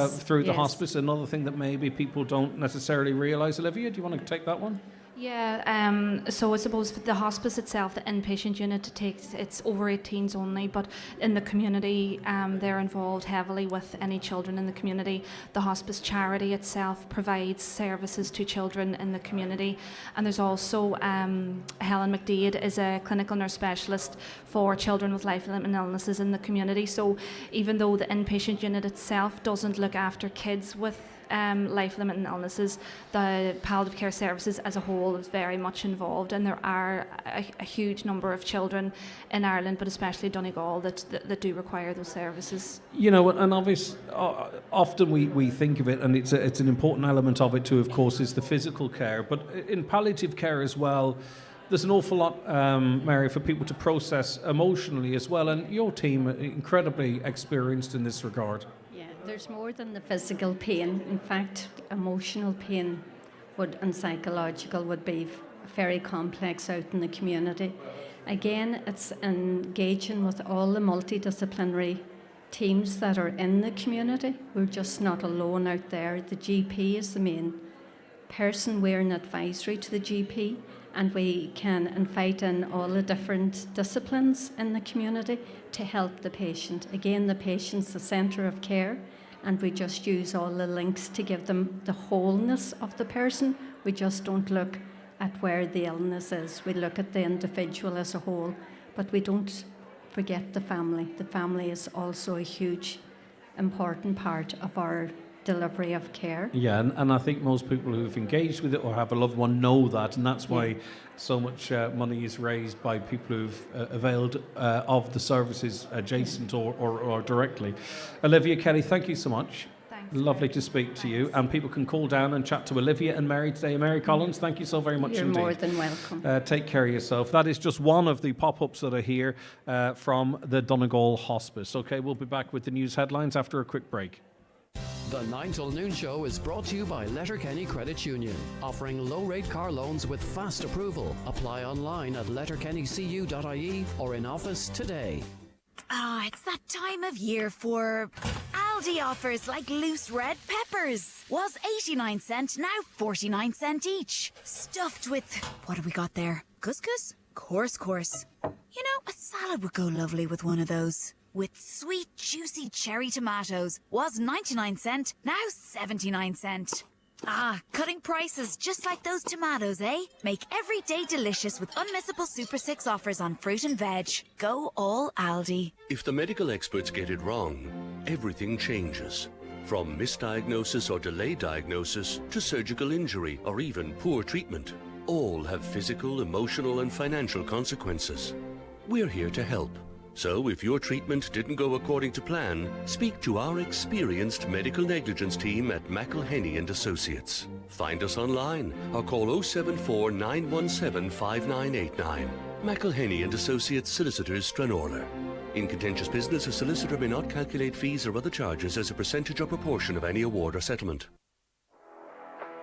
through the hospice. Another thing that maybe people don't necessarily realise. Olivia, do you want to take that one? Yeah, so I suppose for the hospice itself, the inpatient unit it's over 18s only, but in the community they're involved heavily with any children in the community. The hospice charity itself provides services to children in the community, and there's also Helen McDade is a clinical nurse specialist for children with life-limiting illnesses in the community. So even though the inpatient unit itself doesn't look after kids with life-limiting illnesses, the palliative care services as a whole is very much involved, and there are a huge number of children in Ireland, but especially Donegal, that do require those services. And obviously, often we think of it, and it's an important element of it too, of course, is the physical care. But in palliative care as well, there's an awful lot, Mary, for people to process emotionally as well, and your team are incredibly experienced in this regard. There's more than the physical pain. In fact, emotional pain and psychological would be very complex out in the community. Again, it's engaging with all the multidisciplinary teams that are in the community. We're just not alone out there. The GP is the main person. We're an advisory to the GP, and we can invite in all the different disciplines in the community to help the patient. Again, the patient's the centre of care, and we just use all the links to give them the wholeness of the person. We just don't look at where the illness is. We look at the individual as a whole, but we don't forget the family. The family is also a huge, important part of our delivery of care. Yeah, and I think most people who've engaged with it or have a loved one know that, and that's why so much money is raised by people who've availed of the services adjacent or directly. Olivia Kelly, thank you so much. Thanks. Lovely to speak to you. And people can call down and chat to Olivia and Mary today. Mary Collins, thank you so very much You're indeed. more than welcome. Take care of yourself. That is just one of the pop-ups that are here from the Donegal Hospice. Okay, we'll be back with the news headlines after a quick break. The 9 till noon show is brought to you by Letterkenny Credit Union, offering low-rate car loans with fast approval. Apply online at letterkennycu.ie or in office today. It's that time of year for Aldi offers like loose red peppers. Was 89 cent, now 49 cent each. Stuffed with, what have we got there? Couscous? Course. You know, a salad would go lovely with one of those. With sweet, juicy cherry tomatoes. Was 99 cent, now 79 cent. Cutting prices just like those tomatoes, eh? Make every day delicious with unmissable Super 6 offers on fruit and veg. Go all Aldi. If the medical experts get it wrong, everything changes. From misdiagnosis or delayed diagnosis to surgical injury or even poor treatment. All have physical, emotional and financial consequences. We're here to help. So if your treatment didn't go according to plan, speak to our experienced medical negligence team at McElhenney and Associates. Find us online or call 074 917 5989. McElhenney and Associates Solicitors, Stranorlar. In contentious business, a solicitor may not calculate fees or other charges as a percentage or proportion of any award or settlement.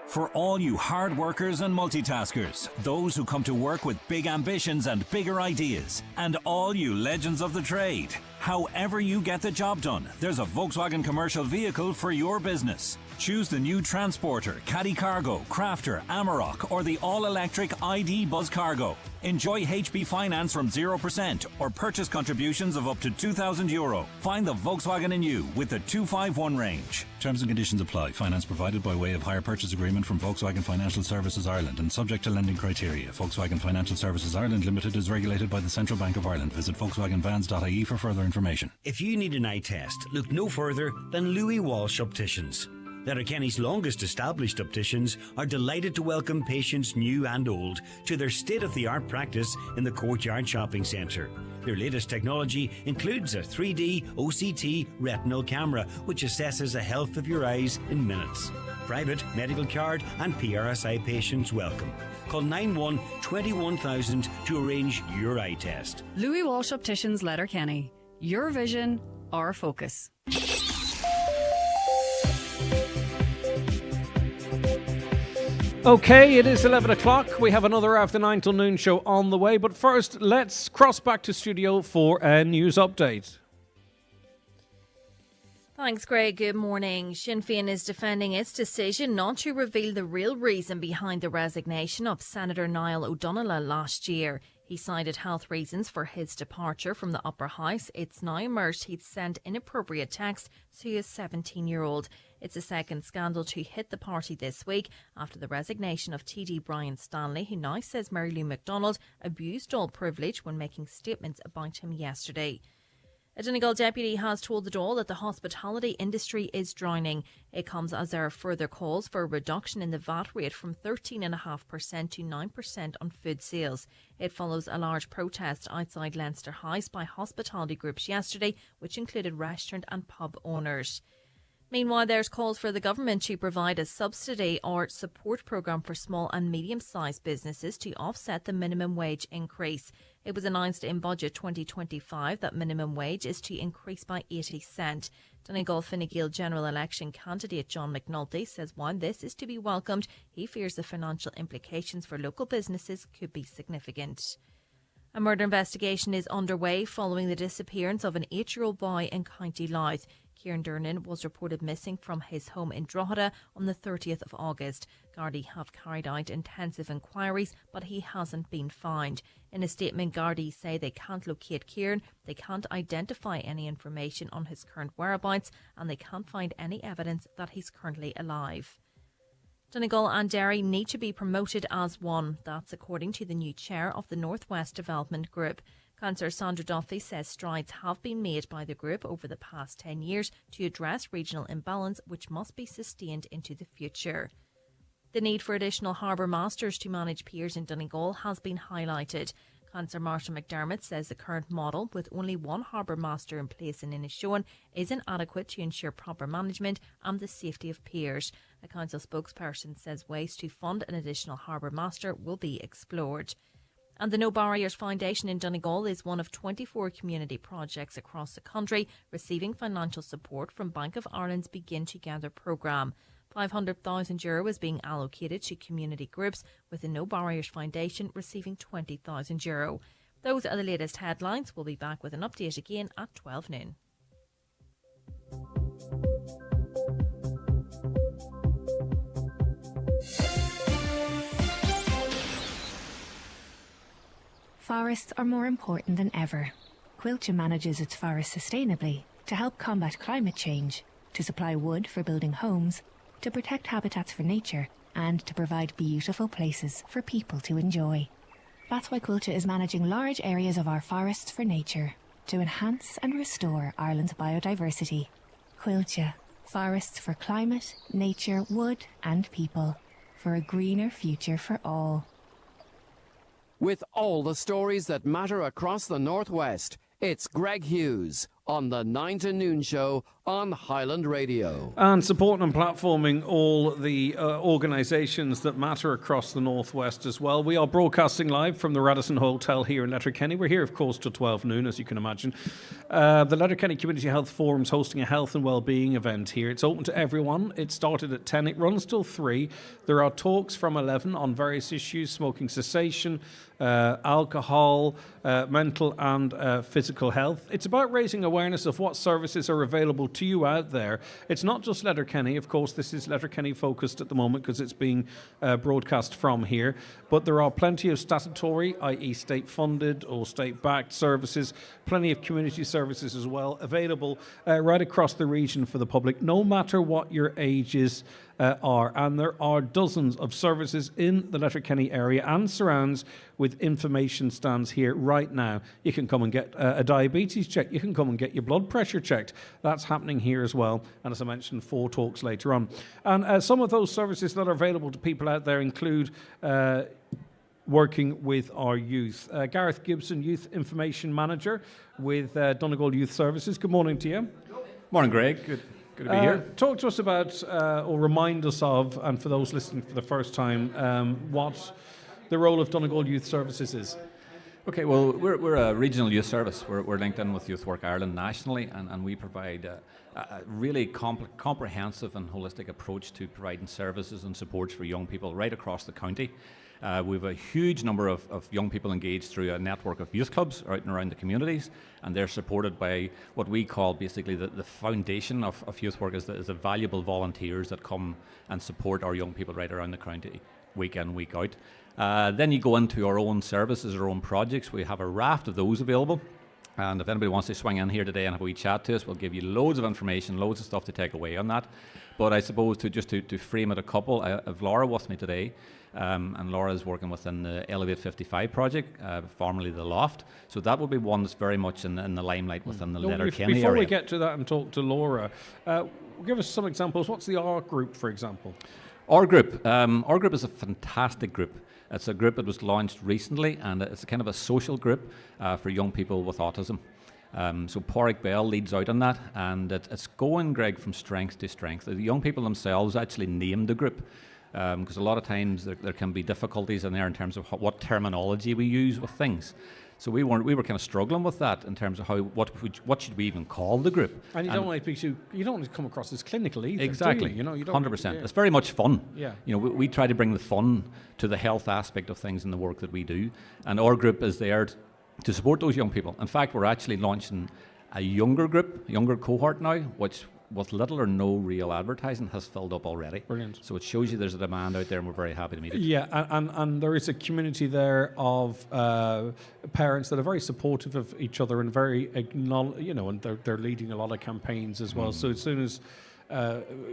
For all you hard workers and multitaskers, those who come to work with big ambitions and bigger ideas, and all you legends of the trade, however you get the job done, there's a Volkswagen commercial vehicle for your business. Choose the new Transporter, Caddy Cargo, Crafter, Amarok, or the all-electric ID Buzz Cargo. Enjoy HP finance from 0% or purchase contributions of up to €2,000. Find the Volkswagen in you with the 251 range. Terms and conditions apply. Finance provided by way of hire purchase agreement from Volkswagen Financial Services Ireland and subject to lending criteria. Volkswagen Financial Services Ireland Limited is regulated by the Central Bank of Ireland. Visit volkswagenvans.ie for further information. If you need an eye test, look no further than Louis Walsh Opticians. Letterkenny's longest established opticians are delighted to welcome patients new and old to their state-of-the-art practice in the Courtyard Shopping Centre. Their latest technology includes a 3D OCT retinal camera which assesses the health of your eyes in minutes. Private, medical card and PRSI patients welcome. Call 91 21000 to arrange your eye test. Louis Walsh Opticians, Letterkenny. Your vision, our focus. Okay, it is 11 o'clock. We have another After 9 till noon show on the way. But first, let's cross back to studio for a news update. Thanks, Greg. Good morning. Sinn Féin is defending its decision not to reveal the real reason behind the resignation of Senator Niall O'Donnell last year. He cited health reasons for his departure from the Upper House. It's now emerged he'd sent inappropriate texts to his 17-year-old. It's the second scandal to hit the party this week after the resignation of TD Brian Stanley, who now says Mary Lou McDonald abused all privilege when making statements about him yesterday. A Donegal deputy has told the Dáil that the hospitality industry is drowning. It comes as there are further calls for a reduction in the VAT rate from 13.5% to 9% on food sales. It follows a large protest outside Leinster House by hospitality groups yesterday, which included restaurant and pub owners. Meanwhile, there's calls for the government to provide a subsidy or support programme for small and medium-sized businesses to offset the minimum wage increase. It was announced in Budget 2025 that minimum wage is to increase by 80 cents. Donegal Fine Gael general election candidate John McNulty says while this is to be welcomed, he fears the financial implications for local businesses could be significant. A murder investigation is underway following the disappearance of an 8-year-old boy in County Louth. Kieran Durnan was reported missing from his home in Drogheda on the 30th of August. Gardaí have carried out intensive inquiries, but he hasn't been found. In a statement, Gardaí say they can't locate Kieran, they can't identify any information on his current whereabouts, and they can't find any evidence that he's currently alive. Donegal and Derry need to be promoted as one. That's according to the new chair of the North West Development Group. Councillor Sandra Duffy says strides have been made by the group over the past 10 years to address regional imbalance, which must be sustained into the future. The need for additional harbour masters to manage piers in Donegal has been highlighted. Councillor Marshall McDermott says the current model, with only one harbour master in place in Inishowen, isn't adequate to ensure proper management and the safety of piers. A council spokesperson says ways to fund an additional harbour master will be explored. And the No Barriers Foundation in Donegal is one of 24 community projects across the country receiving financial support from Bank of Ireland's Begin Together programme. €500,000 is being allocated to community groups, with the No Barriers Foundation receiving €20,000. Those are the latest headlines. We'll be back with an update again at 12 noon. Forests are more important than ever. Quilcha manages its forests sustainably to help combat climate change, to supply wood for building homes, to protect habitats for nature, and to provide beautiful places for people to enjoy. That's why Quilcha is managing large areas of our forests for nature, to enhance and restore Ireland's biodiversity. Quilcha, forests for climate, nature, wood and people, for a greener future for all. With all the stories that matter across the Northwest, it's Greg Hughes on the 9 to Noon Show on Highland Radio. And supporting and platforming all the organisations that matter across the Northwest as well. We are broadcasting live from the Radisson Hotel here in Letterkenny. We're here, of course, till 12 noon, as you can imagine. The Letterkenny Community Health Forum is hosting a Health and Wellbeing Event here. It's open to everyone. It started at 10. It runs till 3. There are talks from 11 on various issues, smoking cessation, alcohol, mental and physical health. It's about raising awareness of what services are available to you out there. It's not just Letterkenny. Of course, this is Letterkenny focused at the moment because it's being broadcast from here. But there are plenty of statutory, i.e. state-funded or state-backed services, plenty of community services as well, available right across the region for the public, no matter what your ages are. And there are dozens of services in the Letterkenny area and surrounds with information stands here right now. You can come and get a diabetes check. You can come and get your blood pressure checked. That's happening here as well. And as I mentioned, 4 talks later on. And some of those services that are available to people out there include working with our youth. Gareth Gibson, Youth Information Manager with Donegal Youth Services. Good morning to you. Morning, Greg. Good to be here. Talk to us about, or remind us of, and for those listening for the first time, what the role of Donegal Youth Services is. Okay, well, we're a regional youth service. We're linked in with Youth Work Ireland nationally, and we provide a really comprehensive and holistic approach to providing services and supports for young people right across the county. We have a huge number of young people engaged through a network of youth clubs out and around the communities, and they're supported by what we call basically the foundation of youth work is the valuable volunteers that come and support our young people right around the county week in, week out. Then you go into our own services, our own projects. We have a raft of those available. And if anybody wants to swing in here today and have a wee chat to us, we'll give you loads of information, loads of stuff to take away on that. But I suppose to frame it a couple, I have Laura with me today. And Laura is working within the Elevate 55 project, formerly the Loft. So that will be one that's very much in the limelight within the Letterkenny area. Before we get to that and talk to Laura, give us some examples. What's the R group, for example? Our group is a fantastic group. It's a group that was launched recently, and it's a kind of a social group for young people with autism. So Porrick Bell leads out on that, and it's going, Greg, from strength to strength. The young people themselves actually named the group, because a lot of times there can be difficulties in there in terms of what terminology we use with things. So we were kind of struggling with that in terms of what should we even call the group. And you don't want to come across as clinical either. Exactly, you 100%. Yeah. It's very much fun. Yeah. We try to bring the fun to the health aspect of things in the work that we do, and our group is there to support those young people. In fact, we're actually launching a younger cohort now, which with little or no real advertising has filled up already. Brilliant. So it shows you there's a demand out there, and we're very happy to meet it. Yeah, and there is a community there of parents that are very supportive of each other and very and they're leading a lot of campaigns as well. So as soon as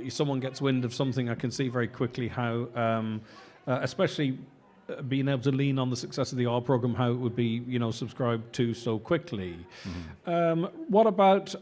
someone gets wind of something, I can see very quickly how, especially being able to lean on the success of the R program, how it would be subscribed to so quickly. What about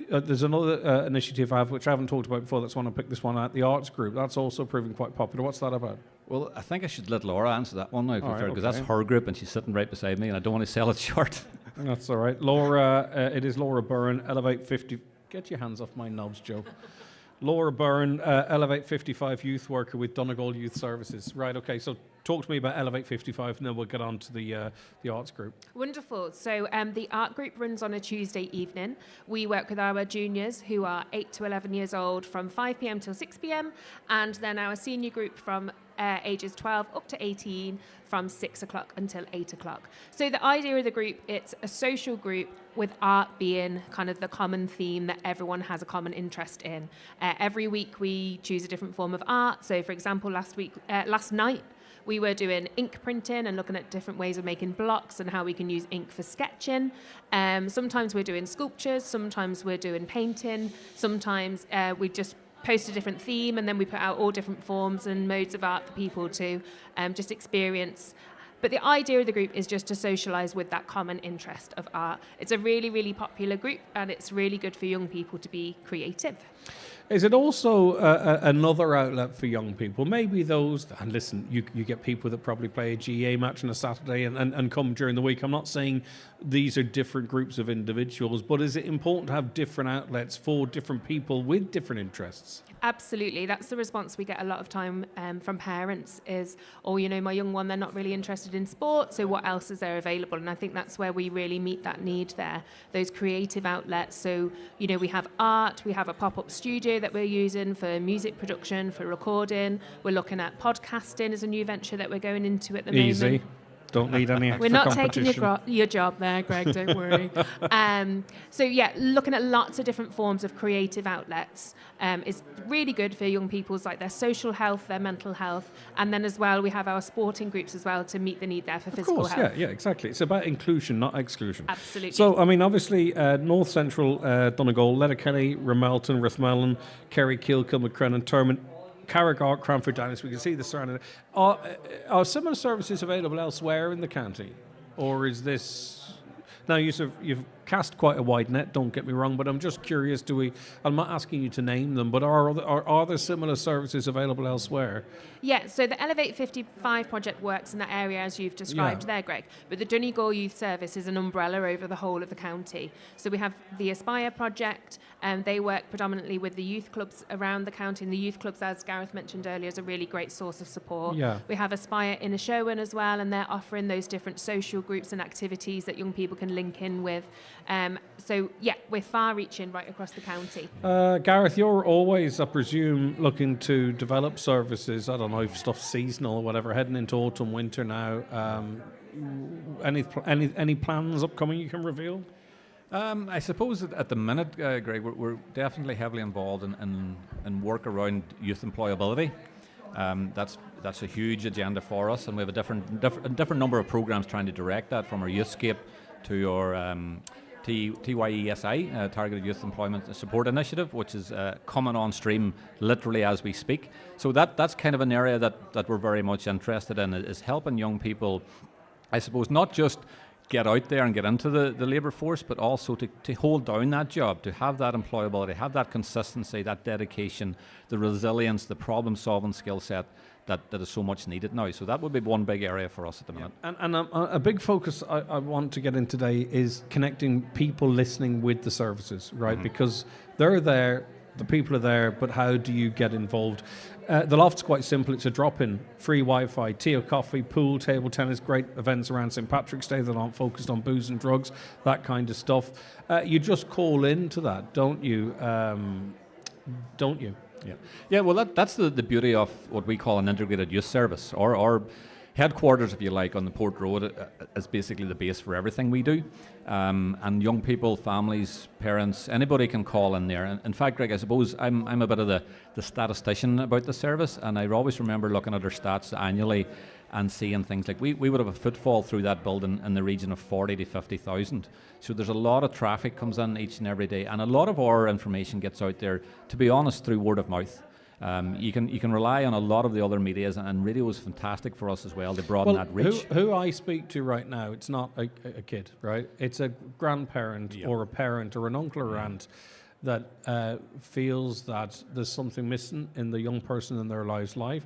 there's another initiative I have, which I haven't talked about before. That's one I picked this one out. The arts group. That's also proving quite popular. What's that about? Well, I think I should let Laura answer that one now, because that's her group and she's sitting right beside me, and I don't want to sell it short. That's all right. Laura, it is Laura Byrne, Elevate 50. Get your hands off my knobs, Joe. Laura Byrne, Elevate 55 youth worker with Donegal Youth Services. Right, okay, so talk to me about Elevate 55 and then we'll get on to the arts group. Wonderful. So the art group runs on a Tuesday evening. We work with our juniors who are 8 to 11 years old from 5 p.m. till 6 p.m. and then our senior group from ages 12 up to 18 from 6 o'clock until 8 o'clock. So the idea of the group, it's a social group with art being kind of the common theme that everyone has a common interest in. Every week we choose a different form of art. So for example, last night we were doing ink printing and looking at different ways of making blocks and how we can use ink for sketching. Sometimes we're doing sculptures, sometimes we're doing painting, sometimes we just post a different theme and then we put out all different forms and modes of art for people to just experience. But the idea of the group is just to socialise with that common interest of art. It's a really, really popular group and it's really good for young people to be creative. Is it also another outlet for young people? Maybe those, and listen, you get people that probably play a GA match on a Saturday and come during the week. I'm not saying these are different groups of individuals, but is it important to have different outlets for different people with different interests? Absolutely. That's the response we get a lot of time from parents is, my young one, they're not really interested in sport, so what else is there available? And I think that's where we really meet that need there, those creative outlets. So, we have art, we have a pop-up studio that we're using for music production, for recording. We're looking at podcasting as a new venture that we're going into at the moment. Easy. Don't need any extra We're not competition. taking your job there, Greg, don't worry. Looking at lots of different forms of creative outlets is really good for young people's their social health, their mental health, and then as well we have our sporting groups as well to meet the need there for physical health. Yeah, exactly. It's about inclusion, not exclusion. Absolutely. So, obviously, North Central Donegal, Letterkenny, Ramelton, Rathmellan, Kerry, Kilcombe, McCrennan, Termon, Carragher, Cranford, Dennis, we can see the surrounding. Are similar services available elsewhere in the county? Or is this... Now, you've cast quite a wide net, don't get me wrong, but I'm just curious, I'm not asking you to name them, but are there similar services available elsewhere? Yeah, so the Elevate 55 project works in that area as you've described there, Greg. But the Donegal Youth Service is an umbrella over the whole of the county. So we have the Aspire project, and they work predominantly with the youth clubs around the county. And the youth clubs, as Gareth mentioned earlier, is a really great source of support. Yeah. We have Aspire in Ashowan as well, and they're offering those different social groups and activities that young people can link in with. We're far-reaching right across the county. Gareth, you're always, I presume, looking to develop services. I don't know if stuff's seasonal or whatever, heading into autumn, winter now. Any plans upcoming you can reveal? I suppose that at the minute, Greg, we're definitely heavily involved in work around youth employability. That's a huge agenda for us, and we have a different number of programs trying to direct that, from our Youthscape to our TYESI, Targeted Youth Employment Support Initiative, which is coming on stream literally as we speak. So that's kind of an area that we're very much interested in, is helping young people, I suppose, not just get out there and get into the labour force, but also to hold down that job, to have that employability, have that consistency, that dedication, the resilience, the problem-solving skill set that is so much needed now. So that would be one big area for us at the minute. And a big focus I want to get in today is connecting people listening with the services, right? Mm-hmm. Because they're there, the people are there, but how do you get involved? The Loft's quite simple. It's a drop-in, free Wi-Fi, tea or coffee, pool, table tennis, great events around St. Patrick's Day that aren't focused on booze and drugs, that kind of stuff. You just call into that, don't you? Yeah. Well, that's the beauty of what we call an integrated youth service, or headquarters, if you like, on the Port Road is basically the base for everything we do. And young people, families, parents, anybody can call in there. And in fact, Greg, I suppose I'm a bit of the statistician about the service, and I always remember looking at our stats annually and seeing things like we would have a footfall through that building in the region of 40 to 50,000. So there's a lot of traffic comes in each and every day, and a lot of our information gets out there, to be honest, through word of mouth. You can rely on a lot of the other medias, and radio is fantastic for us as well to broaden that reach. Who I speak to right now, it's not a kid, right? It's a grandparent or a parent or an uncle or aunt that feels that there's something missing in the young person in their life.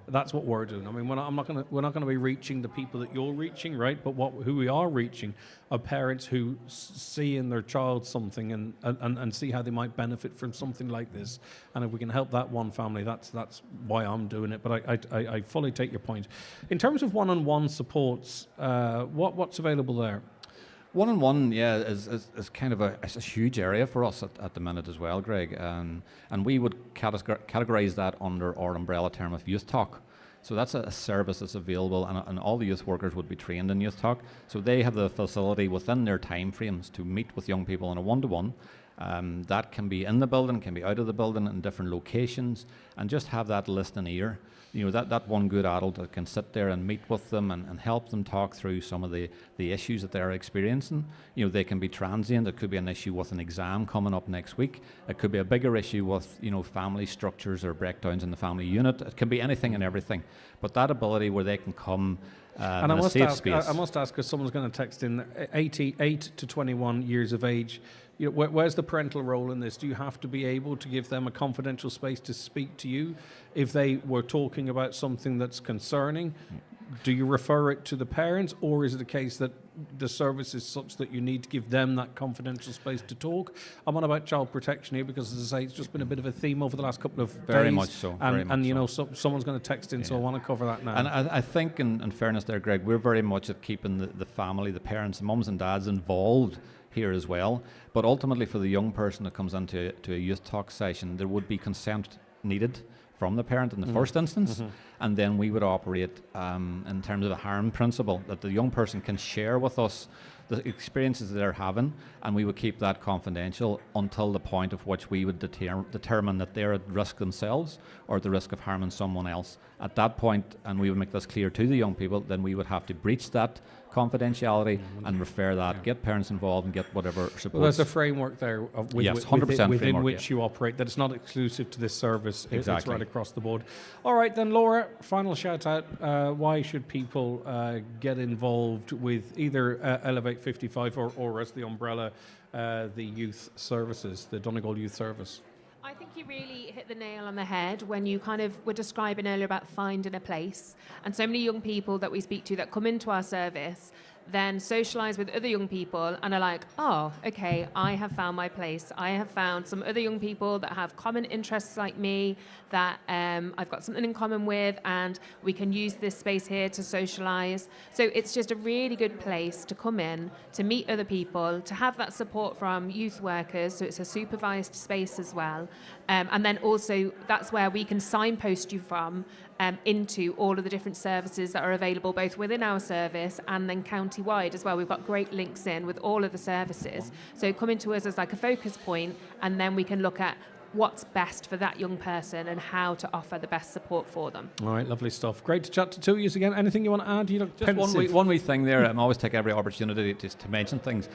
That's what we're doing. I mean, we're not going to be reaching the people that you're reaching, right? But who we are reaching are parents who see in their child something and see how they might benefit from something like this. And if we can help that one family, that's why I'm doing it. But I fully take your point. In terms of one-on-one supports, what's available there? One-on-one, is kind of a huge area for us at the minute as well, Greg. And we would categorise that under our umbrella term of Youth Talk. So that's a service that's available, and all the youth workers would be trained in Youth Talk. So they have the facility within their time frames to meet with young people in a one-to-one. That can be in the building, can be out of the building, in different locations, and just have that listening ear. You know, that one good adult that can sit there and meet with them and help them talk through some of the issues that they're experiencing. You know, they can be transient. It could be an issue with an exam coming up next week. It could be a bigger issue with, you know, family structures or breakdowns in the family unit. It can be anything and everything. But that ability where they can come and in a safe space. I must ask, because someone's going to text in, 8 to 21 years of age, you know, where's the parental role in this? Do you have to be able to give them a confidential space to speak to you if they were talking about something that's concerning? Do you refer it to the parents, or is it a case that the service is such that you need to give them that confidential space to talk? I'm on about child protection here because, as I say, it's just been a bit of a theme over the last couple of days. Very much so. And you know, someone's going to text in, so I want to cover that now. And I think, in fairness there, Greg, we're very much at keeping the family, the parents, the mums and dads involved here as well. But ultimately, for the young person that comes into a Youth Talk session, there would be consent needed from the parent in the first instance, and then we would operate in terms of a harm principle, that the young person can share with us the experiences they're having, and we would keep that confidential until the point of which we would determine that they're at risk themselves or at the risk of harming someone else. At that point, and we would make this clear to the young people, then we would have to breach that confidentiality and refer that, get parents involved and get whatever support. Well, there's a framework there yes, 100% within which you operate, that it's not exclusive to this service. Exactly. It's right across the board. All right, then, Laura, final shout out. Why should people get involved with either Elevate 55 or as the umbrella, the youth services, the Donegal Youth Service? I think you really hit the nail on the head when you kind of were describing earlier about finding a place. And so many young people that we speak to that come into our service then socialise with other young people and are like, oh, okay, I have found my place. I have found some other young people that have common interests like me, that I've got something in common with, and we can use this space here to socialise. So it's just a really good place to come in, to meet other people, to have that support from youth workers, so it's a supervised space as well. And then also that's where we can signpost you from into all of the different services that are available both within our service and then county-wide as well. We've got great links in with all of the services. So coming to us as like a focus point, and then we can look at what's best for that young person and how to offer the best support for them. All right, lovely stuff. Great to chat to two of you again. Anything you want to add? You look just one wee thing there. I always take every opportunity to mention things.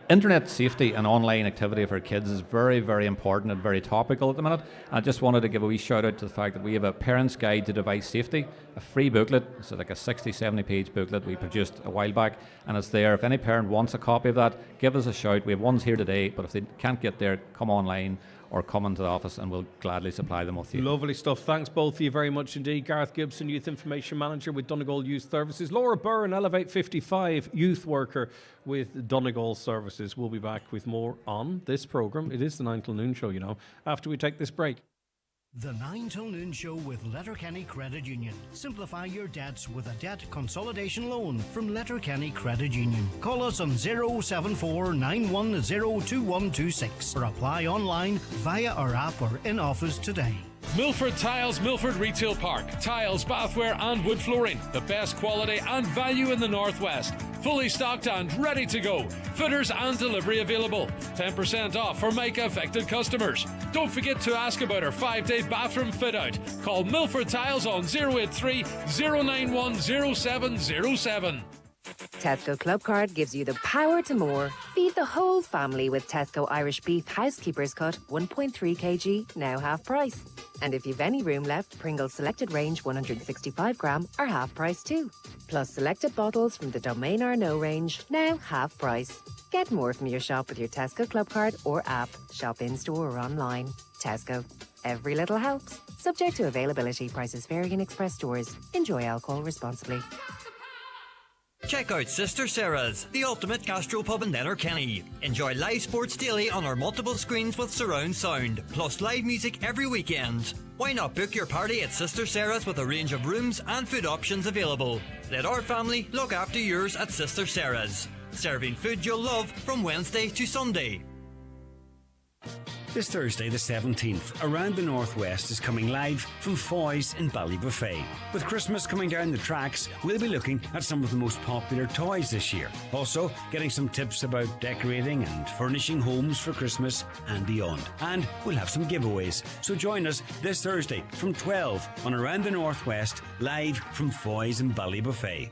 Internet safety and online activity for kids is very, very important and very topical at the minute. I just wanted to give a wee shout out to the fact that we have a Parent's Guide to Device Safety, a free booklet. It's like a 60, 70 page booklet we produced a while back, and it's there. If any parent wants a copy of that, give us a shout. We have ones here today, but if they can't get there, come online or come into the office and we'll gladly supply them with you. Lovely stuff. Thanks both of you very much indeed. Gareth Gibson, Youth Information Manager with Donegal Youth Services. Laura Byrne, Elevate 55, Youth Worker with Donegal Services. We'll be back with more on this programme. It is the 9 till noon show, you know, after we take this break. The 9 till noon show with Letterkenny Credit Union. Simplify your debts with a debt consolidation loan from Letterkenny Credit Union. Call us on 074 910 2126 or apply online via our app or in office today. Milford Tiles, Milford Retail Park. Tiles, bathware and wood flooring. The best quality and value in the Northwest. Fully stocked and ready to go. Fitters and delivery available. 10% off for Mica affected customers. Don't forget to ask about our 5-day bathroom fit out. Call Milford Tiles on 083 091 0707. Tesco Club Card gives you the power to more. Feed the whole family with Tesco Irish Beef Housekeeper's Cut 1.3 kg, now half price. And if you've any room left, Pringles Selected Range 165 gram are half price too. Plus selected bottles from the Domain Arnaud range, now half price. Get more from your shop with your Tesco Club Card or app. Shop in store or online. Tesco. Every little helps. Subject to availability. Prices vary in express stores. Enjoy alcohol responsibly. Check out Sister Sarah's, the ultimate gastropub in Letterkenny. Enjoy live sports daily on our multiple screens with surround sound, plus live music every weekend. Why not book your party at Sister Sarah's with a range of rooms and food options available? Let our family look after yours at Sister Sarah's. Serving food you'll love from Wednesday to Sunday. This Thursday, the 17th, Around the Northwest is coming live from Foy's in Ballybuffet. With Christmas coming down the tracks, we'll be looking at some of the most popular toys this year. Also, getting some tips about decorating and furnishing homes for Christmas and beyond. And we'll have some giveaways. So join us this Thursday from 12 on Around the Northwest, live from Foy's in Ballybuffet.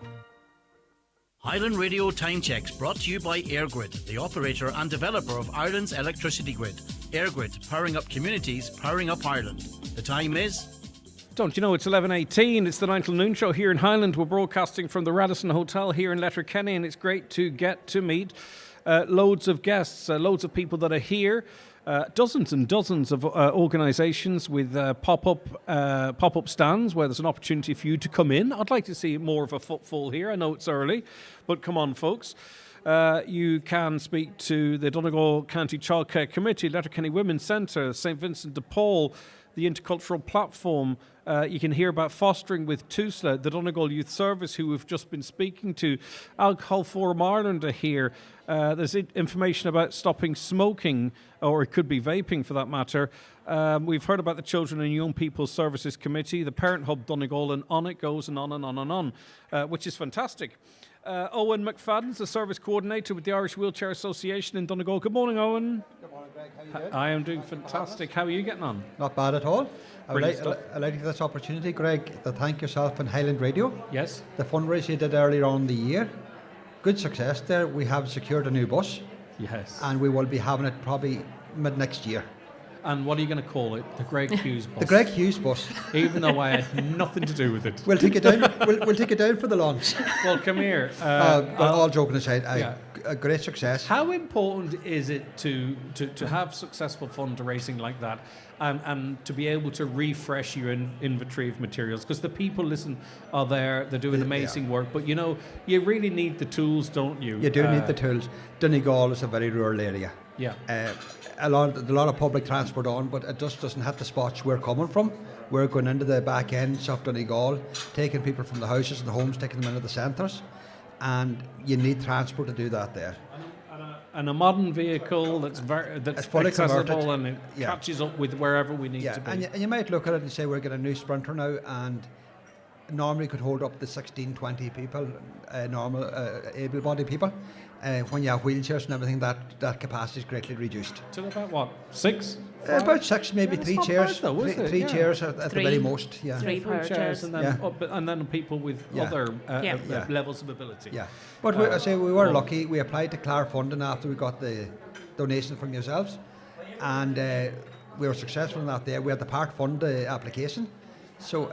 Highland Radio Time Checks brought to you by EirGrid, the operator and developer of Ireland's electricity grid. EirGrid, powering up communities, powering up Ireland. The time is... Don't you know it's 11:18? It's the 9 till noon show here in Highland. We're broadcasting from the Radisson Hotel here in Letterkenny, and it's great to get to meet loads of guests, loads of people that are here. Dozens and dozens of organisations with pop-up stands where there's an opportunity for you to come in. I'd like to see more of a footfall here. I know it's early, but come on, folks. You can speak to the Donegal County Childcare Committee, Letterkenny Women's Centre, St Vincent de Paul, the Intercultural Platform. You can hear about fostering with TUSLA, the Donegal Youth Service, who we've just been speaking to. Alcohol Forum Ireland are here. There's information about stopping smoking, or it could be vaping for that matter. We've heard about the Children and Young People's Services Committee, the Parent Hub Donegal, and on it goes and on and on and on, which is fantastic. Owen McFadden's the Service Coordinator with the Irish Wheelchair Association in Donegal. Good morning, Owen. Good morning, Greg. How are you doing? I am doing fantastic. How are you getting on? Not bad at all. I'd like Brilliant to take this opportunity, Greg, to thank yourself and Highland Radio. Yes. The fundraiser you did earlier on in the year. Good success there. We have secured a new bus. Yes. And we will be having it probably mid next year. And what are you going to call it? The Greg Hughes bus. The Greg Hughes bus. Even though I had nothing to do with it. We'll take it down. we'll take it down for the launch. Well, come here. All joking aside, a great success. How important is it to have successful fundraising like that, and to be able to refresh your inventory of materials? Because the people are there, they're doing amazing work, but you really need the tools, don't you? You do need the tools. Donegal is a very rural area. Yeah. A lot of public transport on, but it just doesn't hit the spots we're coming from. We're going into the back ends of Donegal, taking people from the houses and the homes, taking them into the centres, and you need transport to do that there. And a modern vehicle that's fully accessible converted. and it catches up with wherever we need to be. And you might look at it and say we're getting a new Sprinter now, and normally could hold up to 16, 20 people, normal able-bodied people. When you have wheelchairs and everything, that capacity is greatly reduced. To about what, 6? About 6, maybe 3 chairs. Bad, though, three chairs at the very most. Yeah. 3 power chairs. And then, and then people with other levels of ability. Yeah. But I say we were lucky. We applied to Clare funding after we got the donation from yourselves, and we were successful in that there. We had the part fund application. So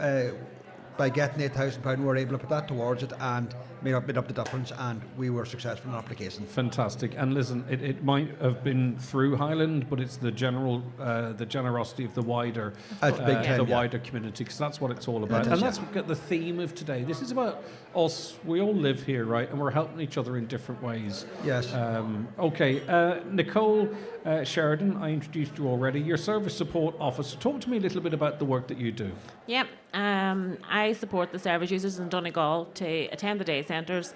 by getting £8,000, we were able to put that towards it and made up the difference, and we were successful in the application. Fantastic. And listen, it might have been through Highland, but it's the generosity of the wider wider community, because that's what it's all about. And that's the theme of today. This is about us. We all live here, right? And we're helping each other in different ways. Yes. Okay. Nicole Sheridan, I introduced you already. Your Service Support Officer. Talk to me a little bit about the work that you do. Yep. I support the service users in Donegal to attend the day centres.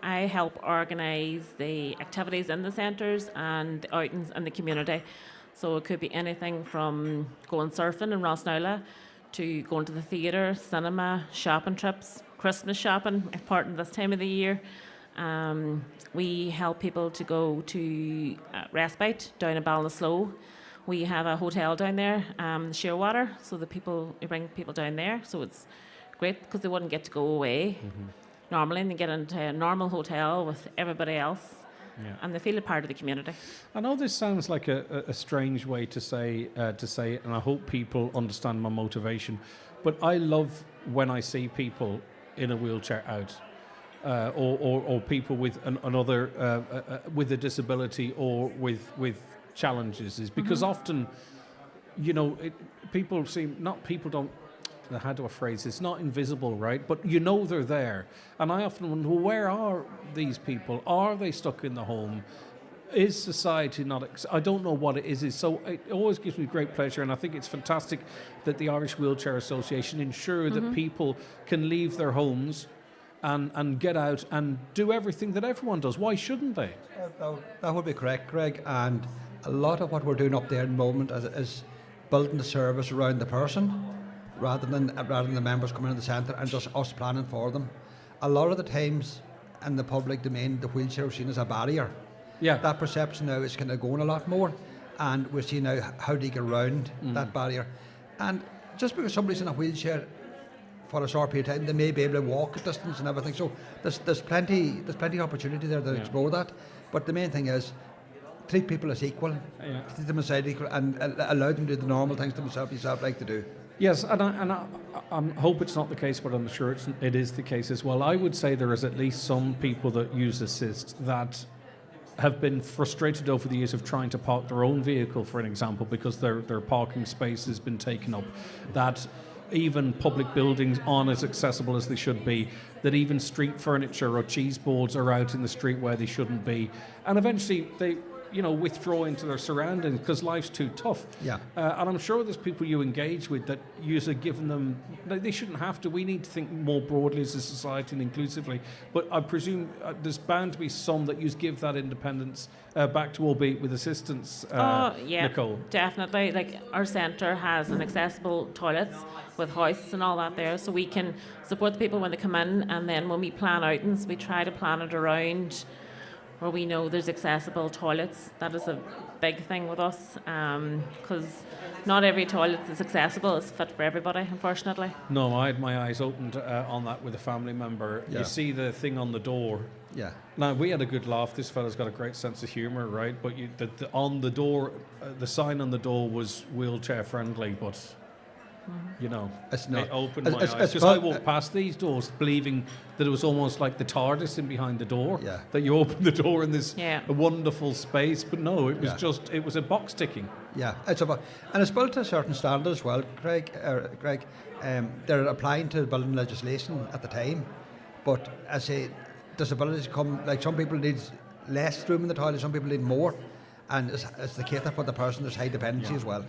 I help organise the activities in the centres and the outings in the community. So it could be anything from going surfing in Rossnowla to going to the theatre, cinema, shopping trips, Christmas shopping, important this time of the year. We help people to go to respite down in Ballinasloe. We have a hotel down there, Shearwater, so we bring people down there. So it's great because they wouldn't get to go away normally, and they get into a normal hotel with everybody else. Yeah. And they feel a part of the community. I know this sounds like a strange way to say it, and I hope people understand my motivation, but I love when I see people in a wheelchair out, or people with another with a disability or with challenges, is because often, people don't. How do I phrase this? Not invisible, right? But they're there. And I often wonder, well, where are these people? Are they stuck in the home? Is society not... I don't know what it is. So it always gives me great pleasure, and I think it's fantastic that the Irish Wheelchair Association ensure that people can leave their homes and get out and do everything that everyone does. Why shouldn't they? That would be correct, Greg. And a lot of what we're doing up there at the moment is building the service around the person, rather than the members coming in the centre and just us planning for them. A lot of the times in the public domain, the wheelchair is seen as a barrier. Yeah. That perception now is kind of going a lot more, and we're seeing now how do you get around that barrier. And just because somebody's in a wheelchair for a short period of time, they may be able to walk a distance and everything. So there's plenty of opportunity there to explore that. But the main thing is, treat people as equal, treat them as equal, and allow them to do the normal things themselves like to do. Yes, and I hope it's not the case, but I'm sure it is the case as well. I would say there is at least some people that use assist that have been frustrated over the years of trying to park their own vehicle, for an example, because their parking space has been taken up, that even public buildings aren't as accessible as they should be, that even street furniture or cheese boards are out in the street where they shouldn't be, and eventually they withdraw into their surroundings because life's too tough. Yeah. And I'm sure there's people you engage with that you're giving them, they shouldn't have to. We need to think more broadly as a society and inclusively. But I presume there's bound to be some that you give that independence back to, albeit with assistance. Nicole. Definitely. Like our centre has an accessible toilets with hoists and all that there, so we can support the people when they come in, and then when we plan outings, we try to plan it around where we know there's accessible toilets. That is a big thing with us, because not every toilet is accessible, is fit for everybody, unfortunately. No, I had my eyes opened on that with a family member. Yeah. You see the thing on the door. Yeah. Now, we had a good laugh. This fella's got a great sense of humour, right? But on the door, the sign on the door was wheelchair friendly, but... it's not. It opened my eyes, because I walked past these doors believing that it was almost like the TARDIS in behind the door. Yeah. That you open the door in this wonderful space, but no, it was it was a box ticking. Yeah, and it's built to a certain standard as well, Greg. They're applying to building legislation at the time, but as I say, disabilities come, like some people need less room in the toilet, some people need more, and it's the cater for the person. There's high dependency as well.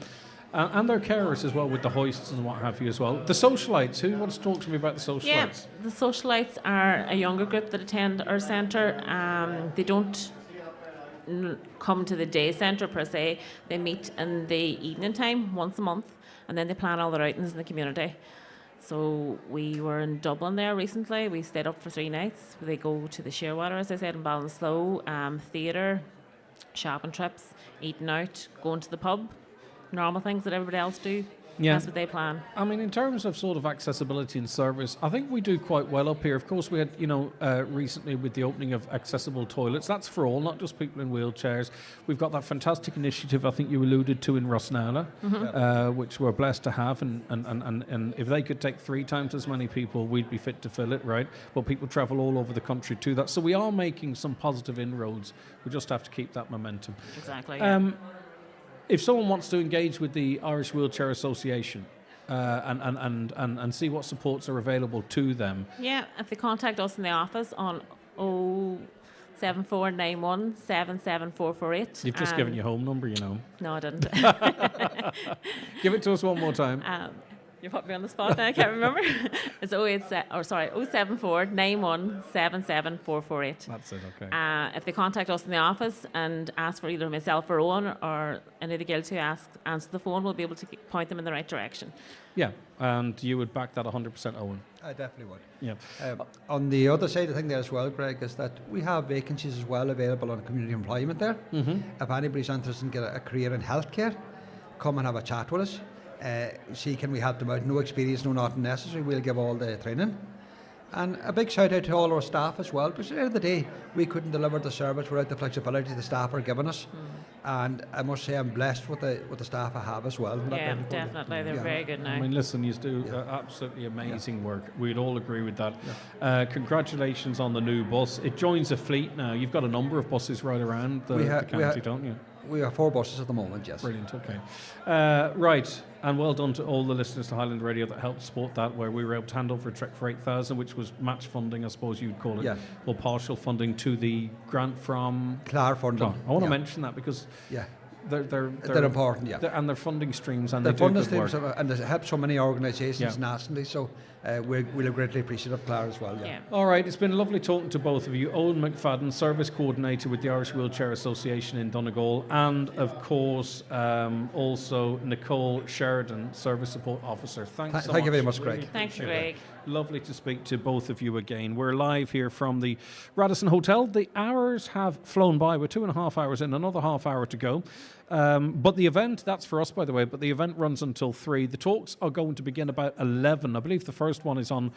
And their carers as well, with the hoists and what have you as well. The socialites, who wants to talk to me about the socialites? Yeah, the socialites are a younger group that attend our centre. They don't come to the day centre per se. They meet in the evening time once a month, and then they plan all their outings in the community. So we were in Dublin there recently. We stayed up for 3 nights. They go to the Shearwater, as I said, in Ballinasloe, theatre, shopping trips, eating out, going to the pub. Normal things that everybody else do. Yeah. That's what they plan. I mean, in terms of sort of accessibility and service, I think we do quite well up here. Of course, we had, recently with the opening of accessible toilets. That's for all, not just people in wheelchairs. We've got that fantastic initiative I think you alluded to in Rossnowla, which we're blessed to have. And if they could take 3 times as many people, we'd be fit to fill it, right? But people travel all over the country to that. So we are making some positive inroads. We just have to keep that momentum. Exactly. If someone wants to engage with the Irish Wheelchair Association and see what supports are available to them. Yeah, if they contact us in the office on 07491 77448. You've just given your home number, No, I didn't. Give it to us one more time. You put me on the spot now, I can't remember. It's 074 91 77 448. That's it, okay. If they contact us in the office and ask for either myself or Owen or any of the girls who answer the phone, we'll be able to point them in the right direction. Yeah, and you would back that 100%, Owen? I definitely would. Yeah. On the other side of the thing there as well, Greg, is that we have vacancies as well available on community employment there. Mm-hmm. If anybody's interested in getting a career in healthcare, come and have a chat with us. See, can we help them out? No experience, no nothing necessary. We'll give all the training. And a big shout out to all our staff as well, because at the end of the day, we couldn't deliver the service without the flexibility the staff are giving us. And I must say I'm blessed with the staff I have as well. Yeah, definitely. They're very good now. I mean, listen, you do absolutely amazing work. We'd all agree with that. Congratulations on the new bus. It joins a fleet now. You've got a number of buses right around the county, don't you? We have 4 buses at the moment, yes. Brilliant, okay. Right, and well done to all the listeners to Highland Radio that helped support that, where we were able to hand over a Trek for 8,000, which was match funding, I suppose you'd call it, or partial funding to the grant from Clare funding. I want to mention that because they're important, and they're funding streams, and they're they do funding good streams, work. and they help so many organisations nationally, so we're greatly appreciative of Clare as well. All right, it's been lovely talking to both of you. Owen McFadden, Service Coordinator with the Irish Wheelchair Association in Donegal, and of course also Nicole Sheridan, Service Support Officer. Thank you very much, Greg. Thanks, Greg. Lovely to speak to both of you again. We're live here from the Radisson Hotel. The hours have flown by. We're 2.5 hours in, another half hour to go. But the event, that's for us, by the way, but the event runs until 3. The talks are going to begin about 11. I believe the first one is on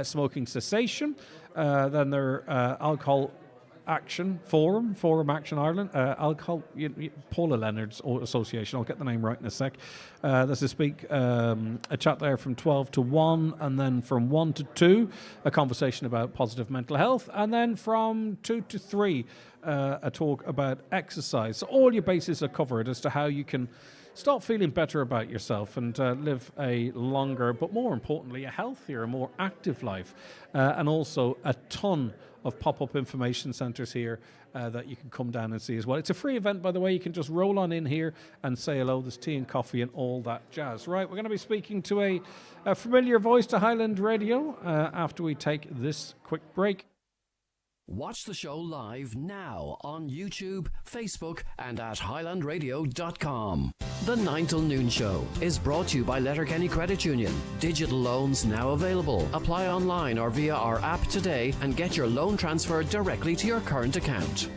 smoking cessation. Then there alcohol Action Forum Action Ireland, Alcohol, Paula Leonard's Association, I'll get the name right in a sec. There's a chat there from 12 to 1, and then from 1 to 2, a conversation about positive mental health, and then from 2 to 3, a talk about exercise. So all your bases are covered as to how you can start feeling better about yourself and live a longer, but more importantly, a healthier, more active life. And also a ton of pop-up information centres here that you can come down and see as well. It's a free event, by the way. You can just roll on in here and say hello. There's tea and coffee and all that jazz. Right, we're going to be speaking to a familiar voice to Highland Radio after we take this quick break. Watch the show live now on YouTube, Facebook and at highlandradio.com. The 9 till noon show is brought to you by Letterkenny Credit Union. Digital loans now available. Apply online or via our app today and get your loan transferred directly to your current account.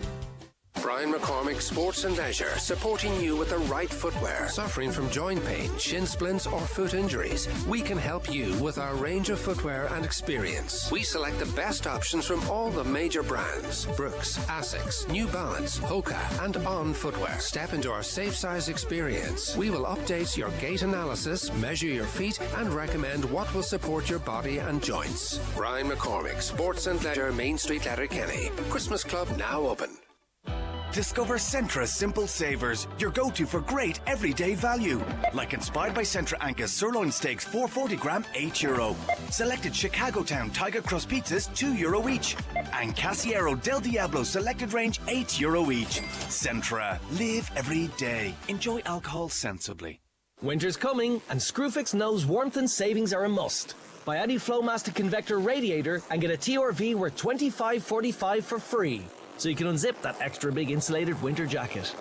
Brian McCormick Sports and Leisure, supporting you with the right footwear. Suffering from joint pain, shin splints or foot injuries, we can help you with our range of footwear and experience. We select the best options from all the major brands: Brooks, Asics, New Balance, Hoka and On Footwear. Step into our safe size experience. We will update your gait analysis, measure your feet and recommend what will support your body and joints. Brian McCormick Sports and Leisure, Main Street, Letterkenny. Christmas Club now open. Discover Centra Simple Savers, your go-to for great everyday value. Like inspired by Centra Angus sirloin steaks, 440 gram, €8. Selected Chicago Town Tiger Crust pizzas, €2 each. And Casiero Del Diablo selected range, €8 each. Centra, live every day. Enjoy alcohol sensibly. Winter's coming, and Screwfix knows warmth and savings are a must. Buy any Flowmaster Convector radiator and get a TRV worth $25.45 for free, so you can unzip that extra big insulated winter jacket.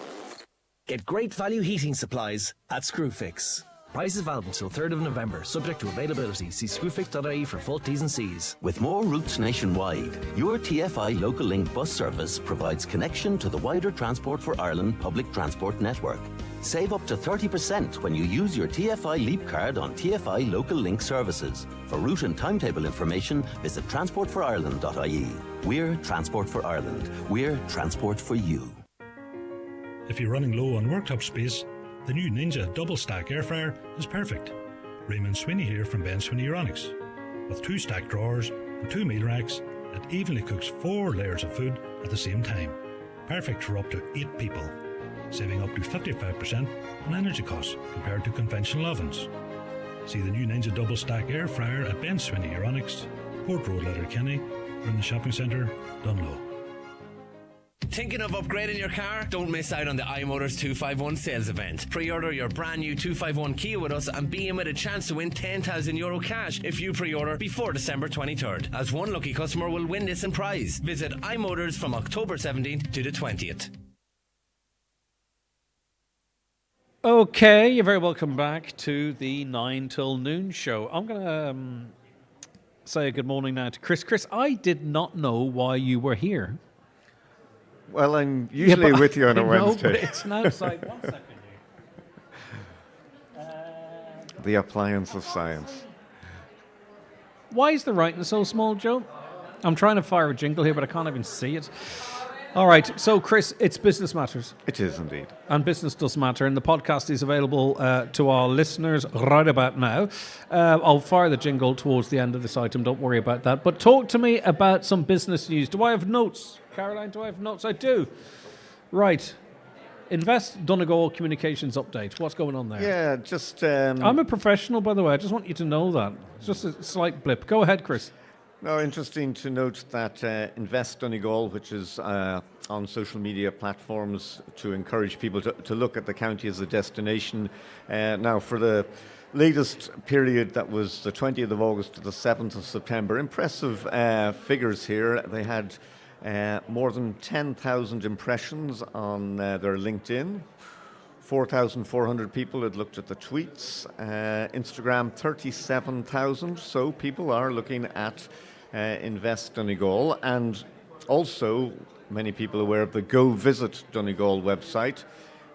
Get great value heating supplies at Screwfix. Prices valid until 3rd of November, subject to availability. See screwfix.ie for full T's and C's. With more routes nationwide, your TFI Local Link bus service provides connection to the wider Transport for Ireland public transport network. Save up to 30% when you use your TFI Leap card on TFI Local Link services. For route and timetable information, visit transportforireland.ie. We're Transport for Ireland. We're transport for you. If you're running low on worktop space, the new Ninja Double Stack Air Fryer is perfect. Raymond Swinney here from Ben Swinney Aeronix. With 2 stacked drawers and 2 meal racks, it evenly cooks 4 layers of food at the same time. Perfect for up to 8 people, saving up to 55% on energy costs compared to conventional ovens. See the new Ninja Double Stack Air Fryer at Ben Swinney Aeronix, Port Road, Letterkenny, or in the shopping centre, Dunlow. Thinking of upgrading your car? Don't miss out on the iMotors 251 sales event. Pre-order your brand new 251 Kia with us and be in with a chance to win €10,000 cash if you pre-order before December 23rd, as one lucky customer will win this in prize. Visit iMotors from October 17th to the 20th. Okay, you're very welcome back to the 9 till noon show. I'm going to say a good morning now to Chris. Chris, I did not know why you were here. Well, I'm usually with you on a Wednesday. But it's now outside. 1 second here. The appliance of science. Why is the writing so small, Joe? I'm trying to fire a jingle here, but I can't even see it. All right, so Chris, it's Business Matters. It is indeed. And business does matter, and the podcast is available to our listeners right about now. I'll fire the jingle towards the end of this item, don't worry about that. But talk to me about some business news. Do I have notes? Caroline, do I have notes? I do. Right. Invest Donegal Communications Update. What's going on there? Yeah, just... I'm a professional, by the way. I just want you to know that. It's just a slight blip. Go ahead, Chris. No, interesting to note that Invest Donegal, which is on social media platforms to encourage people to look at the county as a destination. Now, for the latest period, that was the 20th of August to the 7th of September, impressive figures here. They had more than 10,000 impressions on their LinkedIn. 4,400 people had looked at the tweets. Instagram, 37,000. So people are looking at Invest Donegal, and also many people aware of the Go Visit Donegal website,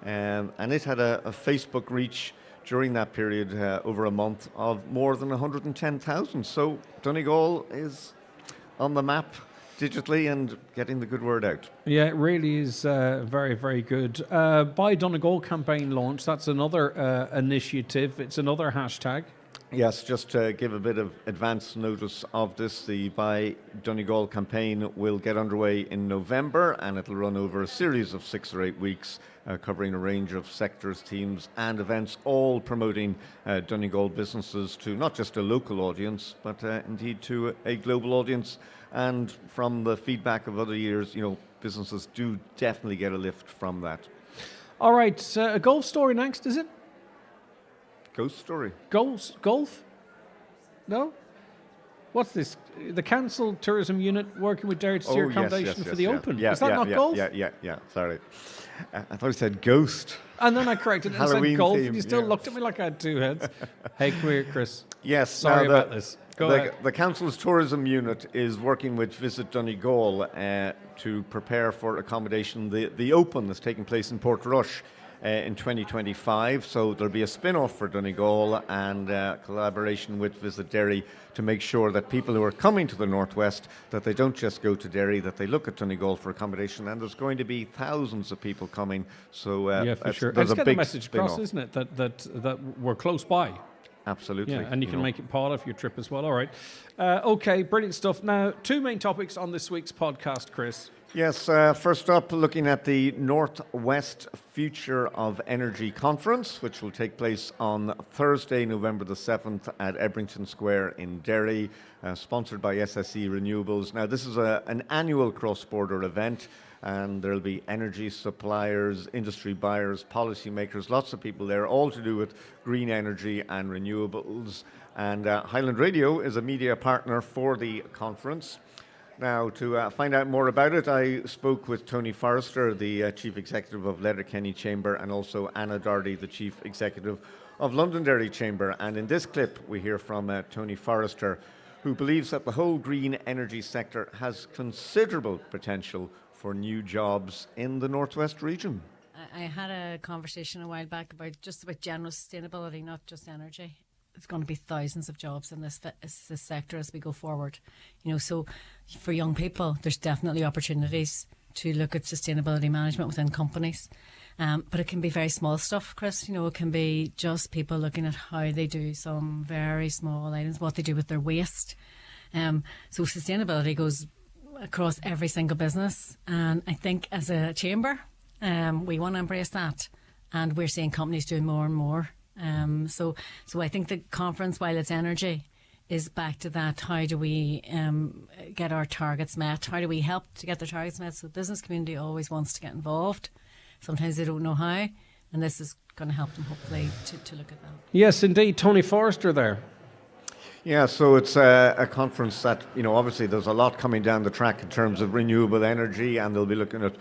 and it had a Facebook reach during that period over a month of more than 110,000. So Donegal is on the map digitally and getting the good word out. Yeah, it really is very, very good. Buy Donegal campaign launch, that's another initiative. It's another hashtag. Yes, just to give a bit of advance notice of this, the Buy Donegal campaign will get underway in November, and it'll run over a series of 6 or 8 weeks, covering a range of sectors, teams and events, all promoting Donegal businesses to not just a local audience, but indeed to a global audience. And from the feedback of other years, you know, businesses do definitely get a lift from that. All right, a golf story next, is it? Ghost story. Golf? No? What's this? The Council Tourism Unit working with Derry to steer accommodation for the Open. Is that not golf? Yeah. Sorry. I thought you said ghost. And then I corrected it and said golf, and you still looked at me like I had 2 heads. Hey, come here, Chris. Yes. Sorry about this. Go ahead. The Council's Tourism Unit is working with Visit Donegal to prepare for accommodation. The Open that's taking place in Portrush in 2025. So there'll be a spin-off for Donegal and collaboration with Visit Derry to make sure that people who are coming to the Northwest, that they don't just go to Derry, that they look at Donegal for accommodation. And there's going to be thousands of people coming. So yeah, for sure. There's it's a big big message spin-off. across, isn't it? That we're close by. Absolutely. Yeah, and you can make it part of your trip as well. All right. Okay, brilliant stuff. Now, 2 main topics on this week's podcast, Chris. Yes, first up, looking at the Northwest Future of Energy Conference, which will take place on Thursday, November the 7th at Ebrington Square in Derry, sponsored by SSE Renewables. Now, this is an annual cross-border event, and there'll be energy suppliers, industry buyers, policymakers, lots of people there, all to do with green energy and renewables. And Highland Radio is a media partner for the conference. Now, to find out more about it, I spoke with Tony Forrester, the Chief Executive of Letterkenny Chamber, and also Anna Doherty, the Chief Executive of Londonderry Chamber. And in this clip, we hear from Tony Forrester, who believes that the whole green energy sector has considerable potential for new jobs in the Northwest region. I had a conversation a while back about general sustainability, not just energy. It's going to be thousands of jobs in this sector as we go forward. You know, so for young people, there's definitely opportunities to look at sustainability management within companies. But it can be very small stuff, Chris. You know, it can be just people looking at how they do some very small items, what they do with their waste. So sustainability goes across every single business. And I think as a chamber, we want to embrace that. And we're seeing companies doing more and more. So I think the conference, while it's energy, is back to that. How do we get our targets met? How do we help to get their targets met? So the business community always wants to get involved. Sometimes they don't know how, and this is going to help them hopefully to look at that. Yes, indeed. Tony Forrester there. Yeah, so it's a conference that, obviously there's a lot coming down the track in terms of renewable energy, and they'll be looking at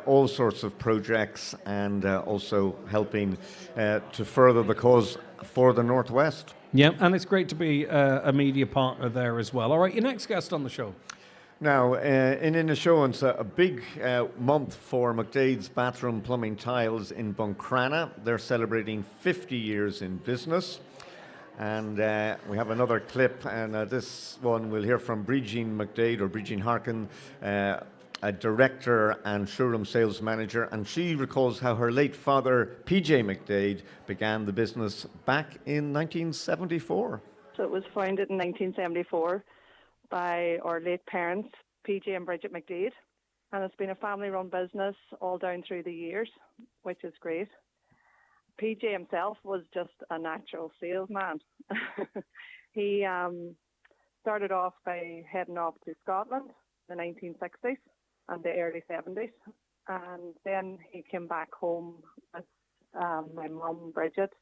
all sorts of projects and also helping to further the cause for the Northwest. Yeah, and it's great to be a media partner there as well. All right, your next guest on the show. Now, in Innishowen, a big month for McDade's Bathroom Plumbing Tiles in Buncrana. They're celebrating 50 years in business. And we have another clip, and this one we'll hear from Brídín McDade, or Brídín Harkin, a director and showroom sales manager, and she recalls how her late father, PJ McDade, began the business back in 1974. So it was founded in 1974 by our late parents, PJ and Bridget McDade, and it's been a family-run business all down through the years, which is great. PJ himself was just a natural salesman. He started off by heading off to Scotland in the 1960s and the early 70s, and then he came back home with my mum, Bridget,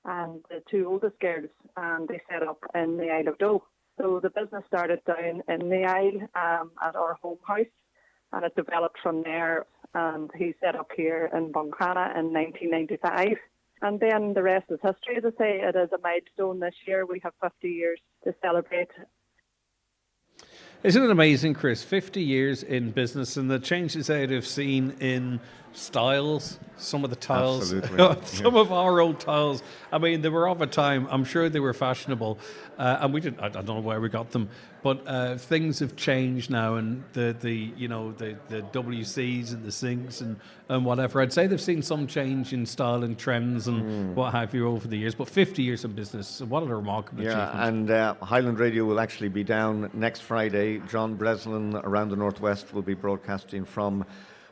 and the two oldest girls, and they set up in the Isle of Doe. So the business started down in the Isle at our home house, and it developed from there, and he set up here in Buncrana in 1995. And then the rest is history. As I say, it is a milestone this year. We have 50 years to celebrate. Isn't it amazing, Chris? 50 years in business, and the changes I've seen in styles, some of the tiles, some of our old tiles. I mean, they were of a time. I'm sure they were fashionable, and we didn't. I don't know where we got them, but things have changed now, and the WCs and the sinks and whatever. I'd say they've seen some change in style and trends and what have you over the years. But 50 years in business, what a remarkable achievement! And Highland Radio will actually be down next Friday. John Breslin around the Northwest will be broadcasting from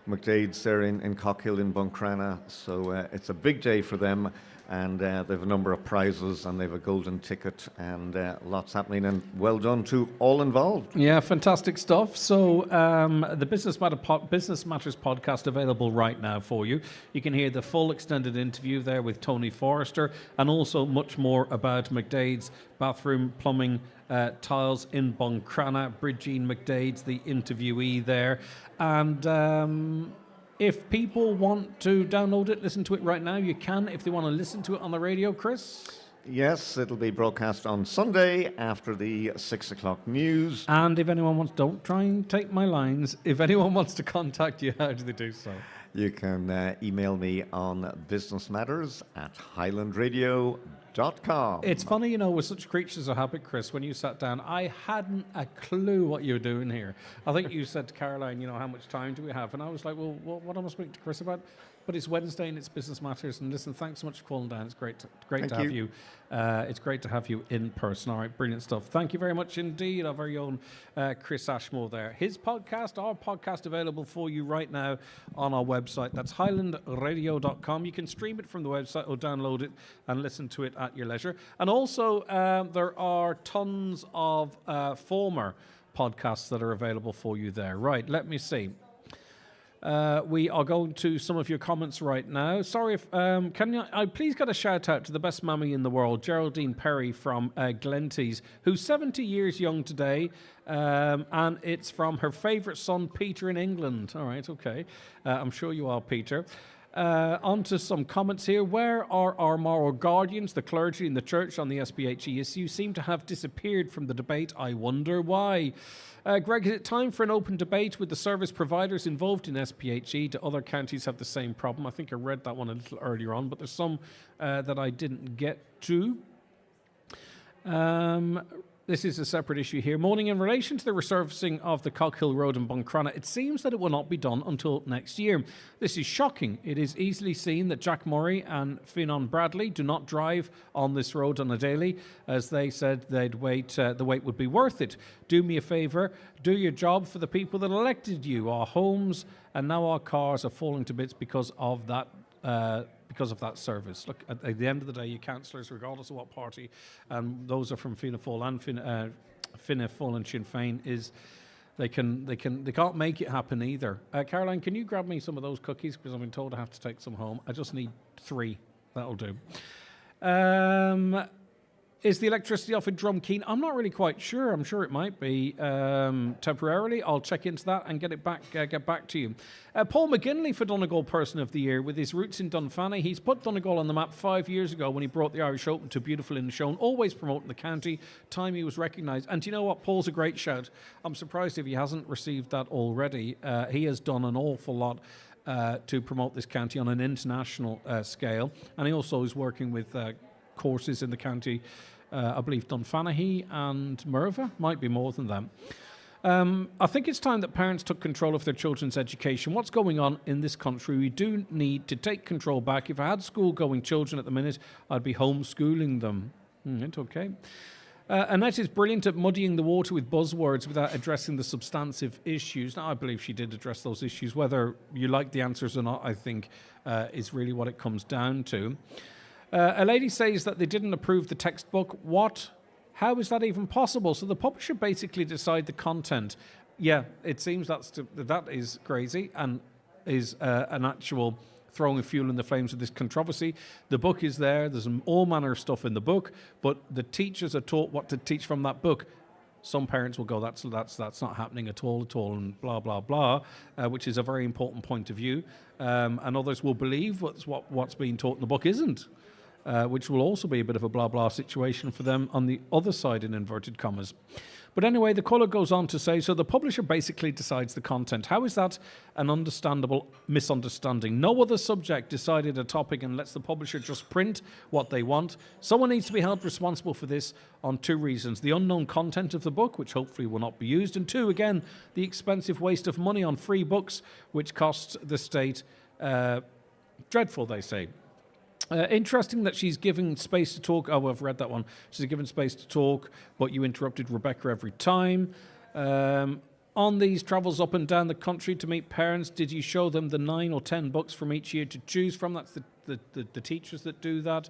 McDade's there in Cockhill in Buncrana. So it's a big day for them, and they have a number of prizes, and they have a golden ticket, and lots happening, and well done to all involved. Yeah, fantastic stuff. So the Business Matters podcast available right now for you. You can hear the full extended interview there with Tony Forrester, and also much more about McDade's Bathroom Plumbing Tiles in Buncrana. Brídín McDade's the interviewee there. And if people want to download it, listen to it right now, you can. If they want to listen to it on the radio, Chris? Yes, it'll be broadcast on Sunday after the 6 o'clock news. And if anyone wants, don't try and take my lines, if anyone wants to contact you, how do they do so? You can email me on businessmatters@highlandradio.com. It's funny, we're such creatures of habit, Chris. When you sat down, I hadn't a clue what you were doing here. I think you said to Caroline, how much time do we have? And I was like, well, what am I speaking to Chris about? But it's Wednesday and it's Business Matters. And listen, thanks so much for calling down. It's great to have you. It's great to have you in person. All right, brilliant stuff. Thank you very much indeed. Our very own Chris Ashmore there. His podcast, our podcast, available for you right now on our website. That's highlandradio.com. You can stream it from the website or download it and listen to it at your leisure. And also, there are tons of former podcasts that are available for you there. Right, let me see. We are going to some of your comments right now. Sorry, if can I please get a shout out to the best mammy in the world, Geraldine Perry from Glenties, who's 70 years young today, and it's from her favourite son, Peter, in England. All right, okay. I'm sure you are, Peter. On to some comments here. Where are our moral guardians, the clergy in the church, on the SPHE issue? Seem to have disappeared from the debate. I wonder why. Greg, is it time for an open debate with the service providers involved in SPHE? Do other counties have the same problem? I think I read that one a little earlier on, but there's some that I didn't get to. This is a separate issue here. Morning, in relation to the resurfacing of the Cockhill Road in Buncrana, it seems that it will not be done until next year. This is shocking. It is easily seen that Jack Murray and Finan Bradley do not drive on this road on a daily, as they said they'd wait. The wait would be worth it. Do me a favour. Do your job for the people that elected you. Our homes and now our cars are falling to bits because of that because of that service. Look, at the end of the day, your councillors, regardless of what party, and those are from Fianna Fáil and Fianna Fáil and Sinn Féin, is they can't make it happen either. Caroline, can you grab me some of those cookies, because I've been told I have to take some home. I just need 3. That'll do. Is the electricity off in Drumkeen? I'm not really quite sure. I'm sure it might be temporarily. I'll check into that and get back to you. Paul McGinley for Donegal Person of the Year. With his roots in Dunfanny, he's put Donegal on the map 5 years ago when he brought the Irish Open to beautiful Inishowen, always promoting the county. Time he was recognised. And do you know what? Paul's a great shout. I'm surprised if he hasn't received that already. He has done an awful lot to promote this county on an international scale. And he also is working with courses in the county. I believe Dunfanaghy and Merva, might be more than them. I think it's time that parents took control of their children's education. What's going on in this country? We do need to take control back. If I had school-going children at the minute, I'd be homeschooling them. It's okay. Annette is brilliant at muddying the water with buzzwords without addressing the substantive issues. Now, I believe she did address those issues. Whether you like the answers or not, I think, is really what it comes down to. A lady says that they didn't approve the textbook. What? How is that even possible? So the publisher basically decide the content. Yeah, it seems that is crazy and is an actual throwing of fuel in the flames of this controversy. The book is there. There's all manner of stuff in the book, but the teachers are taught what to teach from that book. Some parents will go, that's not happening at all, and blah, blah, blah, which is a very important point of view. And others will believe what's being taught in the book isn't. Which will also be a bit of a blah-blah situation for them on the other side, in inverted commas. But anyway, the caller goes on to say, so the publisher basically decides the content. How is that an understandable misunderstanding? No other subject decided a topic and lets the publisher just print what they want. Someone needs to be held responsible for this on 2 reasons. The unknown content of the book, which hopefully will not be used, and 2, again, the expensive waste of money on free books, which costs the state dreadful, they say. Interesting that she's given space to talk. Oh, I've read that one. She's given space to talk, but you interrupted Rebecca every time. On these travels up and down the country to meet parents, did you show them the 9 or 10 books from each year to choose from? That's the teachers that do that.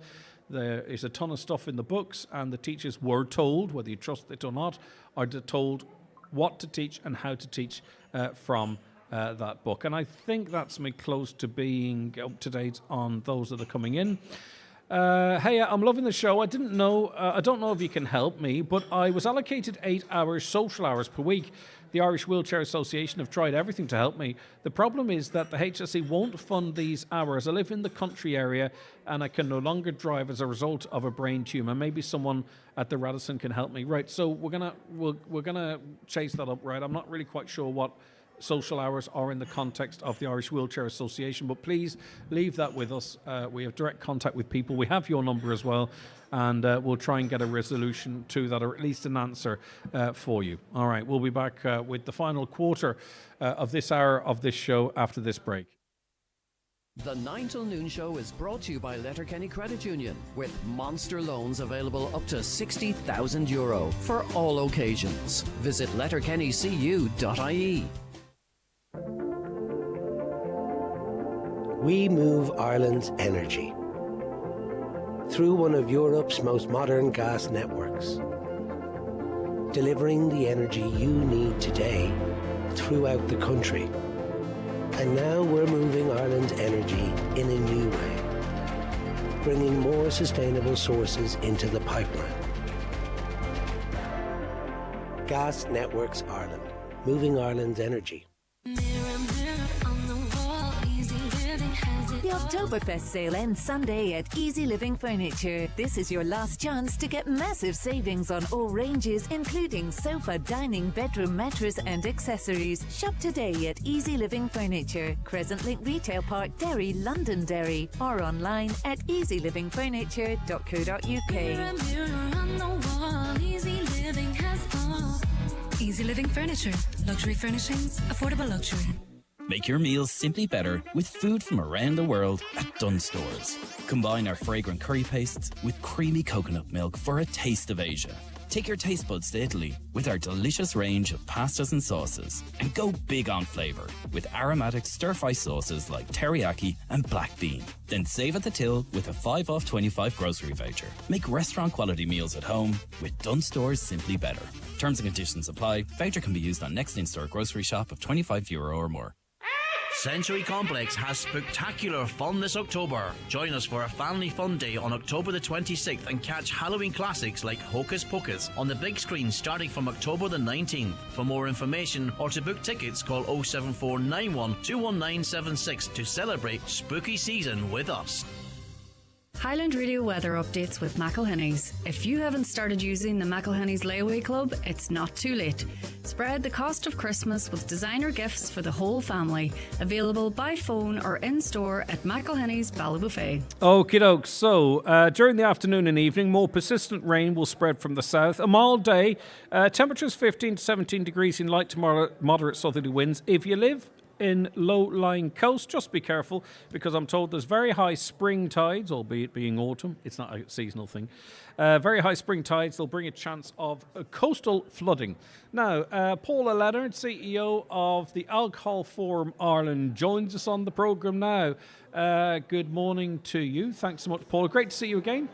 There is a ton of stuff in the books, and the teachers were told, whether you trust it or not, are told what to teach and how to teach from that book. And I think that's me close to being up to date on those that are coming in. Hey, I'm loving the show. I don't know if you can help me, but I was allocated 8 hours, social hours per week. The Irish Wheelchair Association have tried everything to help me. The problem is that the HSE won't fund these hours. I live in the country area and I can no longer drive as a result of a brain tumour. Maybe someone at the Radisson can help me. Right, so we're gonna chase that up, right? I'm not really quite sure what social hours are in the context of the Irish Wheelchair Association, but please leave that with us. We have direct contact with people. We have your number as well, and we'll try and get a resolution to that, or at least an answer for you. All right, we'll be back with the final quarter of this hour of this show after this break. The 9 till noon show is brought to you by Letterkenny Credit Union, with monster loans available up to €60,000 for all occasions. Visit letterkennycu.ie. We move Ireland's energy through one of Europe's most modern gas networks, delivering the energy you need today throughout the country. And now we're moving Ireland's energy in a new way, bringing more sustainable sources into the pipeline. Gas Networks Ireland, moving Ireland's energy. The Oktoberfest sale ends Sunday at Easy Living Furniture. This is your last chance to get massive savings on all ranges, including sofa, dining, bedroom, mattress and accessories. Shop today at Easy Living Furniture, Crescent Link Retail Park, Derry, Londonderry, or online at easylivingfurniture.co.uk. Easy Living Furniture. Luxury furnishings, affordable luxury. Make your meals simply better with food from around the world at Dunnes Stores. Combine our fragrant curry pastes with creamy coconut milk for a taste of Asia. Take your taste buds to Italy with our delicious range of pastas and sauces, and go big on flavour with aromatic stir-fry sauces like teriyaki and black bean. Then save at the till with a 5 off 25 grocery voucher. Make restaurant quality meals at home with Dunnes Stores Simply Better. Terms and conditions apply. Voucher can be used on next in-store grocery shop of €25 or more. Sensory Complex has spectacular fun this October. Join us for a family fun day on October the 26th and catch Halloween classics like Hocus Pocus on the big screen starting from October the 19th. For more information or to book tickets, call 07491 21976 to celebrate spooky season with us. Highland Radio weather updates with McElhenny's. If you haven't started using the McElhenny's Layaway Club, it's not too late. Spread the cost of Christmas with designer gifts for the whole family. Available by phone or in-store at McElhenny's Ballybuffet. Okie doke. So, during the afternoon and evening, more persistent rain will spread from the south. A mild day. Temperatures 15 to 17 degrees in light to moderate southerly winds. If you live in low-lying coast, just be careful, because I'm told there's very high spring tides, albeit being autumn. It's not a seasonal thing. Very high spring tides. They'll bring a chance of coastal flooding. Now, Paula Leonard, CEO of the Alcohol Forum Ireland, joins us on the programme now. Good morning to you. Thanks so much, Paula. Great to see you again.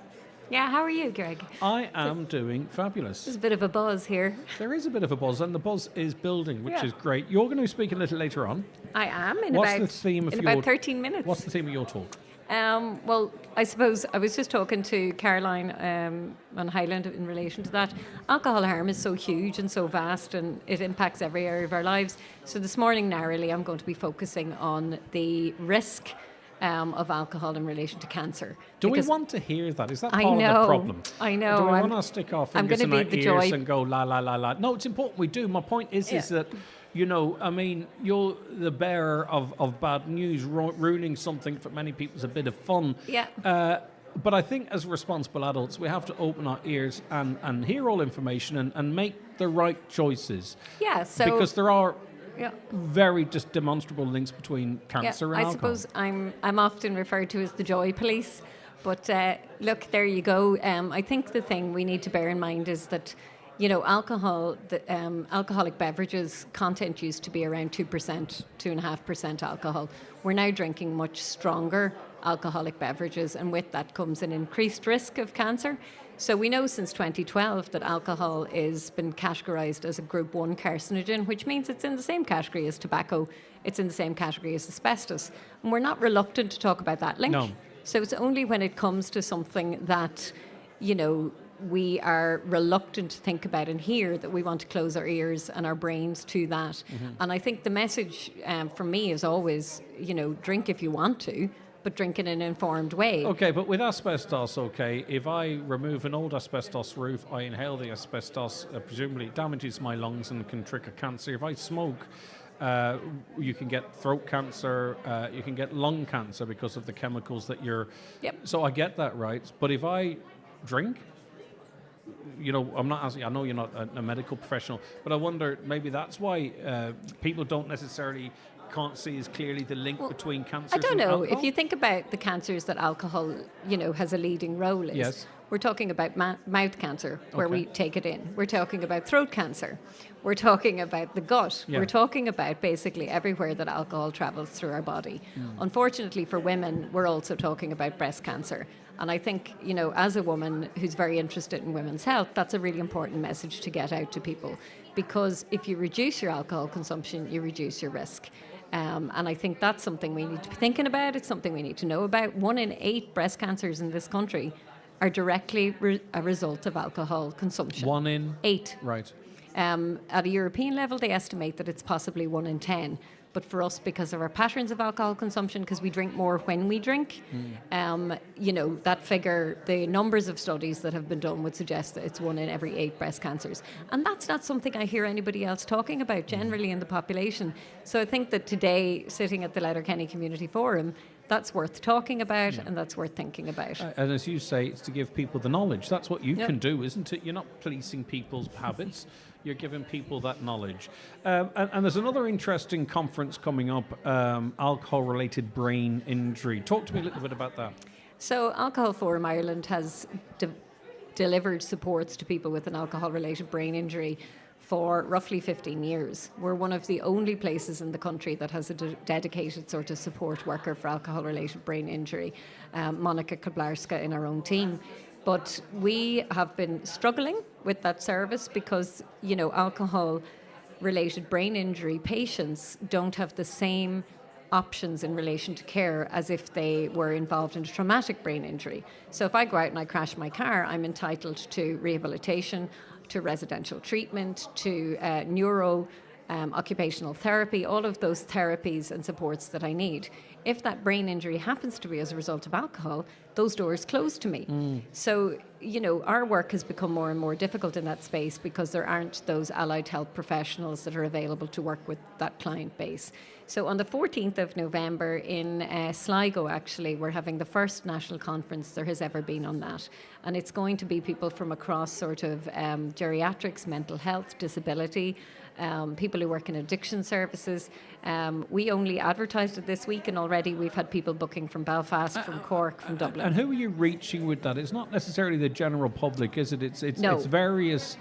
Yeah, how are you, Greg? I am doing fabulous. There's a bit of a buzz here. There is a bit of a buzz, and the buzz is building, which is great. You're going to speak a little later on. I am, What's the theme of about 13 minutes. What's the theme of your talk? Well, I suppose I was just talking to Caroline on Highland in relation to that. Alcohol harm is so huge and so vast, and it impacts every area of our lives. So this morning, narrowly, I'm going to be focusing on the risk of alcohol in relation to cancer. Do we want to hear that? Is that part of the problem? I know. Do we want to stick our fingers in our ears and go la la la la? No, it's important we do. My point is that, you know, I mean, you're the bearer of bad news. Ruining something for many people is a bit of fun. Yeah. But I think as responsible adults, we have to open our ears and hear all information and make the right choices. Yeah. So because there are very just demonstrable links between cancer and alcohol. I suppose I'm often referred to as the joy police, but look, there you go. I think the thing we need to bear in mind is that, you know, alcoholic beverages content used to be around 2%, 2.5% alcohol. We're now drinking much stronger alcoholic beverages, and with that comes an increased risk of cancer. So we know since 2012 that alcohol has been categorised as a Group 1 carcinogen, which means it's in the same category as tobacco, it's in the same category as asbestos. And we're not reluctant to talk about that link. No. So it's only when it comes to something that, you know, we are reluctant to think about and hear that we want to close our ears and our brains to that. Mm-hmm. And I think the message from me is always, you know, drink if you want to, but drink in an informed way. Okay, but with asbestos, if I remove an old asbestos roof, I inhale the asbestos, presumably it damages my lungs and can trigger cancer. If I smoke, you can get throat cancer, you can get lung cancer because of the chemicals that you're... Yep. So I get that, right? But if I drink, you know, I'm not asking, I know you're not a medical professional, but I wonder, maybe that's why people don't necessarily... can't see as clearly the link between cancers I don't and know. alcohol? If you think about the cancers that alcohol, you know, has a leading role in, yes. We're talking about mouth cancer, where we take it in. We're talking about throat cancer. We're talking about the gut. Yeah. We're talking about basically everywhere that alcohol travels through our body. Unfortunately for women, we're also talking about breast cancer. And I think, you know, as a woman who's very interested in women's health, that's a really important message to get out to people. Because if you reduce your alcohol consumption, you reduce your risk. And I think that's something we need to be thinking about. It's something we need to know about. 1 in 8 breast cancers in this country are directly a result of alcohol consumption. 1 in 8. Right. At a European level, they estimate that it's possibly 1 in 10. But for us, because of our patterns of alcohol consumption, because we drink more when we drink, you know, that figure, the numbers of studies that have been done would suggest that it's 1 in every 8 breast cancers. And that's not something I hear anybody else talking about generally in the population. So I think that today, sitting at the Letterkenny Community Forum, that's worth talking about and that's worth thinking about. And as you say, it's to give people the knowledge. That's what you can do, isn't it? You're not policing people's habits. You're giving people that knowledge. And there's another interesting conference coming up, alcohol-related brain injury. Talk to me a little bit about that. So Alcohol Forum Ireland has delivered supports to people with an alcohol-related brain injury for roughly 15 years. We're one of the only places in the country that has a dedicated sort of support worker for alcohol-related brain injury, Monica Koblarska in our own team. But we have been struggling with that service because, alcohol-related brain injury patients don't have the same options in relation to care as if they were involved in a traumatic brain injury. So if I go out and I crash my car, I'm entitled to rehabilitation, to residential treatment, to occupational therapy, all of those therapies and supports that I need. If that brain injury happens to be as a result of alcohol, those doors close to me. So, our work has become more and more difficult in that space because there aren't those allied health professionals that are available to work with that client base. So on the 14th of November in Sligo, actually, we're having the first national conference there has ever been on that. And it's going to be people from across sort of geriatrics, mental health, disability, people who work in addiction services. We only advertised it this week, and already we've had people booking from Belfast, from Cork, from Dublin. And who are you reaching with that? It's not necessarily the general public, is it? It's various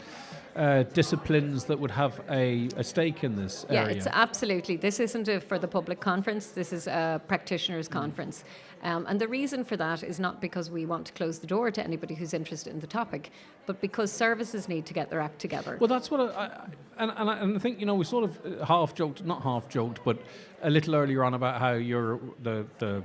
disciplines that would have a stake in this area. Yeah, it's absolutely. This isn't for the public conference. This is a practitioners' conference. And the reason for that is not because we want to close the door to anybody who's interested in the topic, but because services need to get their act together. Well, that's what I think, we sort of not half joked, but a little earlier on about how you're the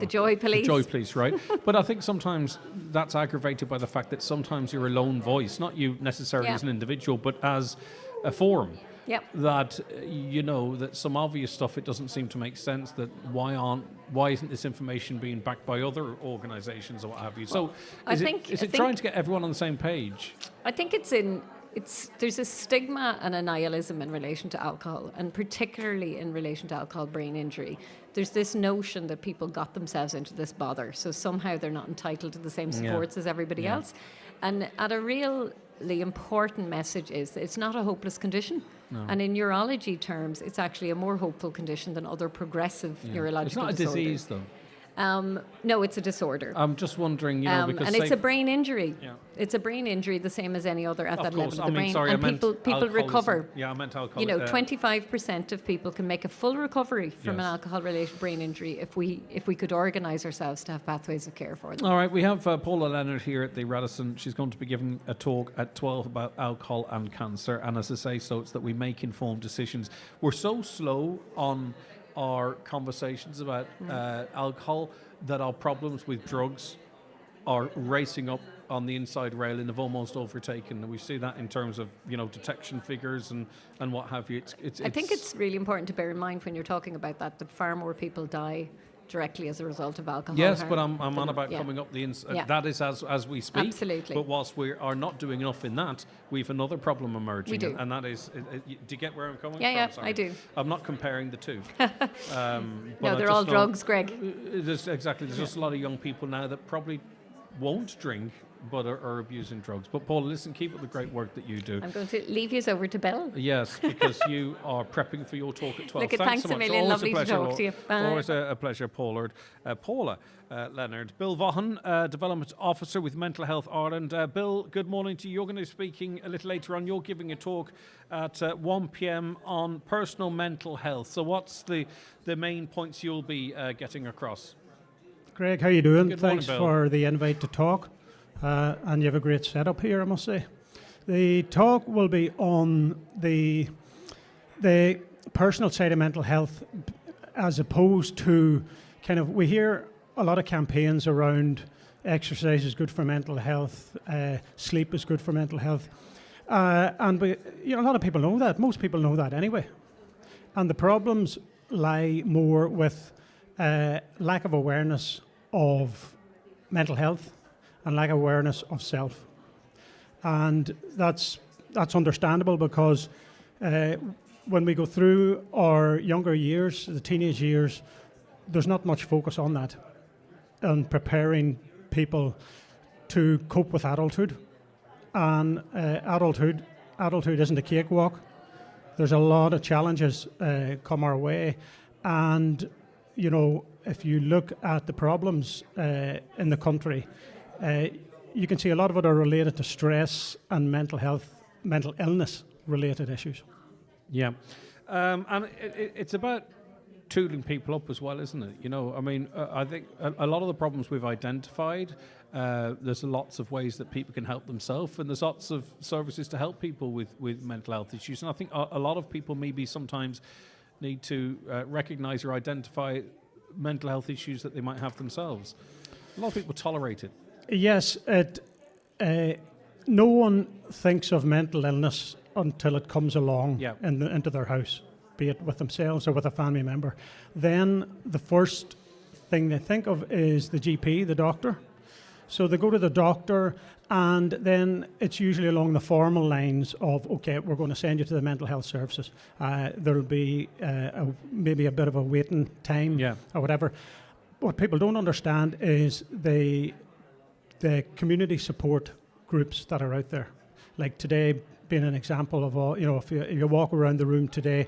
Joy Police. The Joy Police, right? But I think sometimes that's aggravated by the fact that sometimes you're a lone voice, not you necessarily as an individual, but as a forum. Yep. That that some obvious stuff, it doesn't seem to make sense. That why isn't this information being backed by other organisations or what have you? So is it trying to get everyone on the same page? I think there's a stigma and a nihilism in relation to alcohol, and particularly in relation to alcohol brain injury. There's this notion that people got themselves into this bother, so somehow they're not entitled to the same supports as everybody else. And a really important message is that it's not a hopeless condition. No. And in neurology terms, it's actually a more hopeful condition than other progressive neurological disorders. It's not a disease, though. No, it's a disorder. I'm just wondering, because... And it's a brain injury. Yeah. It's a brain injury, the same as any other at that level of the brain. Sorry, and people recover. Yeah, I meant alcohol. 25% of people can make a full recovery from an alcohol-related brain injury if we could organise ourselves to have pathways of care for them. All right, we have Paula Leonard here at the Radisson. She's going to be giving a talk at 12 about alcohol and cancer. And as I say, so it's that we make informed decisions. We're so slow on our conversations about alcohol that our problems with drugs are racing up on the inside rail and have almost overtaken. And we see that in terms of detection figures and what have you. I think it's really important to bear in mind when you're talking about that far more people die directly as a result of alcohol. Yes, but I'm on about coming up the inside. That is as we speak. Absolutely. But whilst we are not doing enough in that, we've another problem emerging. We do. And that is, do you get where I'm coming from? Yeah, Sorry. I do. I'm not comparing the two. No, they're all drugs, Greg. There's just a lot of young people now that probably won't drink but are abusing drugs. But Paul, listen, keep up the great work that you do. I'm going to leave you over to Bill. Yes, because you are prepping for your talk at 12. Thanks so a much. million. Always Lovely to talk to you. Bye. Always a pleasure, Paula Leonard. Bill Vaughan, Development Officer with Mental Health Ireland. Bill, good morning to you. You're going to be speaking a little later on. You're giving a talk at 1 p.m. on personal mental health. So what's the main points you'll be getting across? Greg, how you doing? Good Thanks morning, Bill. for the invite to talk. And you have a great setup here, I must say. The talk will be on the personal side of mental health, as opposed to we hear a lot of campaigns around exercise is good for mental health, sleep is good for mental health, and a lot of people know that. Most people know that anyway. And the problems lie more with lack of awareness of mental health and lack of awareness of self. And that's understandable because when we go through our younger years, the teenage years, there's not much focus on that, on preparing people to cope with adulthood. And adulthood isn't a cakewalk. There's a lot of challenges come our way. And, if you look at the problems in the country, you can see a lot of it are related to stress and mental illness related issues. Yeah. And it's about tooling people up as well, isn't it? You know, I mean, I think a lot of the problems we've identified, there's lots of ways that people can help themselves, and there's lots of services to help people with mental health issues. And I think a lot of people maybe sometimes need to recognise or identify mental health issues that they might have themselves. A lot of people tolerate it. Yes, no one thinks of mental illness until it comes along into their house, be it with themselves or with a family member. Then the first thing they think of is the GP, the doctor. So they go to the doctor, and then it's usually along the formal lines of, okay, we're going to send you to the mental health services. There'll be maybe a bit of a waiting time or whatever. What people don't understand is the community support groups that are out there. Like today being an example of all, if you walk around the room today,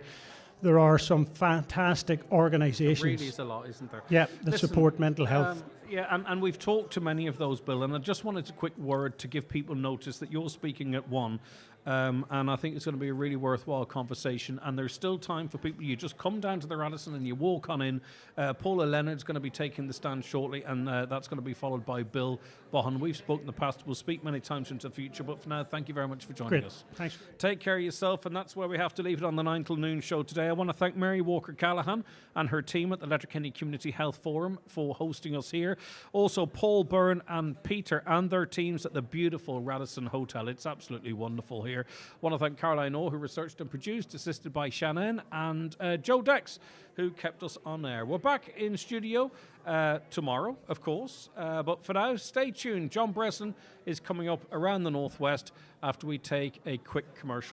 there are some fantastic organisations. There really is a lot, isn't there? Yeah, that support mental health. And we've talked to many of those, Bill, and I just wanted a quick word to give people notice that you're speaking at 1. And I think it's going to be a really worthwhile conversation, and there's still time for people. You just come down to the Radisson and you walk on in. Paula Leonard's going to be taking the stand shortly, and that's going to be followed by Bill Bohan. We've spoken in the past, we'll speak many times into the future, but for now, thank you very much for joining us. Thanks. Take care of yourself, and that's where we have to leave it on the 9 till noon show today. I want to thank Mary Walker-Callahan and her team at the Letterkenny Community Health Forum for hosting us here. Also, Paul Byrne and Peter and their teams at the beautiful Radisson Hotel. It's absolutely wonderful here. I want to thank Caroline O, who researched and produced, assisted by Shannon, and Joe Dex, who kept us on air. We're back in studio tomorrow, of course, but for now, stay tuned. John Bresson is coming up around the northwest after we take a quick commercial